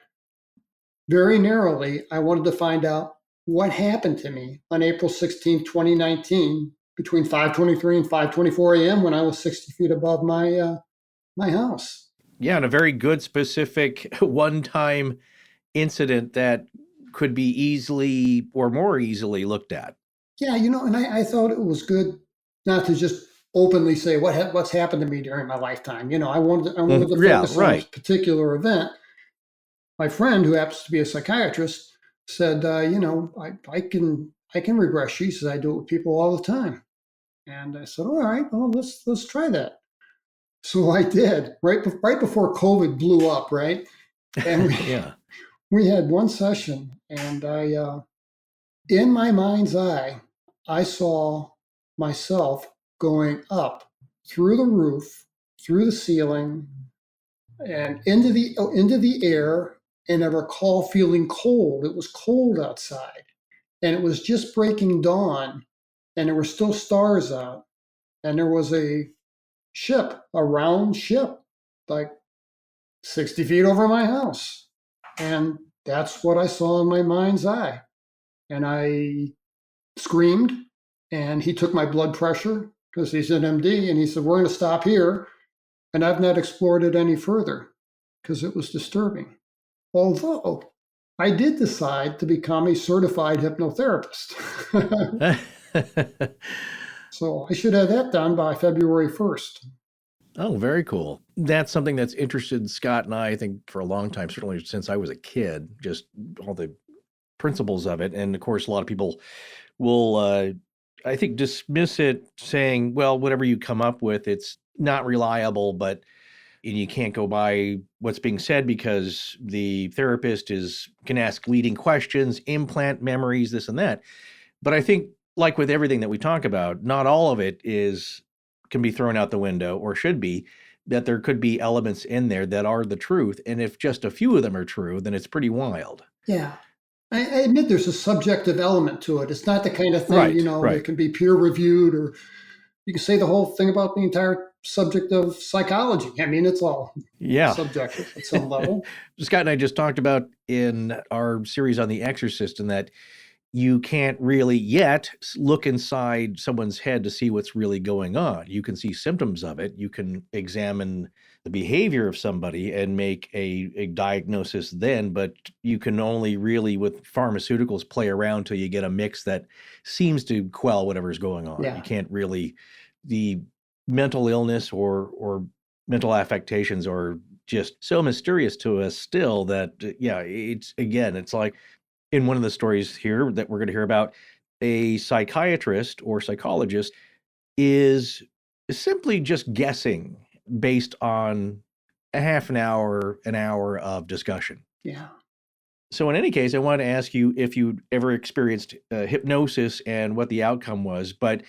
very narrowly. I wanted to find out what happened to me on April 16, 2019, between 5:23 and 5:24 a.m. when I was 60 feet above my house. Yeah, and a very good, specific, one-time incident that could be easily or more easily looked at. Yeah, and I thought it was good not to just openly say what's happened to me during my lifetime. I wanted to focus on this particular event. My friend, who happens to be a psychiatrist, said, I can regress. She says I do it with people all the time. And I said, all right, well, let's try that. So I did right before COVID blew up, right? And we had one session, and I, in my mind's eye, I saw myself going up through the roof, through the ceiling, and into the air. And I recall feeling cold. It was cold outside, and it was just breaking dawn, and there were still stars out, and there was a round ship, like 60 feet over my house. And that's what I saw in my mind's eye. And I screamed, and he took my blood pressure because he's an MD, and he said, we're going to stop here. And I've not explored it any further because it was disturbing. Although I did decide to become a certified hypnotherapist. So I should have that done by February 1st. Oh, very cool. That's something that's interested Scott and I think, for a long time, certainly since I was a kid, just all the principles of it. And of course, a lot of people will, I think, dismiss it saying, well, whatever you come up with, it's not reliable, and you can't go by what's being said because the therapist can ask leading questions, implant memories, this and that. But I think, like with everything that we talk about, not all of it can be thrown out the window, or should be, that there could be elements in there that are the truth. And if just a few of them are true, then it's pretty wild. Yeah. I admit there's a subjective element to it. It's not the kind of thing, that can be peer reviewed, or you can say the whole thing about the entire subject of psychology. I mean, it's all subjective at some level. Scott and I just talked about in our series on The Exorcist, and that you can't really yet look inside someone's head to see what's really going on. You can see symptoms of it. You can examine the behavior of somebody and make a diagnosis then, but you can only really, with pharmaceuticals, play around till you get a mix that seems to quell whatever's going on. You can't really, the mental illness or mental affectations are just so mysterious to us still that, it's like in one of the stories here that we're going to hear about, a psychiatrist or psychologist is simply just guessing based on a half an hour of discussion. Yeah. So in any case, I wanted to ask you if you ever experienced hypnosis and what the outcome was, but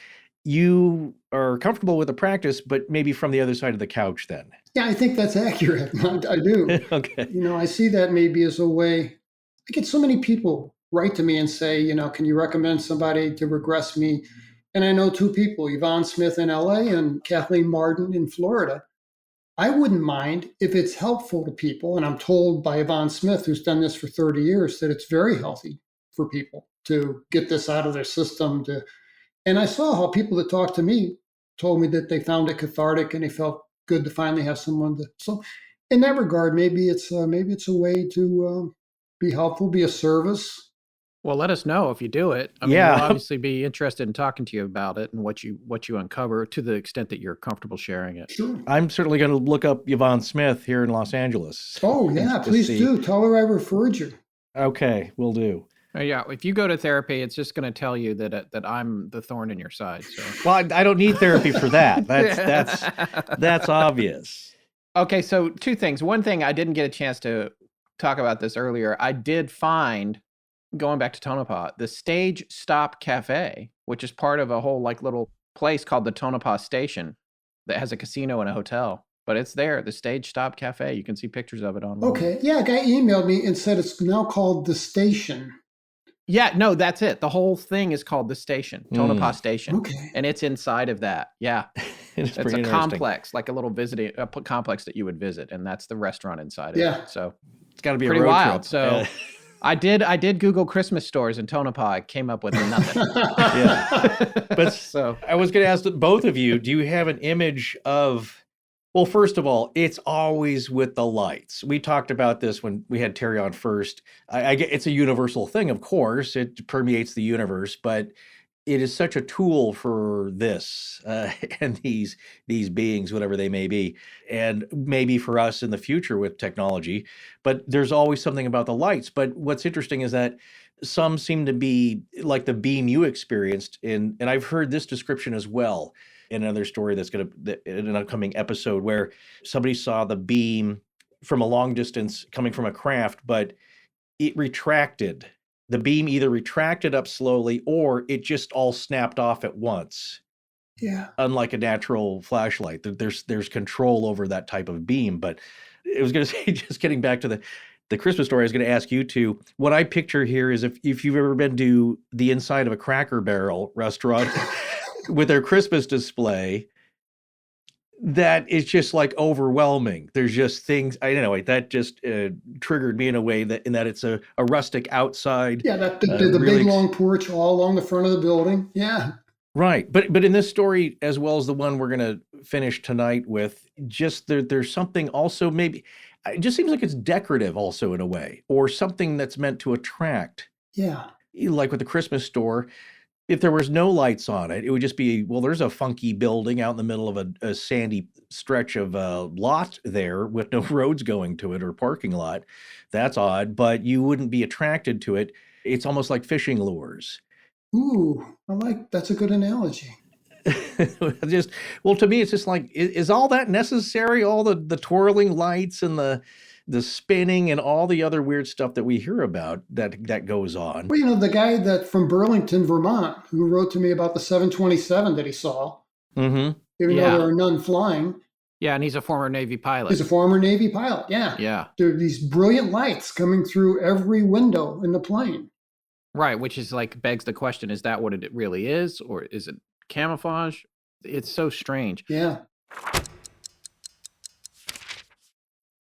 you are comfortable with the practice, but maybe from the other side of the couch then. Yeah, I think that's accurate. I do. Okay. I see that maybe as a way. I get so many people write to me and say, can you recommend somebody to regress me? And I know two people, Yvonne Smith in LA and Kathleen Martin in Florida. I wouldn't mind if it's helpful to people. And I'm told by Yvonne Smith, who's done this for 30 years, that it's very healthy for people to get this out of their system. And I saw how people that talked to me told me that they found it cathartic and they felt good to finally have someone to. So in that regard, maybe it's a way to be helpful, be a service. Well, let us know if you do it. I mean, Yeah. we'll obviously be interested in talking to you about it and what you uncover to the extent that you're comfortable sharing it. Sure. I'm certainly going to look up Yvonne Smith here in Los Angeles. Oh, yeah, to please see. do. Tell her I referred you. Okay, will do. Yeah, if you go to therapy, it's just going to tell you that I'm the thorn in your side. So. Well, I don't need therapy for that. That's obvious. Okay, so two things. One thing, I didn't get a chance to talk about this earlier. I did find, going back to Tonopah, the Stage Stop Cafe, which is part of a whole little place called the Tonopah Station that has a casino and a hotel. But it's there, the Stage Stop Cafe. You can see pictures of it online. Okay. Yeah, a guy emailed me and said it's now called The Station. Yeah, no, that's it. The whole thing is called the station, Tonopah Station. Okay. And it's inside of that. Yeah. It's a pretty interesting. complex, like a little complex that you would visit. And that's the restaurant inside of Yeah. it. So It's got to be pretty a road wild. trip. So I did Google Christmas stores in Tonopah. I came up with nothing. Yeah. But So I was going to ask both of you, do you have an image of, well, first of all, it's always with the lights. We talked about this when we had Terry on first. I get it's a universal thing, of course. It permeates the universe, but it is such a tool for this and these beings, whatever they may be, and maybe for us in the future with technology. But there's always something about the lights. But what's interesting is that some seem to be like the beam you experienced and I've heard this description as well in another story that's in an upcoming episode where somebody saw the beam from a long distance coming from a craft, but it retracted. The beam either retracted up slowly or it just all snapped off at once. Yeah. Unlike a natural flashlight, there's control over that type of beam. But I was going to say, just getting back to the Christmas story, I was going to ask you two. What I picture here is if you've ever been to the inside of a Cracker Barrel restaurant with their Christmas display, that is just like overwhelming. There's just things, I don't know, that just triggered me in a way that it's a rustic outside. Yeah, the big long porch all along the front of the building. Yeah. Right. But in this story, as well as the one we're going to finish tonight with, just there's something also maybe, it just seems like it's decorative also in a way, or something that's meant to attract. Yeah. Like with the Christmas store, if there was no lights on it, it would just be, well, there's a funky building out in the middle of a sandy stretch of a lot there with no roads going to it or parking lot. That's odd, but you wouldn't be attracted to it. It's almost like fishing lures. Ooh, that's a good analogy. Well, to me, it's just like, is all that necessary? All the twirling lights and the spinning and all the other weird stuff that we hear about that goes on. Well, the guy that from Burlington, Vermont, who wrote to me about the 727 that he saw, even though there are none flying. Yeah, and he's a former Navy pilot. He's a former Navy pilot, yeah. Yeah. There are these brilliant lights coming through every window in the plane. Right, which is begs the question, is that what it really is? Or is it camouflage? It's so strange. Yeah.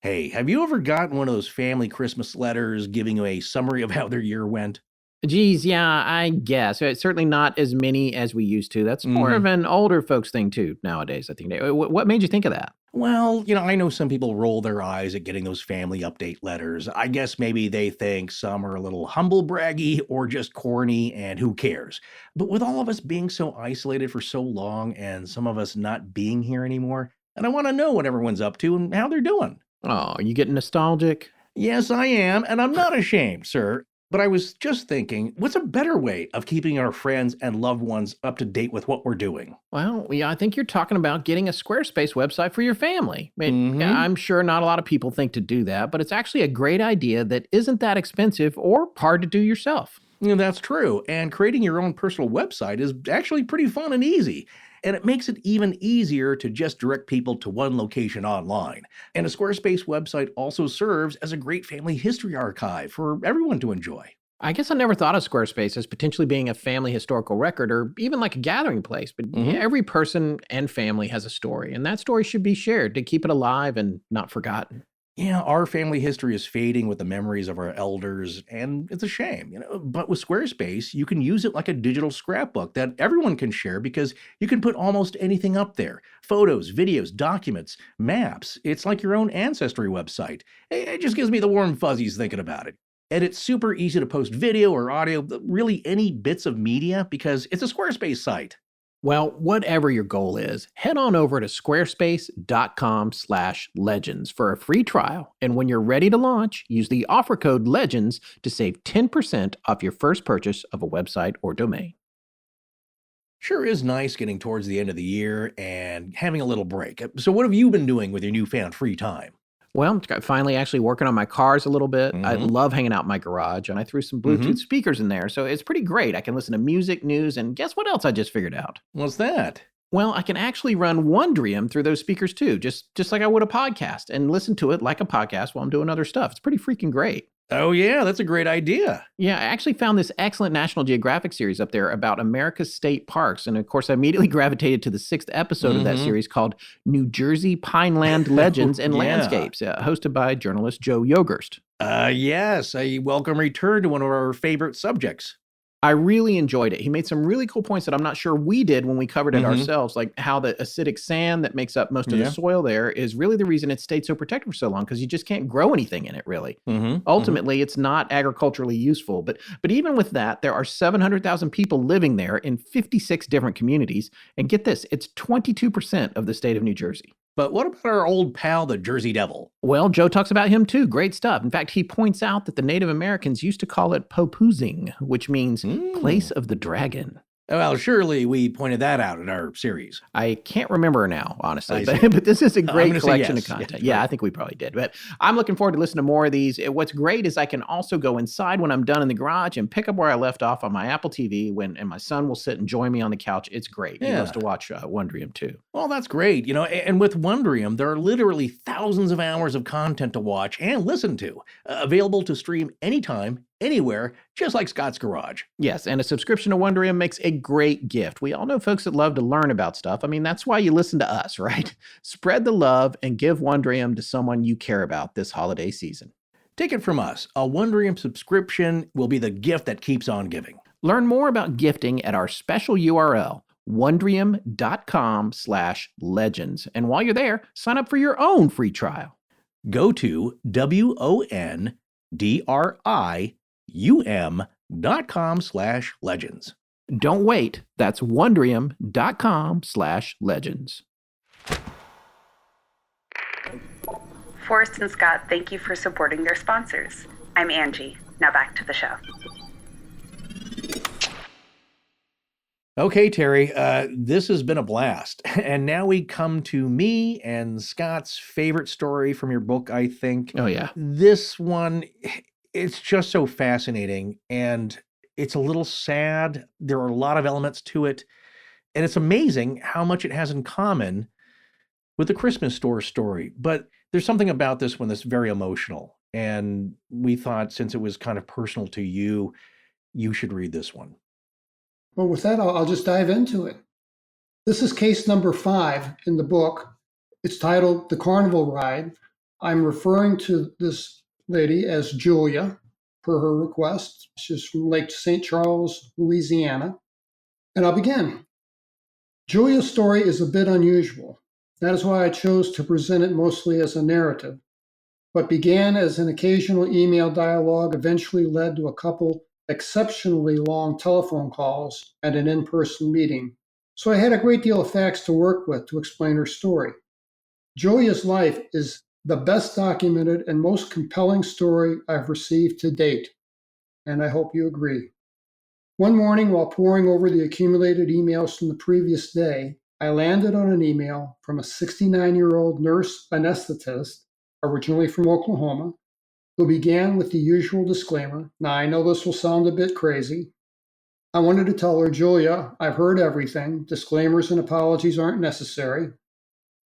Hey, have you ever gotten one of those family Christmas letters giving you a summary of how their year went? Geez, yeah, I guess. It's certainly not as many as we used to. That's more of an older folks thing, too, nowadays, I think. What made you think of that? Well, I know some people roll their eyes at getting those family update letters. I guess maybe they think some are a little humble braggy or just corny, and who cares? But with all of us being so isolated for so long and some of us not being here anymore, and I want to know what everyone's up to and how they're doing. Oh, you getting nostalgic? Yes, I am, and I'm not ashamed, sir. But I was just thinking, what's a better way of keeping our friends and loved ones up to date with what we're doing? Well, yeah, I think you're talking about getting a Squarespace website for your family. Mhm. I'm sure not a lot of people think to do that, but it's actually a great idea that isn't that expensive or hard to do yourself. Yeah, that's true. And creating your own personal website is actually pretty fun and easy. And it makes it even easier to just direct people to one location online. And a Squarespace website also serves as a great family history archive for everyone to enjoy. I guess I never thought of Squarespace as potentially being a family historical record or even like a gathering place, but Mhm. every person and family has a story, and that story should be shared to keep it alive and not forgotten. Yeah, our family history is fading with the memories of our elders, and it's a shame. But with Squarespace, you can use it like a digital scrapbook that everyone can share because you can put almost anything up there. Photos, videos, documents, maps. It's like your own ancestry website. It just gives me the warm fuzzies thinking about it. And it's super easy to post video or audio, really any bits of media, because it's a Squarespace site. Well, whatever your goal is, head on over to squarespace.com/legends for a free trial. And when you're ready to launch, use the offer code LEGENDS to save 10% off your first purchase of a website or domain. Sure is nice getting towards the end of the year and having a little break. So, what have you been doing with your newfound free time? Well, finally actually working on my cars a little bit. I Mhm. love hanging out in my garage, and I threw some Bluetooth speakers in there, so it's pretty great. I can listen to music, news, and guess what else I just figured out? What's that? Well, I can actually run Wondrium through those speakers too, just like I would a podcast, and listen to it like a podcast while I'm doing other stuff. It's pretty freaking great. Oh, yeah, that's a great idea. Yeah, I actually found this excellent National Geographic series up there about America's state parks. And of course, I immediately gravitated to the 6th episode of that series called New Jersey Pineland Legends and Yeah. Landscapes, hosted by journalist Joe Yogerst. Yes, a welcome return to one of our favorite subjects. I really enjoyed it. He made some really cool points that I'm not sure we did when we covered it ourselves, like how the acidic sand that makes up most of the soil there is really the reason it stayed so protected for so long, because you just can't grow anything in it, really. Ultimately, it's not agriculturally useful. But even with that, there are 700,000 people living there in 56 different communities. And get this, it's 22% of the state of New Jersey. But what about our old pal, the Jersey Devil? Well, Joe talks about him too. Great stuff. In fact, he points out that the Native Americans used to call it Popuzing, which means place of the dragon. Well, surely we pointed that out in our series. I can't remember now, honestly, I but, see. but this is a I'm great gonna say collection yes. of content. Yes, Yeah, right. I think we probably did. But I'm looking forward to listening to more of these. What's great is I can also go inside when I'm done in the garage and pick up where I left off on my Apple TV and my son will sit and join me on the couch. It's great. He loves Yeah. to watch Wondrium too. Well, that's great. And with Wondrium, there are literally thousands of hours of content to watch and listen to, available to stream anytime, anywhere, just like Scott's Garage. Yes, and a subscription to Wondrium makes a great gift. We all know folks that love to learn about stuff. I mean, that's why you listen to us, right? Spread the love and give Wondrium to someone you care about this holiday season. Take it from us, a Wondrium subscription will be the gift that keeps on giving. Learn more about gifting at our special URL, wondrium.com/legends. And while you're there, sign up for your own free trial. Go to wondrium.com/legends. Don't wait. That's wondrium.com/legends. Forrest and Scott, thank you for supporting their sponsors. I'm Angie. Now back to the show. Okay, Terry, this has been a blast. And now we come to me and Scott's favorite story from your book, I think. Oh, yeah. This one, it's just so fascinating and it's a little sad. There are a lot of elements to it. And it's amazing how much it has in common with the Christmas store story. But there's something about this one that's very emotional. And we thought since it was kind of personal to you, you should read this one. Well, with that, I'll just dive into it. This is case number 5 in the book. It's titled The Carnival Ride. I'm referring to this lady as Julia, per her request. She's from Lake St. Charles, Louisiana. And I'll begin. Julia's story is a bit unusual. That is why I chose to present it mostly as a narrative. What began as an occasional email dialogue eventually led to a couple exceptionally long telephone calls and an in-person meeting. So I had a great deal of facts to work with to explain her story. Julia's life is the best documented and most compelling story I've received to date. and I hope you agree. One morning, while poring over the accumulated emails from the previous day, I landed on an email from a 69-year-old nurse anesthetist, originally from Oklahoma, who began with the usual disclaimer. Now, I know this will sound a bit crazy. I wanted to tell her, Julia, I've heard everything. Disclaimers and apologies aren't necessary.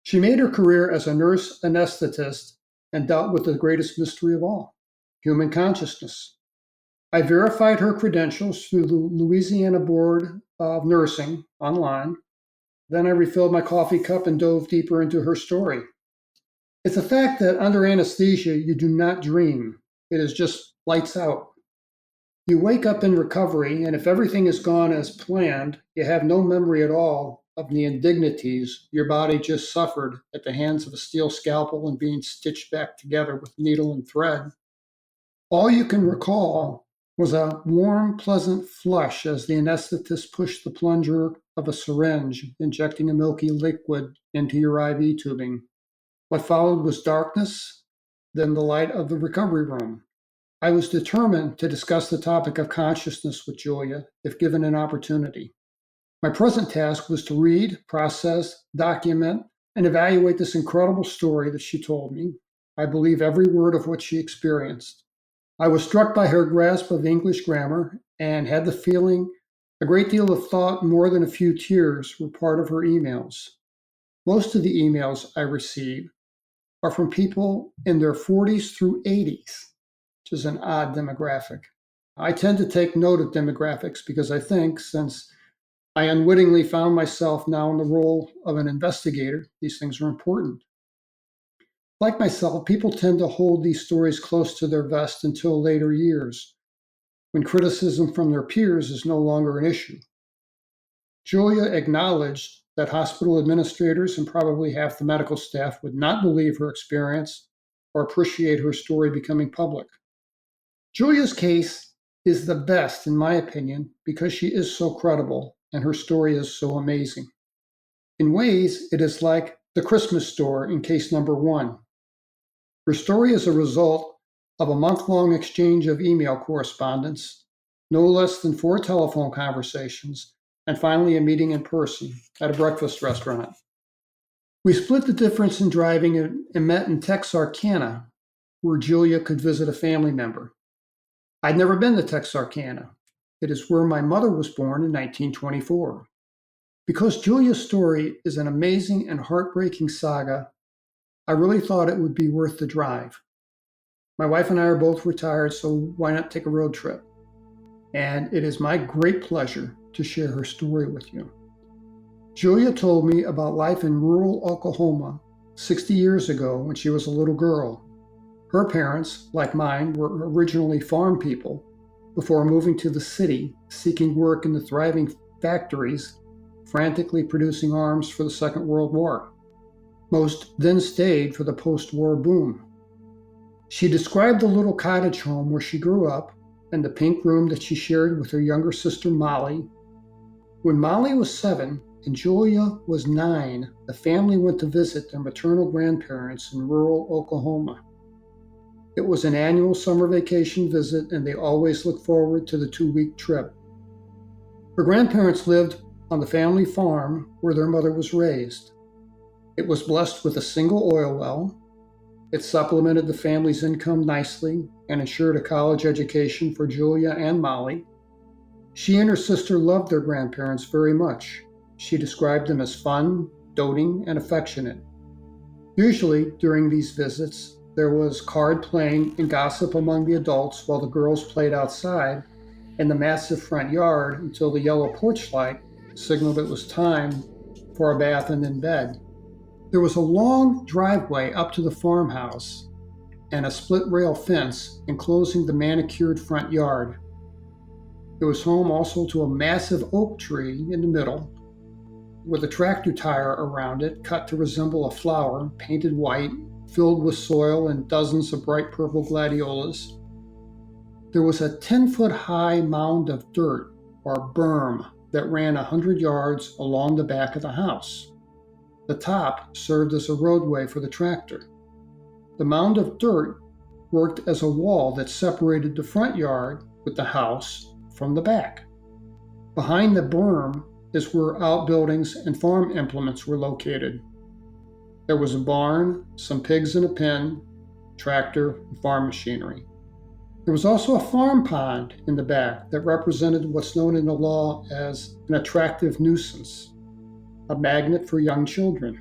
She made her career as a nurse anesthetist and dealt with the greatest mystery of all, human consciousness. I verified her credentials through the Louisiana Board of Nursing online. Then I refilled my coffee cup and dove deeper into her story. It's a fact that under anesthesia, you do not dream. It is just lights out. You wake up in recovery, and if everything has gone as planned, you have no memory at all of the indignities your body just suffered at the hands of a steel scalpel and being stitched back together with needle and thread. All you can recall was a warm, pleasant flush as the anesthetist pushed the plunger of a syringe, injecting a milky liquid into your IV tubing. What followed was darkness, then the light of the recovery room. I was determined to discuss the topic of consciousness with Julia if given an opportunity. My present task was to read, process, document, and evaluate this incredible story that she told me. I believe every word of what she experienced. I was struck by her grasp of English grammar and had the feeling a great deal of thought, more than a few tears, were part of her emails. Most of the emails I receive are from people in their 40s through 80s, which is an odd demographic. I tend to take note of demographics because I think, since I unwittingly found myself now in the role of an investigator, these things are important. Like myself, people tend to hold these stories close to their vest until later years, when criticism from their peers is no longer an issue. Julia acknowledged that hospital administrators and probably half the medical staff would not believe her experience or appreciate her story becoming public. Julia's case is the best, in my opinion, because she is so credible and her story is so amazing. In ways, it is like the Christmas store in case number 1. Her story is a result of a month-long exchange of email correspondence, no less than 4 telephone conversations, and finally a meeting in person at a breakfast restaurant. We split the difference in driving and met in Texarkana, where Julia could visit a family member. I'd never been to Texarkana. It is where my mother was born in 1924. Because Julia's story is an amazing and heartbreaking saga, I really thought it would be worth the drive. My wife and I are both retired, so why not take a road trip? And it is my great pleasure to share her story with you. Julia told me about life in rural Oklahoma 60 years ago when she was a little girl. Her parents, like mine, were originally farm people before moving to the city, seeking work in the thriving factories, frantically producing arms for the Second World War. Most then stayed for the post-war boom. She described the little cottage home where she grew up and the pink room that she shared with her younger sister Molly. When Molly was 7 and Julia was 9, the family went to visit their maternal grandparents in rural Oklahoma. It was an annual summer vacation visit, and they always looked forward to the 2-week trip. Her grandparents lived on the family farm where their mother was raised. It was blessed with a single oil well. It supplemented the family's income nicely and ensured a college education for Julia and Molly. She and her sister loved their grandparents very much. She described them as fun, doting, and affectionate. Usually, during these visits, there was card playing and gossip among the adults while the girls played outside in the massive front yard until the yellow porch light signaled it was time for a bath and then bed. There was a long driveway up to the farmhouse and a split rail fence enclosing the manicured front yard. It was home also to a massive oak tree in the middle, with a tractor tire around it cut to resemble a flower, painted white, filled with soil and dozens of bright purple gladiolas. There was a 10-foot-high mound of dirt, or berm, that ran 100 yards along the back of the house. The top served as a roadway for the tractor. The mound of dirt worked as a wall that separated the front yard with the house from the back. Behind the berm is where outbuildings and farm implements were located. There was a barn, some pigs in a pen, tractor, and farm machinery. There was also a farm pond in the back that represented what's known in the law as an attractive nuisance, a magnet for young children,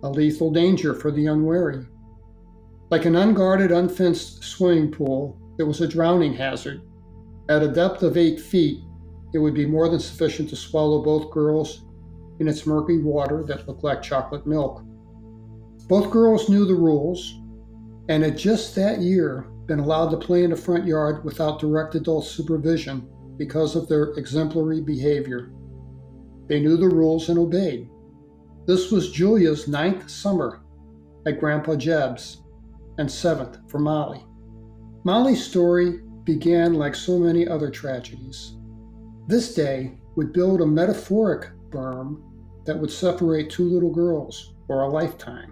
a lethal danger for the unwary. Like an unguarded, unfenced swimming pool, it was a drowning hazard. At a depth of 8 feet, it would be more than sufficient to swallow both girls in its murky water that looked like chocolate milk. Both girls knew the rules, and had just that year been allowed to play in the front yard without direct adult supervision because of their exemplary behavior. They knew the rules and obeyed. This was Julia's 9th summer at Grandpa Jeb's and 7th for Molly. Molly's story began like so many other tragedies. This day would build a metaphoric berm that would separate 2 little girls for a lifetime.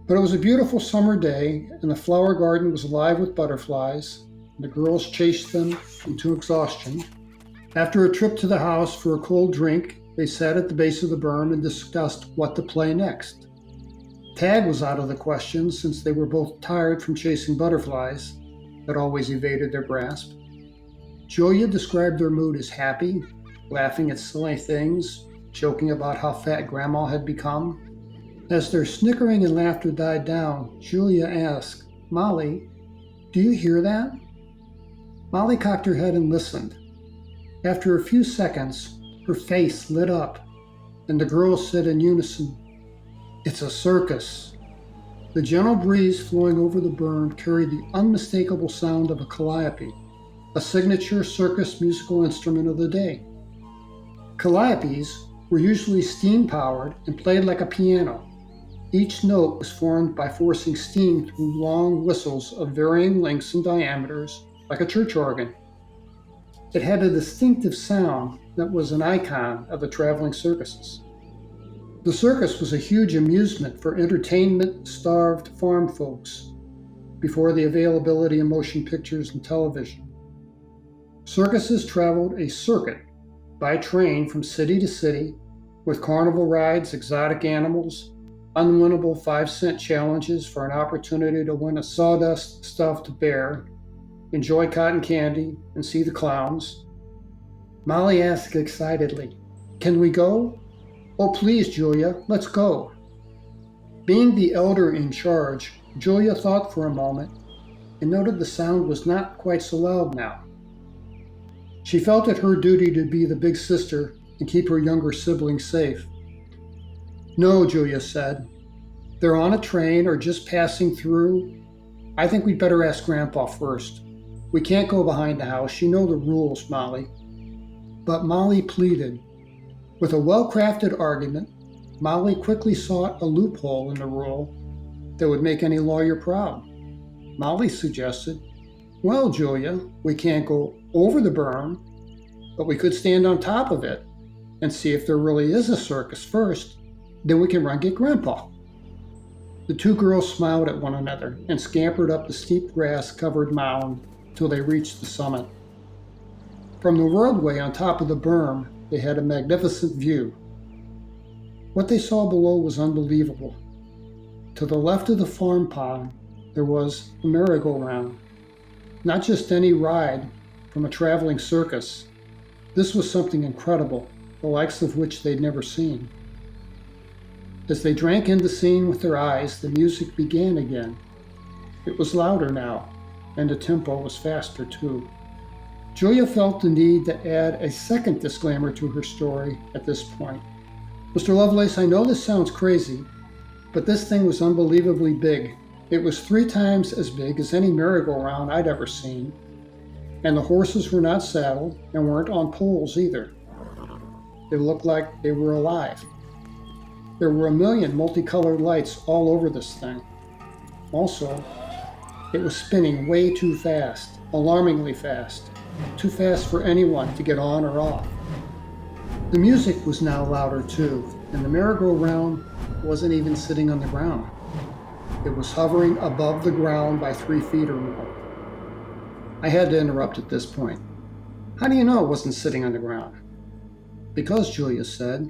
But it was a beautiful summer day, and the flower garden was alive with butterflies. The girls chased them into exhaustion. After a trip to the house for a cold drink, they sat at the base of the berm and discussed what to play next. Tag was out of the question since they were both tired from chasing butterflies that always evaded their grasp. Julia described their mood as happy, laughing at silly things, joking about how fat Grandma had become. As their snickering and laughter died down, Julia asked, "Molly, do you hear that?" Molly cocked her head and listened. After a few seconds, her face lit up, and the girls said in unison, "It's a circus." The gentle breeze flowing over the berm carried the unmistakable sound of a calliope, a signature circus musical instrument of the day. Calliopes were usually steam-powered and played like a piano. Each note was formed by forcing steam through long whistles of varying lengths and diameters, like a church organ. It had a distinctive sound that was an icon of the traveling circuses. The circus was a huge amusement for entertainment-starved farm folks before the availability of motion pictures and television. Circuses traveled a circuit by train from city to city with carnival rides, exotic animals, unwinnable 5-cent challenges for an opportunity to win a sawdust-stuffed bear, enjoy cotton candy, and see the clowns. Molly asked excitedly, "Can we go?" "Oh, please, Julia, let's go." Being the elder in charge, Julia thought for a moment and noted the sound was not quite so loud now. She felt it her duty to be the big sister and keep her younger siblings safe. "No," Julia said. "They're on a train or just passing through. I think we'd better ask Grandpa first. We can't go behind the house. You know the rules, Molly." But Molly pleaded. With a well-crafted argument, Molly quickly sought a loophole in the rule that would make any lawyer proud. Molly suggested, "Well, Julia, we can't go over the berm, but we could stand on top of it and see if there really is a circus first. Then we can run get Grandpa." The 2 girls smiled at one another and scampered up the steep grass-covered mound till they reached the summit. From the roadway on top of the berm, they had a magnificent view. What they saw below was unbelievable. To the left of the farm pond, there was a merry-go-round. Not just any ride from a traveling circus. This was something incredible, the likes of which they'd never seen. As they drank in the scene with their eyes, the music began again. It was louder now, and the tempo was faster too. Julia felt the need to add a second disclaimer to her story at this point. "Mr. Lovelace, I know this sounds crazy, but this thing was unbelievably big. It was 3 times as big as any merry-go-round I'd ever seen, and the horses were not saddled and weren't on poles either. They looked like they were alive. There were a million multicolored lights all over this thing. Also, it was spinning way too fast, alarmingly fast, too fast for anyone to get on or off. The music was now louder too, and the merry-go-round wasn't even sitting on the ground. It was hovering above the ground by 3 feet or more. I had to interrupt at this point. How do you know it wasn't sitting on the ground? Because, Julia said,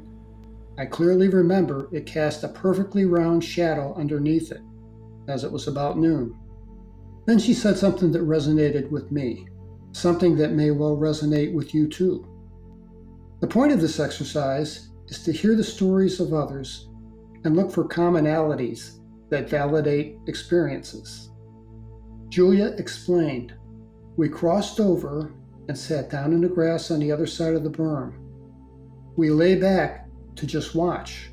I clearly remember it cast a perfectly round shadow underneath it, as it was about noon. Then she said something that resonated with me, something that may well resonate with you too. The point of this exercise is to hear the stories of others and look for commonalities that validate experiences. Julia explained, we crossed over and sat down in the grass on the other side of the berm. We lay back to just watch.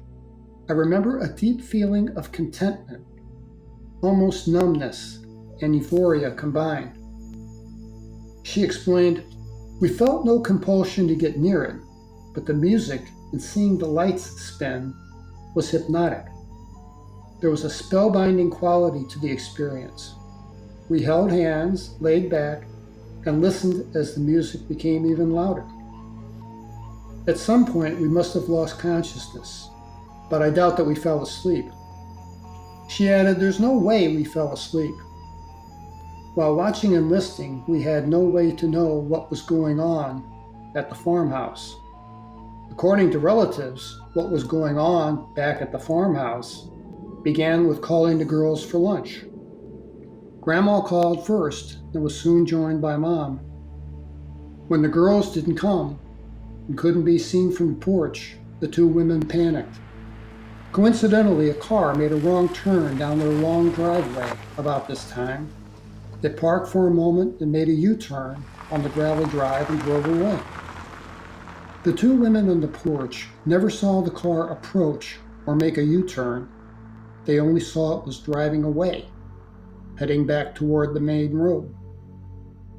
I remember a deep feeling of contentment, almost numbness and euphoria combined. She explained, we felt no compulsion to get near it, but the music and seeing the lights spin was hypnotic. There was a spellbinding quality to the experience. We held hands, laid back, and listened as the music became even louder. At some point, we must have lost consciousness, but I doubt that we fell asleep. She added, there's no way we fell asleep. While watching and listening, we had no way to know what was going on at the farmhouse. According to relatives, what was going on back at the farmhouse began with calling the girls for lunch. Grandma called first and was soon joined by Mom. When the girls didn't come and couldn't be seen from the porch, the two women panicked. Coincidentally, a car made a wrong turn down their long driveway about this time. They parked for a moment and made a U-turn on the gravel drive and drove away. The two women on the porch never saw the car approach or make a U-turn. They only saw it was driving away, heading back toward the main road.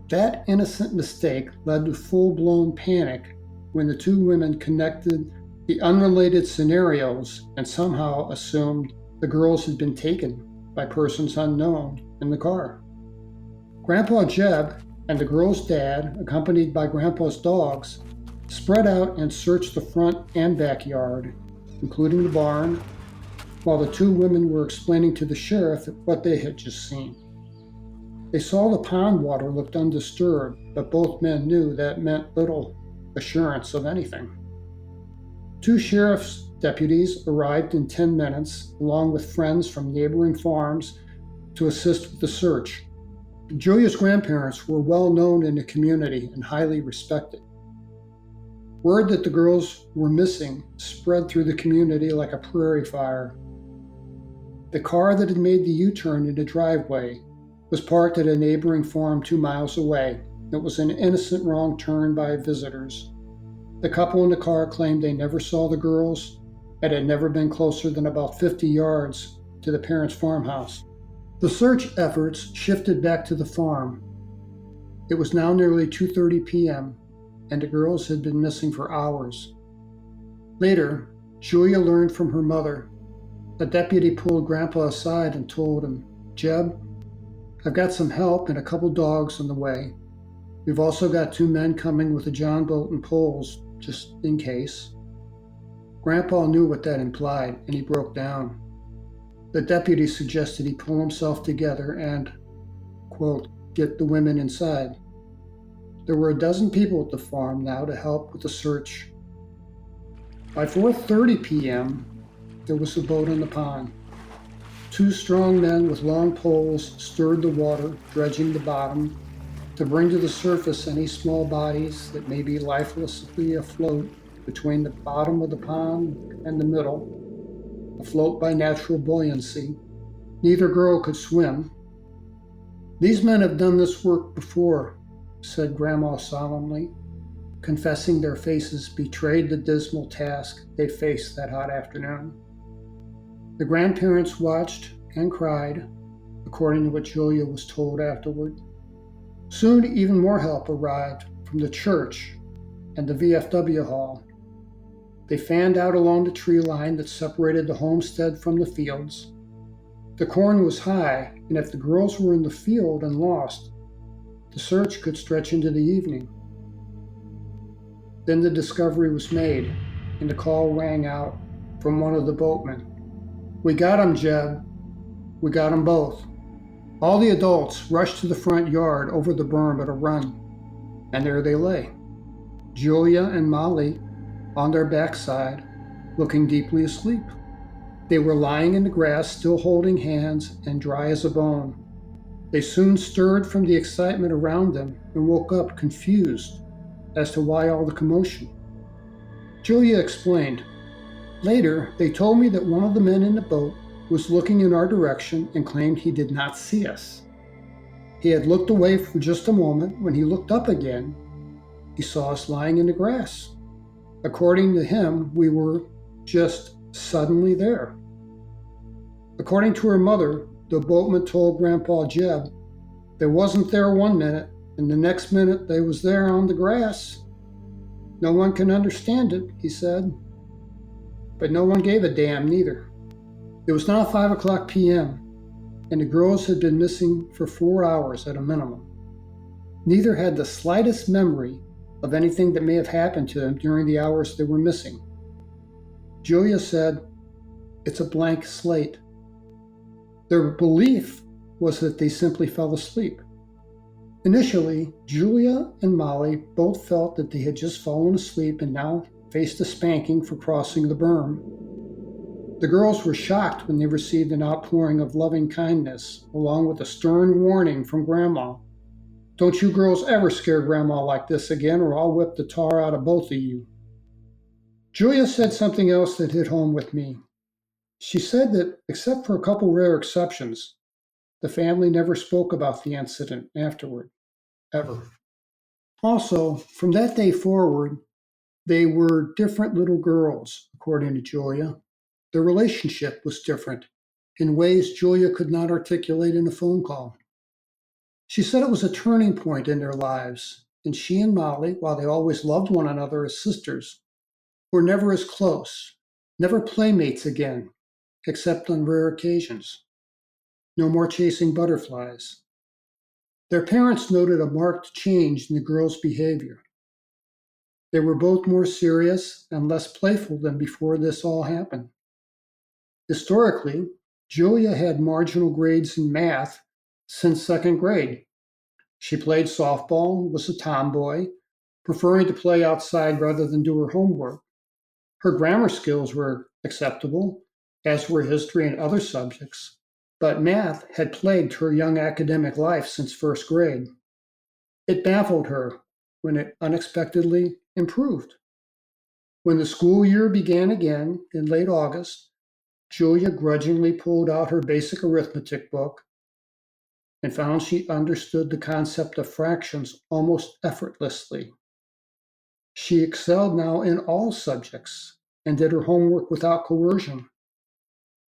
That innocent mistake led to full-blown panic when the two women connected the unrelated scenarios and somehow assumed the girls had been taken by persons unknown in the car. Grandpa Jeb and the girls' dad, accompanied by Grandpa's dogs, spread out and searched the front and backyard, including the barn, while the two women were explaining to the sheriff what they had just seen. They saw the pond water looked undisturbed, but both men knew that meant little assurance of anything. Two sheriff's deputies arrived in 10 minutes, along with friends from neighboring farms, to assist with the search. Julia's grandparents were well known in the community and highly respected. Word that the girls were missing spread through the community like a prairie fire. The car that had made the U-turn in the driveway was parked at a neighboring farm 2 miles away. It was an innocent wrong turn by visitors. The couple in the car claimed they never saw the girls and had never been closer than about 50 yards to the parents' farmhouse. The search efforts shifted back to the farm. It was now nearly 2:30 p.m., and the girls had been missing for hours. Later, Julia learned from her mother. A deputy pulled Grandpa aside and told him, Jeb, I've got some help and a couple dogs on the way. We've also got 2 men coming with a John boat and poles, just in case. Grandpa knew what that implied, and he broke down. The deputy suggested he pull himself together and, quote, get the women inside. There were a dozen people at the farm now to help with the search. By 4:30 p.m., there was a boat in the pond. 2 strong men with long poles stirred the water, dredging the bottom, to bring to the surface any small bodies that may be lifelessly afloat between the bottom of the pond and the middle, afloat by natural buoyancy. Neither girl could swim. These men have done this work before, said Grandma solemnly, confessing their faces betrayed the dismal task they faced that hot afternoon. The grandparents watched and cried, according to what Julia was told afterward. Soon, even more help arrived from the church and the VFW hall. They fanned out along the tree line that separated the homestead from the fields. The corn was high, and if the girls were in the field and lost, the search could stretch into the evening. Then the discovery was made, and the call rang out from one of the boatmen. We got 'em, Jeb. We got 'em both. All the adults rushed to the front yard over the berm at a run, and there they lay, Julia and Molly on their backside, looking deeply asleep. They were lying in the grass, still holding hands and dry as a bone. They soon stirred from the excitement around them and woke up confused as to why all the commotion. Julia explained. Later, they told me that one of the men in the boat was looking in our direction and claimed he did not see us. He had looked away for just a moment. When he looked up again, he saw us lying in the grass. According to him, we were just suddenly there. According to her mother, the boatman told Grandpa Jeb they wasn't there one minute, and the next minute they was there on the grass. No one can understand it, he said. But no one gave a damn neither. It was now 5 o'clock p.m., and the girls had been missing for 4 hours at a minimum. Neither had the slightest memory of anything that may have happened to them during the hours they were missing. Julia said, "It's a blank slate." Their belief was that they simply fell asleep. Initially, Julia and Molly both felt that they had just fallen asleep and now faced a spanking for crossing the berm. The girls were shocked when they received an outpouring of loving kindness, along with a stern warning from Grandma. "Don't you girls ever scare Grandma like this again, or I'll whip the tar out of both of you." Julia said something else that hit home with me. She said that, except for a couple rare exceptions, the family never spoke about the incident afterward, ever. Also, from that day forward, they were different little girls, according to Julia. Their relationship was different, in ways Julia could not articulate in a phone call. She said it was a turning point in their lives, and she and Molly, while they always loved one another as sisters, were never as close, never playmates again, except on rare occasions. No more chasing butterflies. Their parents noted a marked change in the girls' behavior. They were both more serious and less playful than before this all happened. Historically, Julia had marginal grades in math since second grade. She played softball, was a tomboy, preferring to play outside rather than do her homework. Her grammar skills were acceptable, as were history and other subjects, but math had plagued her young academic life since first grade. It baffled her when it unexpectedly improved. When the school year began again in late August, Julia grudgingly pulled out her basic arithmetic book and found she understood the concept of fractions almost effortlessly. She excelled now in all subjects and did her homework without coercion.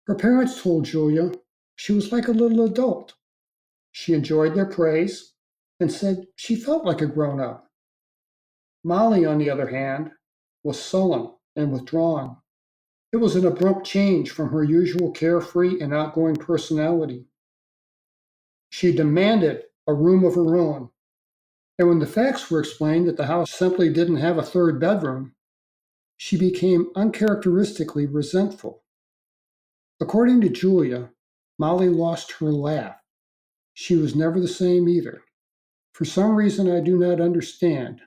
Her parents told Julia she was like a little adult. She enjoyed their praise and said she felt like a grown-up. Molly, on the other hand, was sullen and withdrawn. It was an abrupt change from her usual carefree and outgoing personality. She demanded a room of her own, and when the facts were explained that the house simply didn't have a third bedroom, she became uncharacteristically resentful. According to Julia, Molly lost her laugh. She was never the same either. For some reason I do not understand,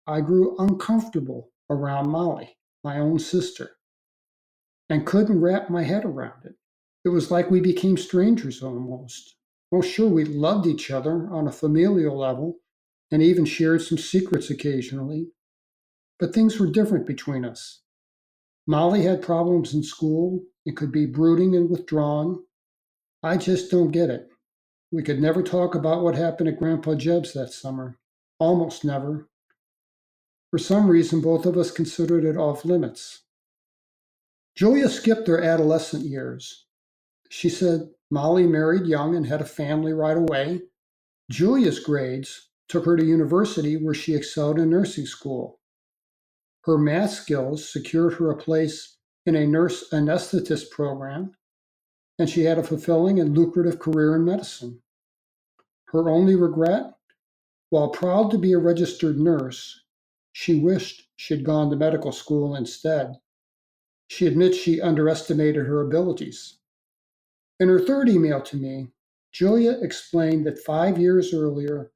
I grew uncomfortable around Molly, my own sister, and couldn't wrap my head around it. It was like we became strangers almost. Well, sure, we loved each other on a familial level and even shared some secrets occasionally, but things were different between us. Molly had problems in school and could be brooding and withdrawn. I just don't get it. We could never talk about what happened at Grandpa Jeb's that summer. Almost never. For some reason, both of us considered it off limits. Julia skipped her adolescent years. She said Molly married young and had a family right away. Julia's grades took her to university where she excelled in nursing school. Her math skills secured her a place in a nurse anesthetist program, and she had a fulfilling and lucrative career in medicine. Her only regret? While proud to be a registered nurse, she wished she'd gone to medical school instead. She admits she underestimated her abilities. In her third email to me, Julia explained that 5 years earlier,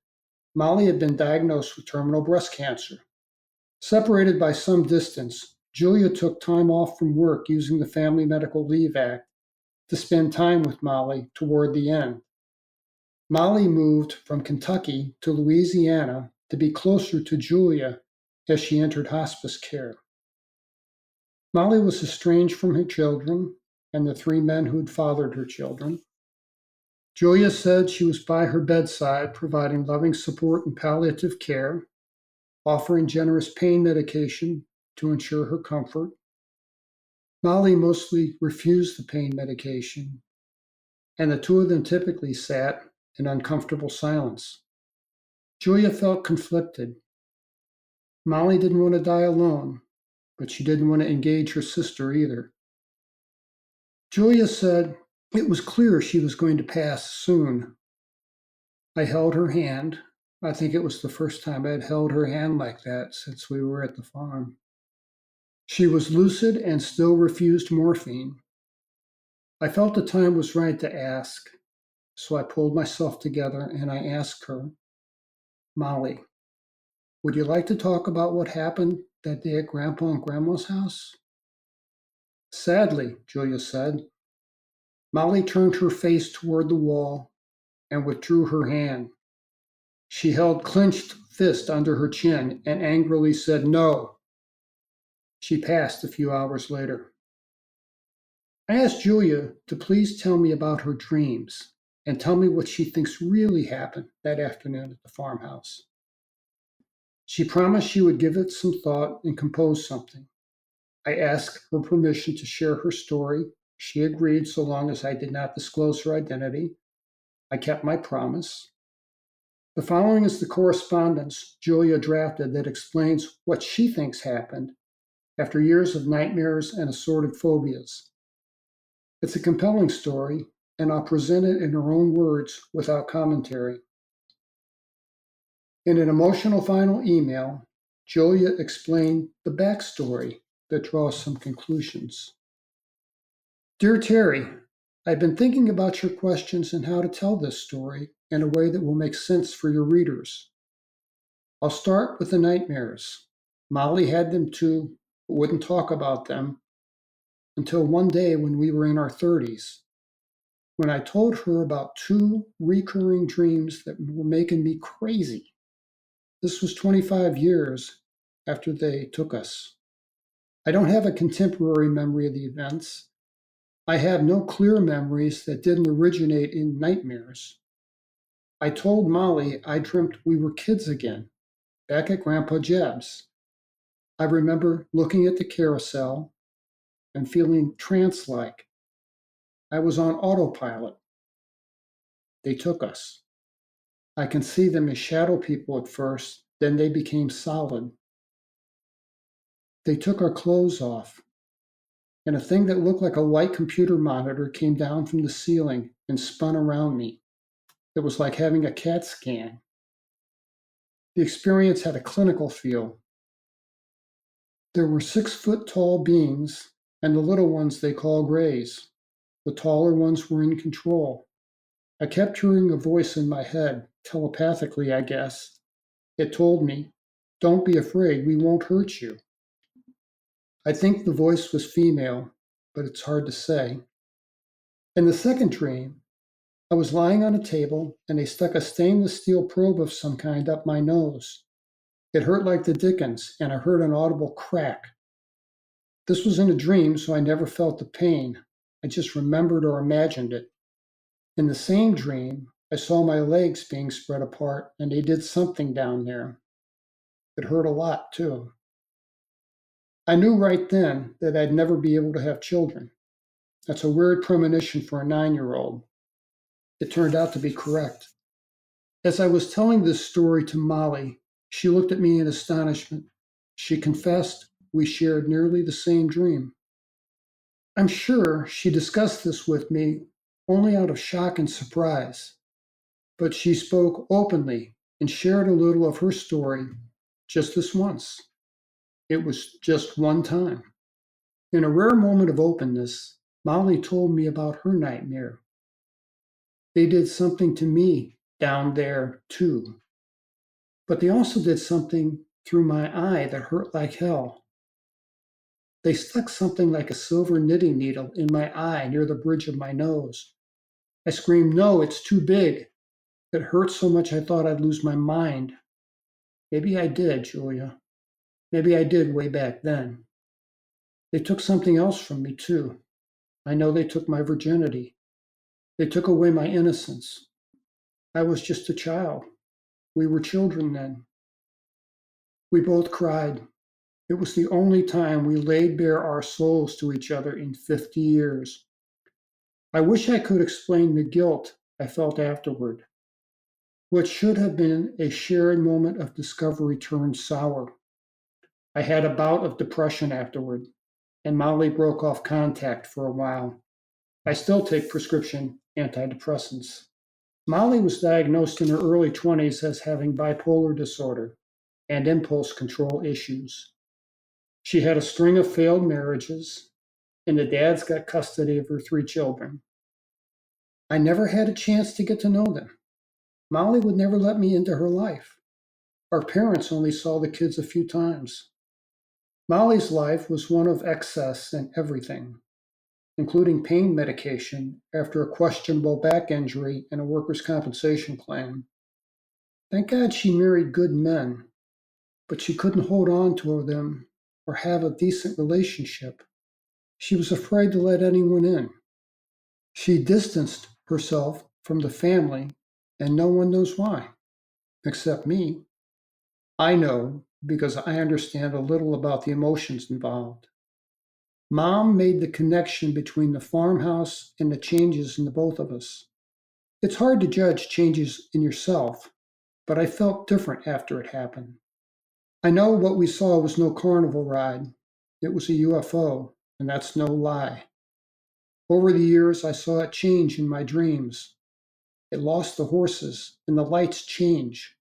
Molly had been diagnosed with terminal breast cancer. Separated by some distance, Julia took time off from work using the Family Medical Leave Act to spend time with Molly toward the end. Molly moved from Kentucky to Louisiana to be closer to Julia as she entered hospice care. Molly was estranged from her children and the 3 men who'd fathered her children. Julia said she was by her bedside, providing loving support and palliative care, offering generous pain medication to ensure her comfort. Molly mostly refused the pain medication, and the 2 of them typically sat in uncomfortable silence. Julia felt conflicted. Molly didn't want to die alone, but she didn't want to engage her sister either. Julia said it was clear she was going to pass soon. I held her hand. I think it was the first time I'd held her hand like that since we were at the farm. She was lucid and still refused morphine. I felt the time was right to ask, so I pulled myself together and I asked her, Molly, would you like to talk about what happened that day at Grandpa and Grandma's house? Sadly, Julia said. Molly turned her face toward the wall and withdrew her hand. She held clenched fist under her chin and angrily said no. She passed a few hours later. I asked Julia to please tell me about her dreams and tell me what she thinks really happened that afternoon at the farmhouse. She promised she would give it some thought and compose something. I asked her permission to share her story. She agreed so long as I did not disclose her identity. I kept my promise. The following is the correspondence Julia drafted that explains what she thinks happened after years of nightmares and assorted phobias. It's a compelling story, and I'll present it in her own words without commentary. In an emotional final email, Julia explained the backstory that draws some conclusions. Dear Terry, I've been thinking about your questions and how to tell this story in a way that will make sense for your readers. I'll start with the nightmares. Molly had them too, but wouldn't talk about them until one day when we were in our 30s, when I told her about 2 recurring dreams that were making me crazy. This was 25 years after they took us. I don't have a contemporary memory of the events. I have no clear memories that didn't originate in nightmares. I told Molly I dreamt we were kids again, back at Grandpa Jeb's. I remember looking at the carousel and feeling trance-like. I was on autopilot. They took us. I can see them as shadow people at first, then they became solid. They took our clothes off, and a thing that looked like a white computer monitor came down from the ceiling and spun around me. It was like having a CAT scan. The experience had a clinical feel. There were 6-foot-tall beings, and the little ones they call grays. The taller ones were in control. I kept hearing a voice in my head, telepathically, I guess. It told me, don't be afraid, we won't hurt you. I think the voice was female, but it's hard to say. In the second dream, I was lying on a table and they stuck a stainless steel probe of some kind up my nose. It hurt like the dickens, and I heard an audible crack. This was in a dream, so I never felt the pain. I just remembered or imagined it. In the same dream, I saw my legs being spread apart, and they did something down there. It hurt a lot, too. I knew right then that I'd never be able to have children. That's a weird premonition for a 9-year-old. It turned out to be correct. As I was telling this story to Molly, she looked at me in astonishment. She confessed we shared nearly the same dream. I'm sure she discussed this with me only out of shock and surprise, but she spoke openly and shared a little of her story just this once. It was just one time. In a rare moment of openness, Molly told me about her nightmare. They did something to me down there, too. But they also did something through my eye that hurt like hell. They stuck something like a silver knitting needle in my eye near the bridge of my nose. I screamed, "No, it's too big." It hurt so much I thought I'd lose my mind. Maybe I did, Julia. Maybe I did way back then. They took something else from me, too. I know they took my virginity. They took away my innocence. I was just a child. We were children then. We both cried. It was the only time we laid bare our souls to each other in 50 years. I wish I could explain the guilt I felt afterward. What should have been a shared moment of discovery turned sour. I had a bout of depression afterward, and Molly broke off contact for a while. I still take prescription antidepressants. Molly was diagnosed in her early 20s as having bipolar disorder and impulse control issues. She had a string of failed marriages, and the dads got custody of her 3 children. I never had a chance to get to know them. Molly would never let me into her life. Our parents only saw the kids a few times. Molly's life was one of excess in everything, including pain medication after a questionable back injury and a workers' compensation claim. Thank God she married good men, but she couldn't hold on to them or have a decent relationship. She was afraid to let anyone in. She distanced herself from the family, and no one knows why, except me. I know because I understand a little about the emotions involved. Mom made the connection between the farmhouse and the changes in the both of us. It's hard to judge changes in yourself, but I felt different after it happened. I know what we saw was no carnival ride. It was a UFO, and that's no lie. Over the years, I saw it change in my dreams. It lost the horses, and the lights change.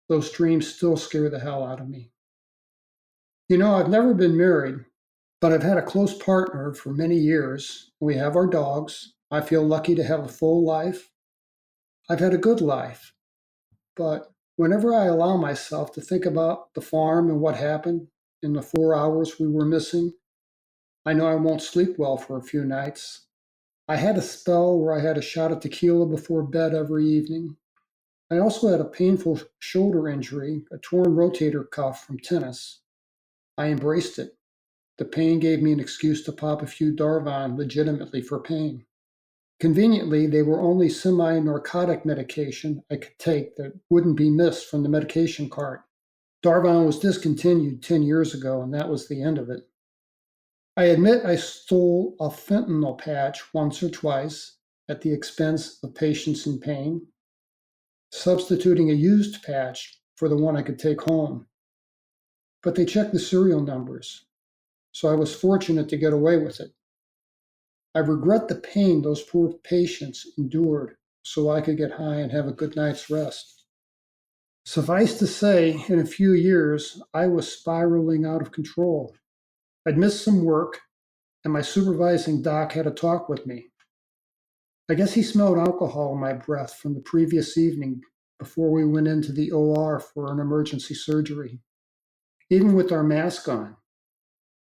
Those dreams still scare the hell out of me. You know, I've never been married, but I've had a close partner for many years. We have our dogs. I feel lucky to have a full life. I've had a good life, but whenever I allow myself to think about the farm and what happened in the 4 hours we were missing, I know I won't sleep well for a few nights. I had a spell where I had a shot of tequila before bed every evening. I also had a painful shoulder injury, a torn rotator cuff from tennis. I embraced it. The pain gave me an excuse to pop a few Darvon legitimately for pain. Conveniently, they were only semi-narcotic medication I could take that wouldn't be missed from the medication cart. Darvon was discontinued 10 years ago, and that was the end of it. I admit I stole a fentanyl patch once or twice at the expense of patients in pain, substituting a used patch for the one I could take home. But they checked the serial numbers, so I was fortunate to get away with it. I regret the pain those poor patients endured so I could get high and have a good night's rest. Suffice to say, in a few years, I was spiraling out of control. I'd missed some work, and my supervising doc had a talk with me. I guess he smelled alcohol in my breath from the previous evening before we went into the OR for an emergency surgery. Even with our mask on,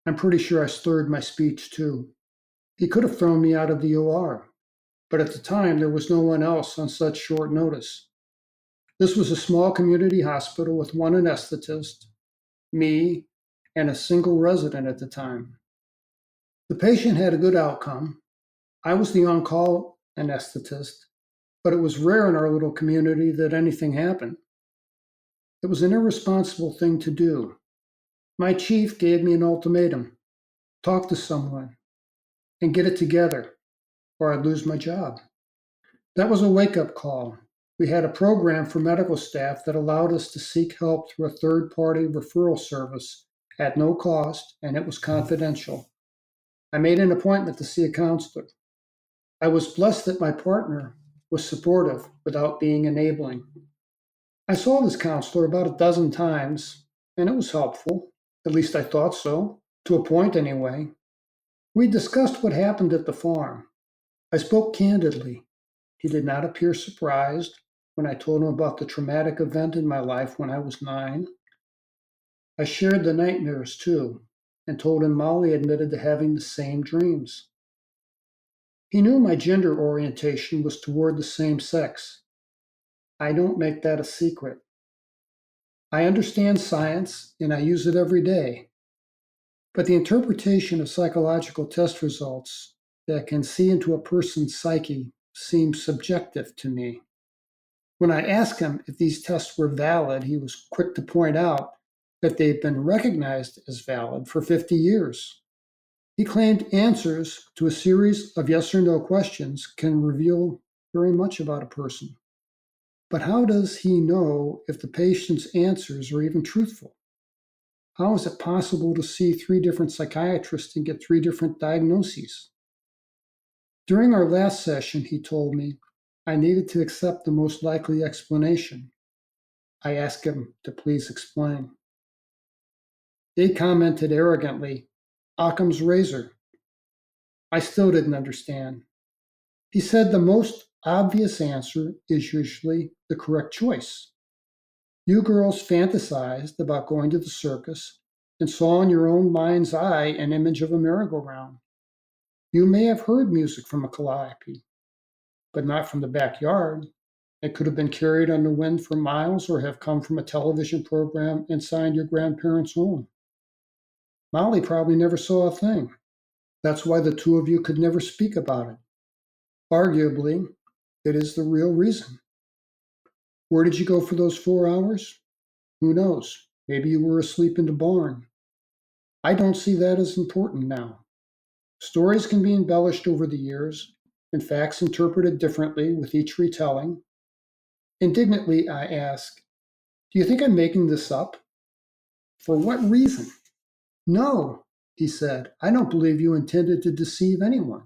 I'm pretty sure I slurred my speech too. He could have thrown me out of the OR, but at the time there was no one else on such short notice. This was a small community hospital with one anesthetist, me, and a single resident at the time. The patient had a good outcome. I was the on-call anesthetist, but it was rare in our little community that anything happened. It was an irresponsible thing to do. My chief gave me an ultimatum: talk to someone and get it together, or I'd lose my job. That was a wake-up call. We had a program for medical staff that allowed us to seek help through a third-party referral service at no cost, and it was confidential. I made an appointment to see a counselor. I was blessed that my partner was supportive without being enabling. I saw this counselor about a dozen times, and it was helpful. At least I thought so, to a point anyway. We discussed what happened at the farm. I spoke candidly. He did not appear surprised when I told him about the traumatic event in my life when I was 9. I shared the nightmares too, and told him Molly admitted to having the same dreams. He knew my gender orientation was toward the same sex. I don't make that a secret. I understand science and I use it every day, but the interpretation of psychological test results that can see into a person's psyche seems subjective to me. When I asked him if these tests were valid, he was quick to point out that they've been recognized as valid for 50 years. He claimed answers to a series of yes or no questions can reveal very much about a person. But how does he know if the patient's answers are even truthful? How is it possible to see 3 different psychiatrists and get 3 different diagnoses? During our last session, he told me I needed to accept the most likely explanation. I asked him to please explain. He commented arrogantly, Occam's razor. I still didn't understand. He said the most obvious answer is usually the correct choice. You girls fantasized about going to the circus and saw in your own mind's eye an image of a merry-go-round. You may have heard music from a calliope, but not from the backyard. It could have been carried on the wind for miles or have come from a television program inside your grandparents' home. Molly probably never saw a thing. That's why the 2 of you could never speak about it. Arguably, it is the real reason. Where did you go for those 4 hours? Who knows? Maybe you were asleep in the barn. I don't see that as important now. Stories can be embellished over the years and facts interpreted differently with each retelling. Indignantly, I ask, do you think I'm making this up? For what reason? No, he said, I don't believe you intended to deceive anyone.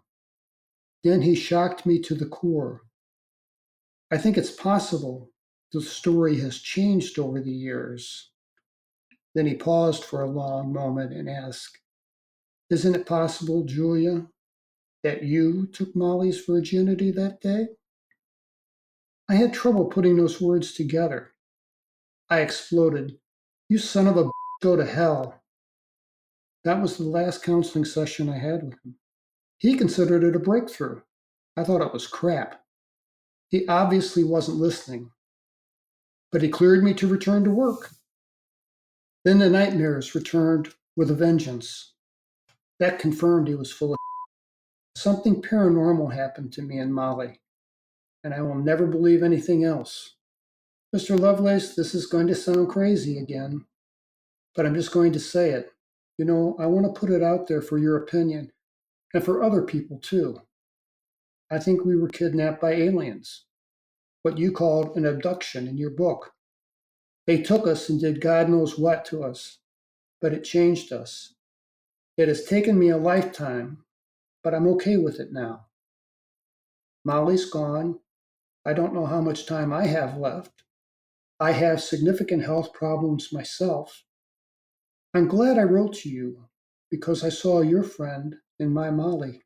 Then he shocked me to the core. I think it's possible the story has changed over the years. Then he paused for a long moment and asked, isn't it possible, Julia, that you took Molly's virginity that day? I had trouble putting those words together. I exploded. You son of a b****, go to hell. That was the last counseling session I had with him. He considered it a breakthrough. I thought it was crap. He obviously wasn't listening. But he cleared me to return to work. Then the nightmares returned with a vengeance. That confirmed he was full of something paranormal happened to me and Molly, and I will never believe anything else. Mr. Lovelace, this is going to sound crazy again, but I'm just going to say it. You know, I want to put it out there for your opinion, and for other people too. I think we were kidnapped by aliens, what you called an abduction in your book. They took us and did God knows what to us, but it changed us. It has taken me a lifetime, but I'm okay with it now. Molly's gone. I don't know how much time I have left. I have significant health problems myself. I'm glad I wrote to you because I saw your friend in my Molly.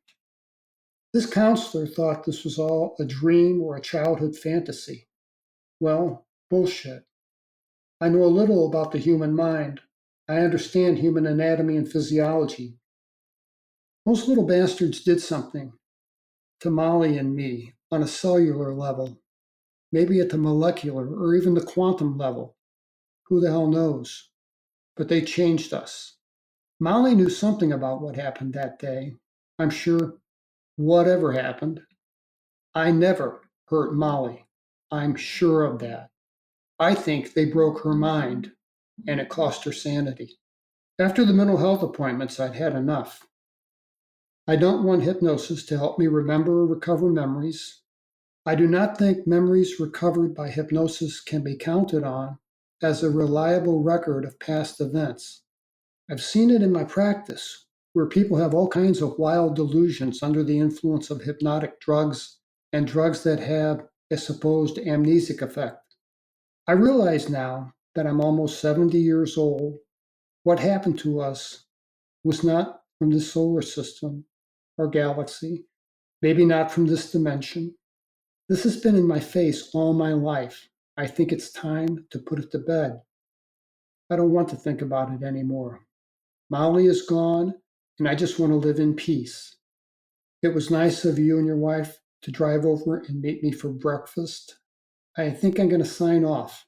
This counselor thought this was all a dream or a childhood fantasy. Well, bullshit. I know a little about the human mind. I understand human anatomy and physiology. Those little bastards did something to Molly and me on a cellular level, maybe at the molecular or even the quantum level. Who the hell knows? But they changed us. Molly knew something about what happened that day. I'm sure whatever happened, I never hurt Molly. I'm sure of that. I think they broke her mind, and it cost her sanity. After the mental health appointments, I'd had enough. I don't want hypnosis to help me remember or recover memories. I do not think memories recovered by hypnosis can be counted on as a reliable record of past events. I've seen it in my practice, where people have all kinds of wild delusions under the influence of hypnotic drugs and drugs that have a supposed amnesic effect. I realize now that I'm almost 70 years old. What happened to us was not from this solar system or galaxy, maybe not from this dimension. This has been in my face all my life. I think it's time to put it to bed. I don't want to think about it anymore. Molly is gone, and I just want to live in peace. It was nice of you and your wife to drive over and meet me for breakfast. I think I'm going to sign off.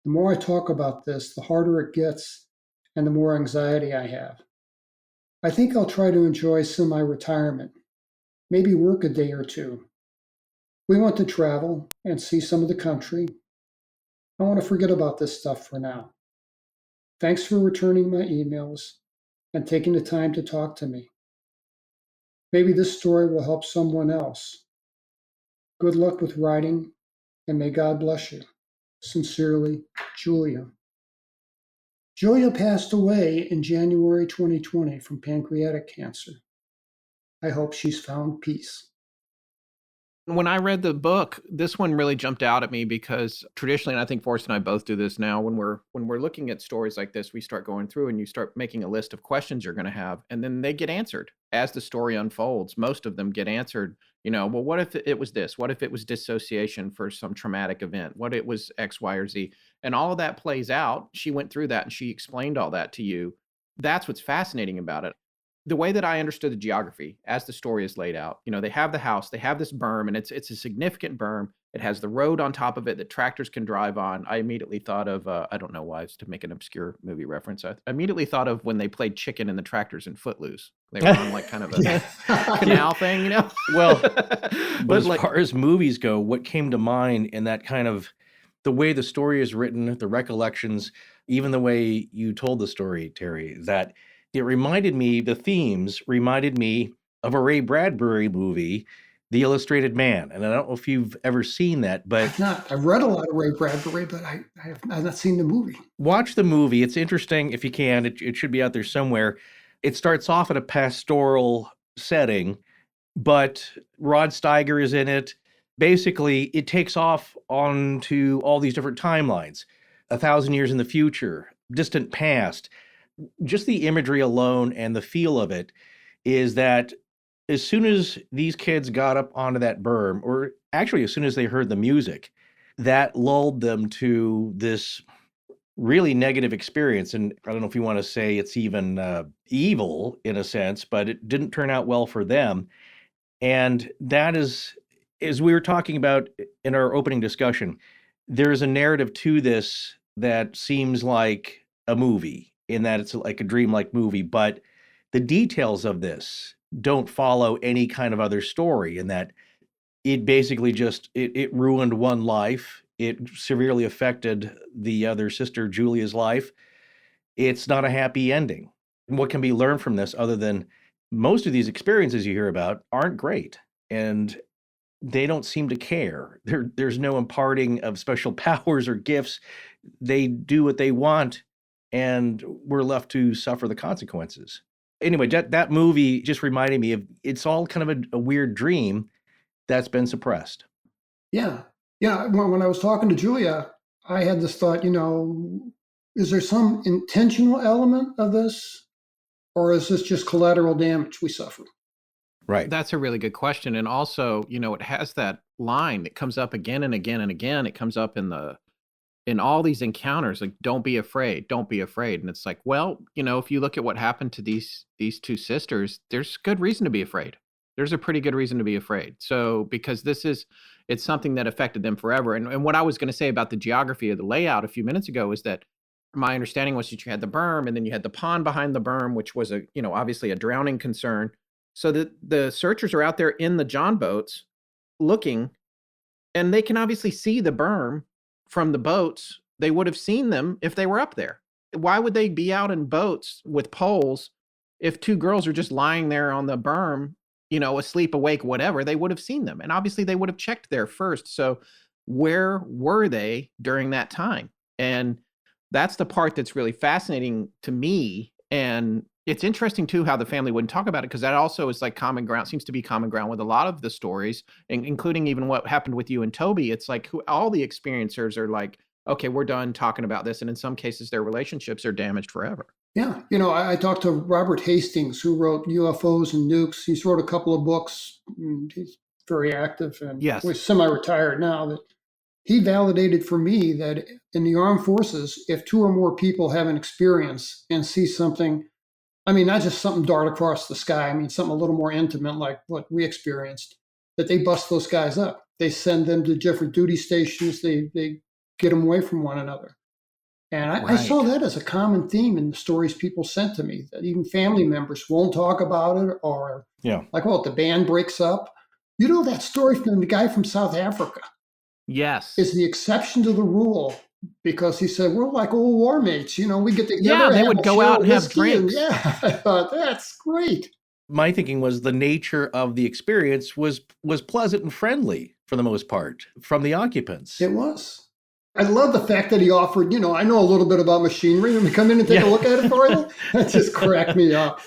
The more I talk about this, the harder it gets and the more anxiety I have. I think I'll try to enjoy semi retirement, maybe work a day or two. We want to travel and see some of the country. I want to forget about this stuff for now. Thanks for returning my emails and taking the time to talk to me. Maybe this story will help someone else. Good luck with writing, and may God bless you. Sincerely, Julia. Julia passed away in January 2020 from pancreatic cancer. I hope she's found peace. When I read the book, this one really jumped out at me because traditionally, and I think Forrest and I both do this now, when we're looking at stories like this, we start going through and you start making a list of questions you're going to have, and then they get answered as the story unfolds. Most of them get answered. Well, what if it was this? What if it was dissociation for some traumatic event? What if it was X, Y, or Z? And all of that plays out. She went through that and she explained all that to you. That's what's fascinating about it. The way that I understood the geography as the story is laid out, they have the house, they have this berm, and it's a significant berm. It has the road on top of it that tractors can drive on. I immediately thought of, I don't know why, it's to make an obscure movie reference. I immediately thought of when they played chicken in the tractors in Footloose. They were on like kind of a canal thing, Well, but But as far as movies go, what came to mind in that kind of the way the story is written, the recollections, even the way you told the story, Terry, that the themes reminded me of a Ray Bradbury movie, The Illustrated Man. And I don't know if you've ever seen that, but I've read a lot of Ray Bradbury, but I've not seen the movie. watch the movie. It's interesting if you can. It should be out there somewhere. It starts off in a pastoral setting, but Rod Steiger is in it. Basically, it takes off onto all these different timelines, 1,000 years in the future, distant past. Just the imagery alone and the feel of it is that as soon as these kids got up onto that berm, or actually as soon as they heard the music, that lulled them to this really negative experience. And I don't know if you want to say it's even evil in a sense, but it didn't turn out well for them. And that is, as we were talking about in our opening discussion, there's a narrative to this that seems like a movie, in that it's like a dreamlike movie, but the details of this don't follow any kind of other story, in that it basically just, it ruined one life. It severely affected the other sister, Julia's life. It's not a happy ending. And what can be learned from this, other than most of these experiences you hear about aren't great, and they don't seem to care. There's no imparting of special powers or gifts. They do what they want, and we're left to suffer the consequences. Anyway, that movie just reminded me of, it's all kind of a weird dream that's been suppressed. Yeah. When I was talking to Julia, I had this thought, is there some intentional element of this, or is this just collateral damage we suffer? Right. That's a really good question. And also, it has that line that comes up again and again and again. It comes up in all these encounters, like, don't be afraid, don't be afraid. And it's like, well, if you look at what happened to these two sisters, there's good reason to be afraid. There's a pretty good reason to be afraid. So, because it's something that affected them forever. And what I was going to say about the geography of the layout a few minutes ago is that my understanding was that you had the berm, and then you had the pond behind the berm, which was obviously a drowning concern. So the searchers are out there in the John boats looking, and they can obviously see the berm from the boats. They would have seen them if they were up there. Why would they be out in boats with poles if two girls are just lying there on the berm, asleep, awake, whatever? They would have seen them. And obviously they would have checked there first. So where were they during that time? And that's the part that's really fascinating to me. And it's interesting too how the family wouldn't talk about it, because that also is like common ground, seems to be common ground with a lot of the stories, including even what happened with you and Toby. It's like all the experiencers are like, okay, we're done talking about this. And in some cases, their relationships are damaged forever. Yeah. I talked to Robert Hastings, who wrote UFOs and Nukes. He's wrote a couple of books. He's very active and Yes. was semi-retired now, that he validated for me that in the armed forces, if 2 or more people have an experience and see something, I mean, not just something dart across the sky, I mean, something a little more intimate like what we experienced, that they bust those guys up. They send them to different duty stations. They get them away from one another. And I saw that as a common theme in the stories people sent to me, that even family members won't talk about it, or like, well, the band breaks up. You know, that story from the guy from South Africa Yes. is the exception to the rule, because he said, we're like old war mates. You know, we get together. Yeah, they have would a go share out of and have whiskey, and drinks. yeah, I thought, that's great. My thinking was the nature of the experience was pleasant and friendly for the most part from the occupants. It was. I love the fact that he offered, you know, I know a little bit about machinery. Let me come in and take a look at it for you. That just cracked me up.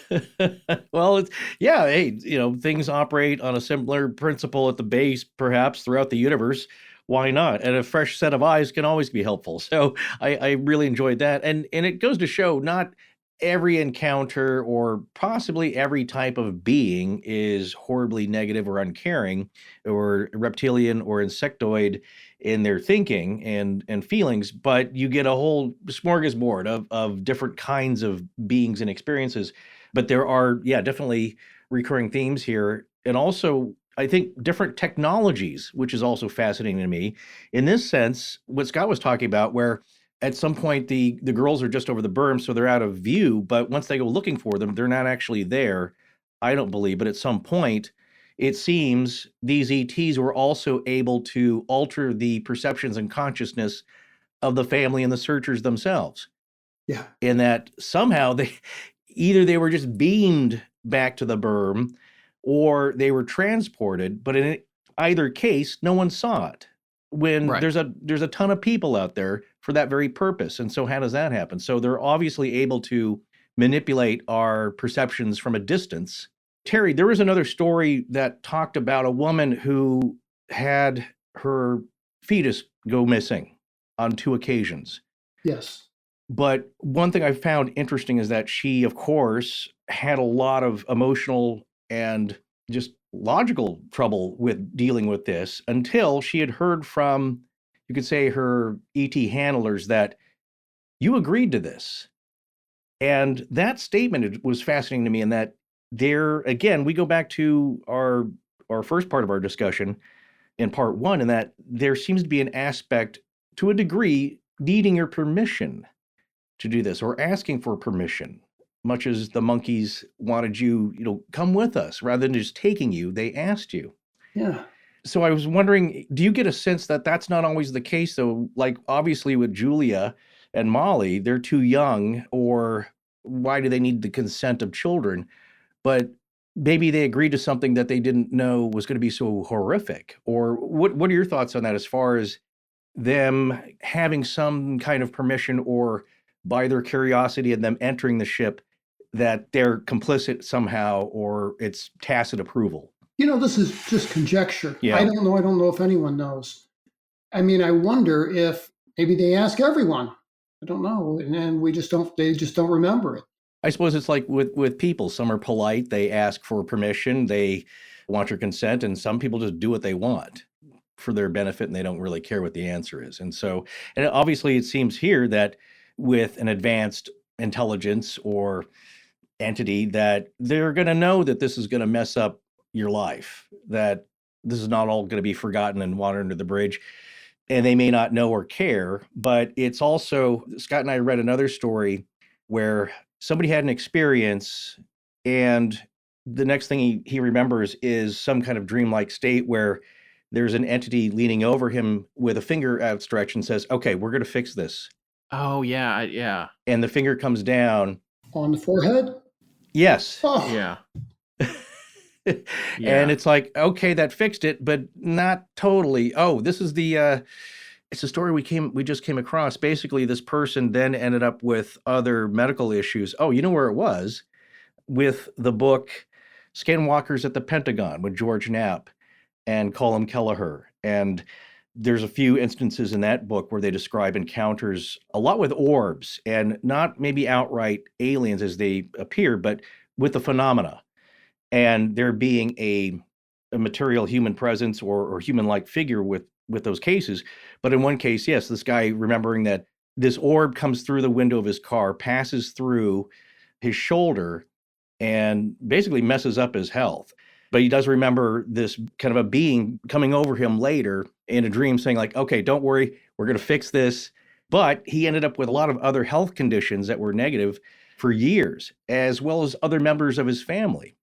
Well, hey, you know, things operate on a similar principle at the base, perhaps throughout the universe. Why not? And a fresh set of eyes can always be helpful. So I really enjoyed that. And it goes to show not every encounter or possibly every type of being is horribly negative or uncaring or reptilian or insectoid in their thinking and feelings, but you get a whole smorgasbord of different kinds of beings and experiences. But there are, definitely recurring themes here. And also, I think different technologies, which is also fascinating to me. In this sense, what Scott was talking about, where at some point the girls are just over the berm, so they're out of view, but once they go looking for them, they're not actually there, I don't believe. But at some point, it seems these ETs were also able to alter the perceptions and consciousness of the family and the searchers themselves. Yeah. In that somehow they were just beamed back to the berm or they were transported, but in either case, no one saw it. When there's a ton of people out there for that very purpose. And so how does that happen? So they're obviously able to manipulate our perceptions from a distance. Terry, there was another story that talked about a woman who had her fetus go missing on 2 occasions. Yes. But one thing I found interesting is that she, of course, had a lot of emotional and just logical trouble with dealing with this until she had heard from, you could say, her ET handlers that you agreed to this. And that statement was fascinating to me in that there, again, we go back to our first part of our discussion in part 1, in that there seems to be an aspect, to a degree, needing your permission to do this or asking for permission. Much as the monkeys wanted you, come with us rather than just taking you, they asked you. Yeah. So I was wondering, do you get a sense that that's not always the case, though? Like, obviously with Julia and Molly, they're too young, or why do they need the consent of children? But maybe they agreed to something that they didn't know was going to be so horrific. Or what are your thoughts on that as far as them having some kind of permission, or by their curiosity and them entering the ship, that they're complicit somehow, or it's tacit approval? This is just conjecture. Yeah. I don't know if anyone knows. I mean, I wonder if maybe they ask everyone. I don't know. And then they just don't remember it. I suppose it's like with people. Some are polite. They ask for permission. They want your consent. And some people just do what they want for their benefit, and they don't really care what the answer is. And so, and obviously it seems here that with an advanced intelligence or entity, that they're going to know that this is going to mess up your life, that this is not all going to be forgotten and water under the bridge. And they may not know or care, but it's also, Scott and I read another story where somebody had an experience, and the next thing he remembers is some kind of dreamlike state where there's an entity leaning over him with a finger outstretched and says, okay, we're going to fix this. Oh, yeah. Yeah. And the finger comes down. On the forehead? Yes. Oh. Yeah. And it's like, okay, that fixed it, but not totally. Oh, this is it's a story we just came across. Basically, this person then ended up with other medical issues. Oh, you know where it was? With the book Skinwalkers at the Pentagon with George Knapp and Colm Kelleher. And there's a few instances in that book where they describe encounters a lot with orbs, and not maybe outright aliens as they appear, but with the phenomena. And there being a a material human presence or human-like figure with those cases. But in one case, yes, this guy remembering that this orb comes through the window of his car, passes through his shoulder, and basically messes up his health. But he does remember this kind of a being coming over him later in a dream saying like, okay, don't worry, we're going to fix this. But he ended up with a lot of other health conditions that were negative for years, as well as other members of his family.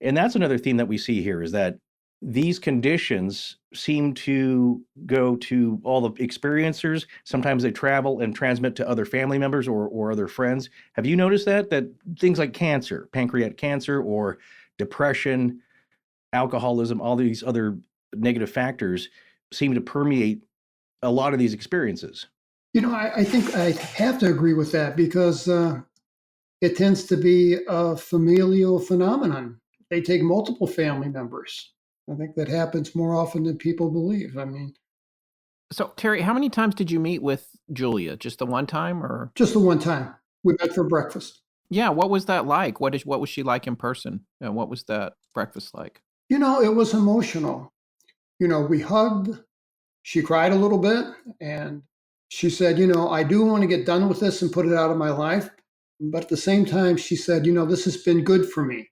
And that's another theme that we see here, is that these conditions seem to go to all the experiencers. Sometimes they travel and transmit to other family members or other friends. Have you noticed that things like cancer, pancreatic cancer, or depression, alcoholism, all these other negative factors seem to permeate a lot of these experiences? I think I have to agree with that because it tends to be a familial phenomenon. They take multiple family members. I think that happens more often than people believe. I mean, So, Terry, how many times did you meet with Julia? Just the one time, or? just the one time we met for breakfast. Yeah, what was that like? What was she like in person? And what was that breakfast like? It was emotional. We hugged. She cried a little bit, and she said, I do want to get done with this and put it out of my life. But at the same time, she said, this has been good for me.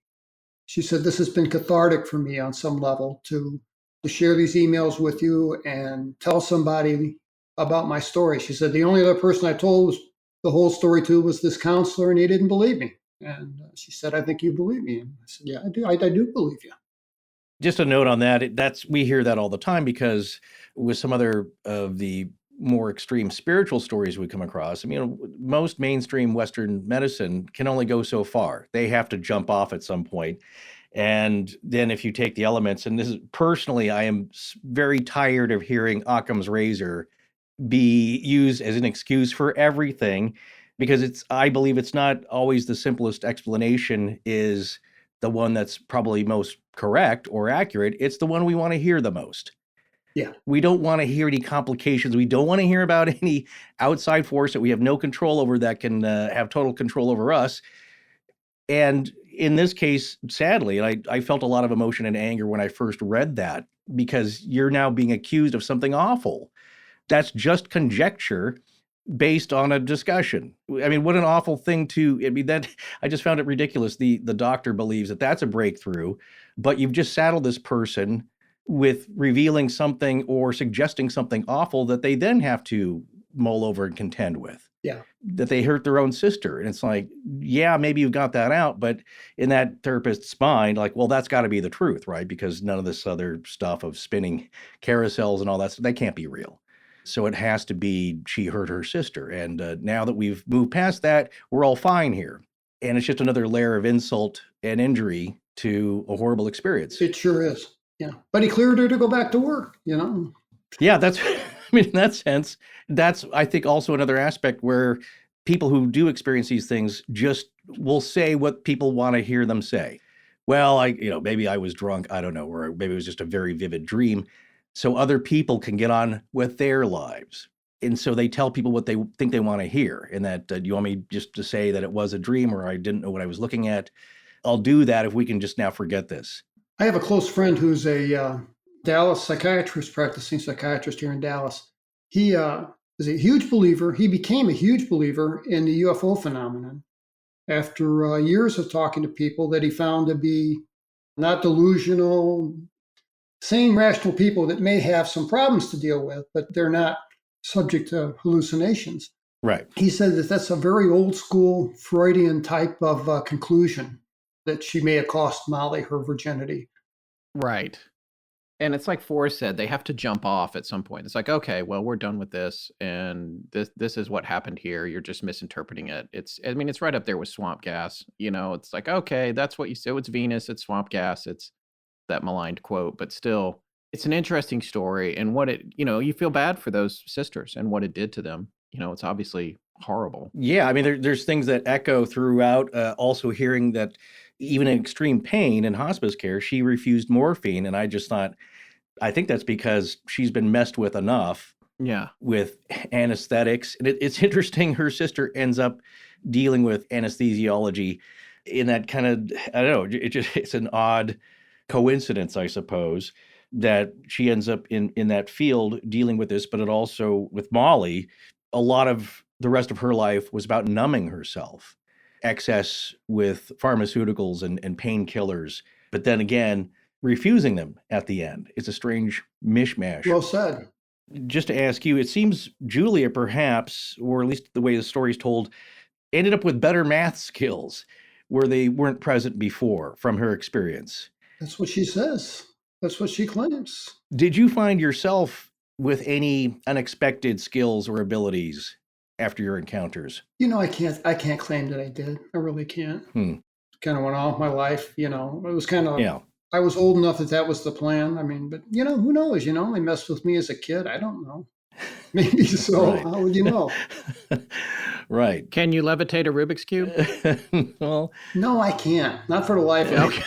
She said, this has been cathartic for me on some level to share these emails with you and tell somebody about my story. She said, the only other person I told the whole story to was this counselor, and he didn't believe me. And she said, I think you believe me. And I said, yeah, I do. I do believe you. Just a note on that, we hear that all the time, because with some other of the more extreme spiritual stories we come across, most mainstream Western medicine can only go so far. They have to jump off at some point. And then if you take the elements, and this is personally, I am very tired of hearing Occam's razor be used as an excuse for everything, because I believe it's not always the simplest explanation is the one that's probably most correct or accurate. It's the one we want to hear the most. Yeah. We don't want to hear any complications. We don't want to hear about any outside force that we have no control over that can have total control over us. And in this case, sadly, I felt a lot of emotion and anger when I first read that, because you're now being accused of something awful. That's just conjecture based on a discussion. I mean, what an awful thing I just found it ridiculous. The doctor believes that that's a breakthrough, but you've just saddled this person with revealing something or suggesting something awful that they then have to mull over and contend with. Yeah. That they hurt their own sister. And it's like, yeah, maybe you've got that out, but in that therapist's mind, like, well, that's got to be the truth, right? Because none of this other stuff of spinning carousels and all that, that can't be real. So it has to be she hurt her sister. And now that we've moved past that, we're all fine here. And it's just another layer of insult and injury to a horrible experience. It sure is. Yeah. But he cleared her to go back to work, Yeah, in that sense, that's, I think, also another aspect where people who do experience these things just will say what people want to hear them say. Well, maybe I was drunk, I don't know, or maybe it was just a very vivid dream. So other people can get on with their lives. And so they tell people what they think they want to hear. And that you want me just to say that it was a dream, or I didn't know what I was looking at. I'll do that if we can just now forget this. I have a close friend who's a Dallas practicing psychiatrist here in Dallas. He is a huge believer. He became a huge believer in the UFO phenomenon after years of talking to people that he found to be not delusional, sane, rational people that may have some problems to deal with, but they're not subject to hallucinations. Right. He said that that's a very old school Freudian type of conclusion, that she may have cost Molly her virginity. Right. And it's like Forrest said, they have to jump off at some point. It's like, okay, well, we're done with this, and this is what happened here. You're just misinterpreting it. It's right up there with swamp gas. It's like, okay, that's what you said. It's Venus, it's swamp gas, it's that maligned quote, but still, it's an interesting story. And what you feel bad for those sisters and what it did to them. It's obviously horrible. Yeah, there's things that echo throughout. Also hearing that even in extreme pain in hospice care, she refused morphine. And I just thought, I think that's because she's been messed with enough. Yeah. With anesthetics. And it's interesting, her sister ends up dealing with anesthesiology in that kind of, I don't know, it's an odd coincidence, I suppose, that she ends up in that field dealing with this, but it also, with Molly, a lot of the rest of her life was about numbing herself. Excess with pharmaceuticals and painkillers, but then again, refusing them at the end. It's a strange mishmash. Well said. Just to ask you, it seems Julia perhaps, or at least the way the story's told, ended up with better math skills where they weren't present before from her experience. That's what she says. That's what she claims. Did you find yourself with any unexpected skills or abilities after your encounters? I can't claim that I did. I really can't. Kind of went on with my life, it was kind of, I was old enough that was the plan. I mean, but who knows, they messed with me as a kid. I don't know. Maybe so. Right. How would you know? Right. Can you levitate a Rubik's Cube? Well, no, I can't. Not for the life of me.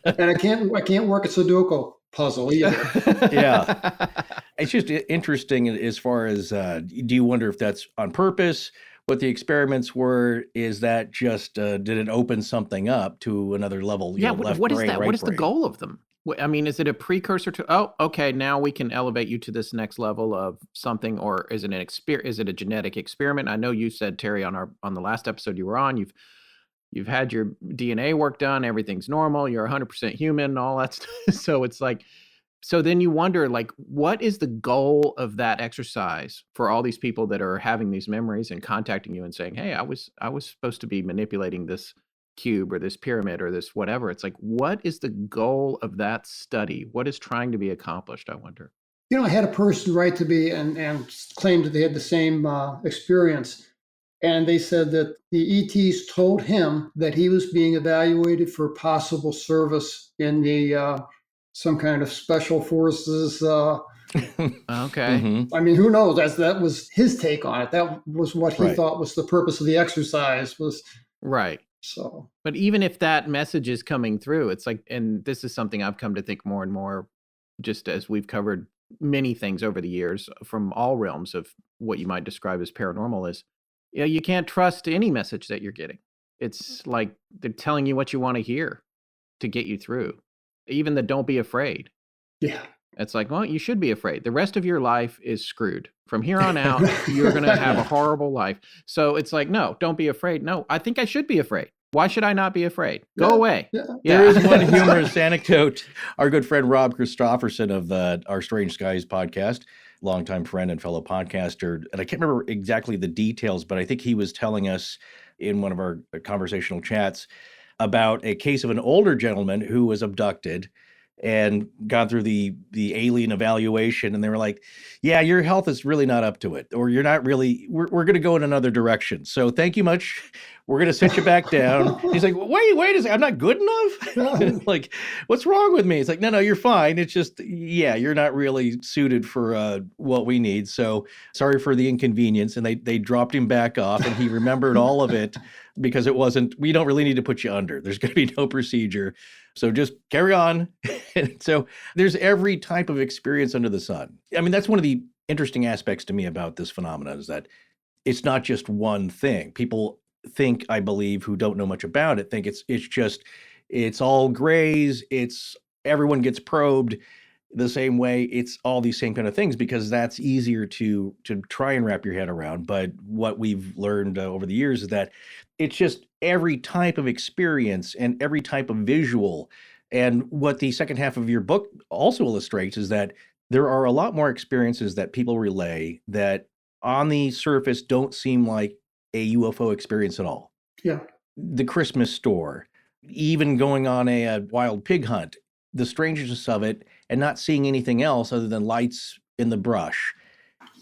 And I can't work a Sudoku puzzle either. Yeah. It's just interesting as far as, do you wonder if that's on purpose? What the experiments were? Is that just, did it open something up to another level? What is that? What is the goal of them? I mean, is it a precursor to, oh, okay, now we can elevate you to this next level of something, or is it is it a genetic experiment? I know you said, Terry, on the last episode you were on, you've had your DNA work done, everything's normal, you're 100% human, all that stuff. So it's like, so then you wonder, like, what is the goal of that exercise for all these people that are having these memories and contacting you and saying, hey, I was supposed to be manipulating this cube or this pyramid or this whatever. It's like, what is the goal of that study? What is trying to be accomplished, I wonder? I had a person write to me and claimed that they had the same experience. And they said that the ETs told him that he was being evaluated for possible service in the some kind of special forces. Okay. Mm-hmm. I mean, who knows? That was his take on it. That was what he thought was the purpose of the exercise was. Right. So, but even if that message is coming through, it's like, and this is something I've come to think more and more, just as we've covered many things over the years from all realms of what you might describe as paranormal, is, you can't trust any message that you're getting. It's like they're telling you what you want to hear to get you through. Even the don't be afraid. Yeah. It's like, well, you should be afraid. The rest of your life is screwed. From here on out, you're going to have a horrible life. So it's like, no, don't be afraid. No, I think I should be afraid. Why should I not be afraid? Go away. Yeah. There is one humorous anecdote. Our good friend Rob Christofferson of our Strange Skies podcast, longtime friend and fellow podcaster, and I can't remember exactly the details, but I think he was telling us in one of our conversational chats about a case of an older gentleman who was abducted and gone through the alien evaluation, and they were like, yeah, your health is really not up to it, or you're not really, we're going to go in another direction. So thank you much. We're going to sit you back down. He's like, wait a second, I'm not good enough? Like, what's wrong with me? It's like, no, you're fine. It's just, you're not really suited for what we need. So sorry for the inconvenience. And they dropped him back off, and he remembered all of it because it wasn't, we don't really need to put you under. There's going to be no procedure. So just carry on. So there's every type of experience under the sun. I mean, that's one of the interesting aspects to me about this phenomenon, is that it's not just one thing. People think, I believe, who don't know much about it, think it's all grays. It's everyone gets probed the same way. It's all these same kind of things because that's easier to try and wrap your head around. But what we've learned over the years is that it's just every type of experience and every type of visual. And what the second half of your book also illustrates is that there are a lot more experiences that people relay that on the surface don't seem like a UFO experience at all. Yeah. The Christmas store, even going on a wild pig hunt, the strangeness of it and not seeing anything else other than lights in the brush.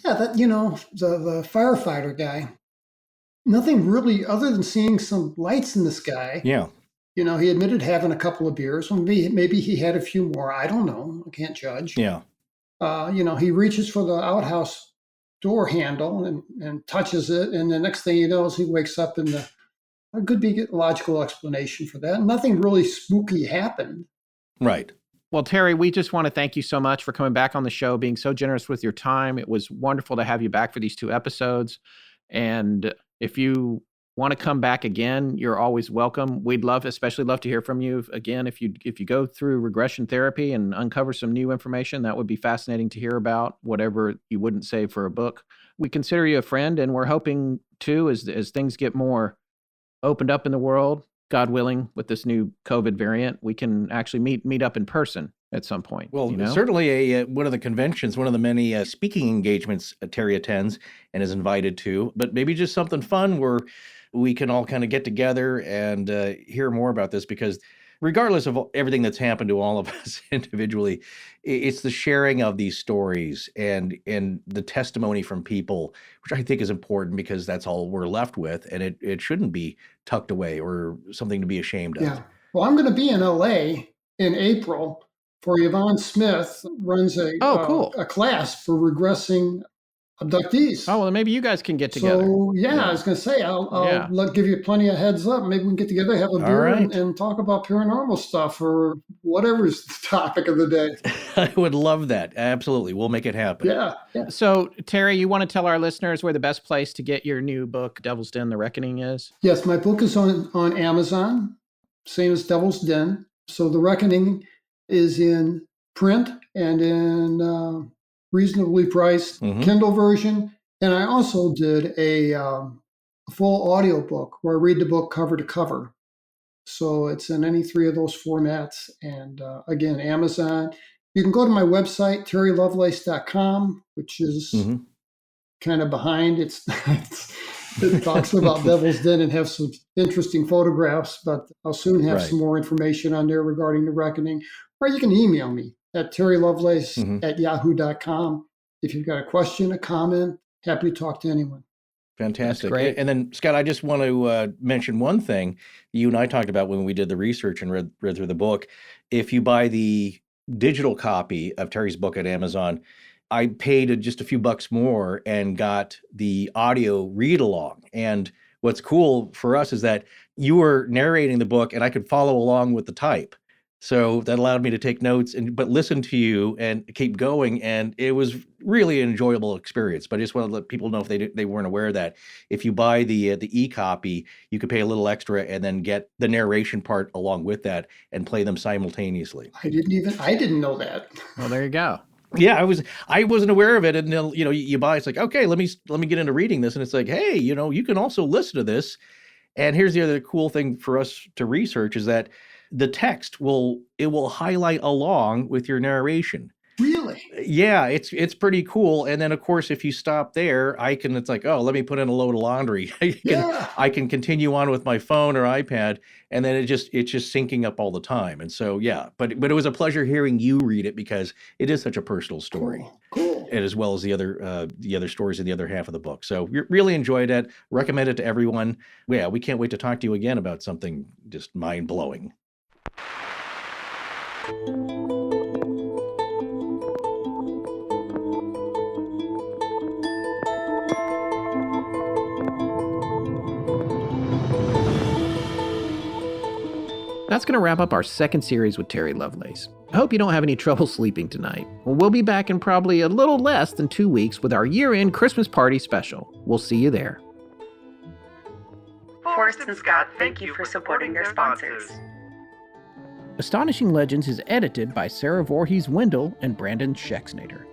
Yeah, that, the firefighter guy, nothing really other than seeing some lights in the sky. Yeah. He admitted having a couple of beers. Well, maybe he had a few more. I don't know. I can't judge. Yeah. He reaches for the outhouse door handle and touches it. And the next thing he knows, he wakes up in there could be a logical explanation for that. Nothing really spooky happened. Right. Well, Terry, we just want to thank you so much for coming back on the show, being so generous with your time. It was wonderful to have you back for these 2 episodes. And if you want to come back again, you're always welcome. We'd especially love to hear from you again. If you go through regression therapy and uncover some new information, that would be fascinating to hear about, whatever you wouldn't say for a book. We consider you a friend, and we're hoping too, as things get more opened up in the world, God willing, with this new COVID variant, we can actually meet up in person at some point. Well, certainly one of the conventions, one of the many speaking engagements Terry attends and is invited to, but maybe just something fun where we can all kind of get together and hear more about this, because regardless of everything that's happened to all of us individually, it's the sharing of these stories and the testimony from people, which I think is important, because that's all we're left with, and it shouldn't be tucked away or something to be ashamed of. Yeah. Well, I'm going to be in LA in April for Yvonne Smith runs a class for regressing abductees. Oh, well, maybe you guys can get together. So, I was going to say, I'll give you plenty of heads up. Maybe we can get together, have a beer, and talk about paranormal stuff or whatever's the topic of the day. I would love that. Absolutely. We'll make it happen. Yeah. So, Terry, you want to tell our listeners where the best place to get your new book, Devil's Den, The Reckoning, is? Yes, my book is on Amazon, same as Devil's Den. So The Reckoning is in print and in reasonably priced Kindle version. And I also did a full audio book where I read the book cover to cover. So it's in any three of those formats. And again, Amazon. You can go to my website, terrylovelace.com, which is kind of behind. It talks about Devil's Den and have some interesting photographs, but I'll soon have some more information on there regarding The Reckoning. Or you can email me at terrylovelace@yahoo.com. If you've got a question, a comment, happy to talk to anyone. Fantastic. Great. And then, Scott, I just want to mention one thing you and I talked about when we did the research and read through the book. If you buy the digital copy of Terry's book at Amazon, I paid just a few bucks more and got the audio read along. And what's cool for us is that you were narrating the book and I could follow along with the type. So that allowed me to take notes but listen to you and keep going. And it was really an enjoyable experience. But I just want to let people know, if they weren't aware, that if you buy the e-copy, you could pay a little extra and then get the narration part along with that and play them simultaneously. I didn't know that. Well, there you go. Yeah, I wasn't aware of it. And then, you buy, it's like, okay, let me get into reading this. And it's like, hey, you can also listen to this. And here's the other cool thing for us to research is that the text will highlight along with your narration. Really? Yeah, it's pretty cool. And then, of course, if you stop there, it's like, oh, let me put in a load of laundry. I can continue on with my phone or iPad, and then it's just syncing up all the time. And so, yeah, but it was a pleasure hearing you read it, because it is such a personal story. Cool. And as well as the other stories in the other half of the book. So we really enjoyed it. Recommend it to everyone. Yeah, we can't wait to talk to you again about something just mind-blowing. That's going to wrap up our second series with Terry Lovelace. I hope you don't have any trouble sleeping tonight. We'll be back in probably a little less than 2 weeks with our year-end Christmas party special. We'll see you there. Forrest and Scott, thank you for supporting their sponsors. Astonishing Legends is edited by Sarah Voorhees Wendell and Brandon Schexnader.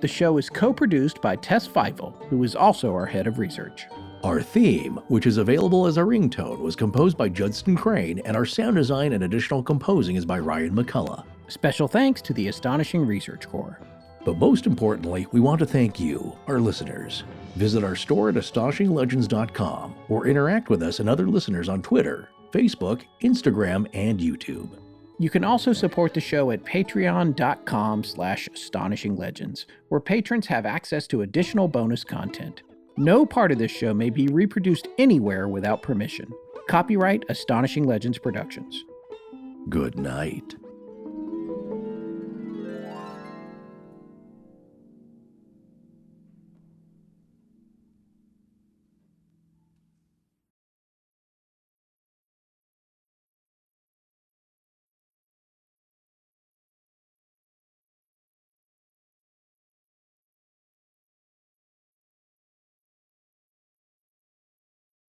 The show is co-produced by Tess Feivel, who is also our head of research. Our theme, which is available as a ringtone, was composed by Judson Crane, and our sound design and additional composing is by Ryan McCullough. Special thanks to the Astonishing Research Corps. But most importantly, we want to thank you, our listeners. Visit our store at astonishinglegends.com or interact with us and other listeners on Twitter, Facebook, Instagram, and YouTube. You can also support the show at patreon.com/astonishinglegends, where patrons have access to additional bonus content. No part of this show may be reproduced anywhere without permission. Copyright Astonishing Legends Productions. Good night.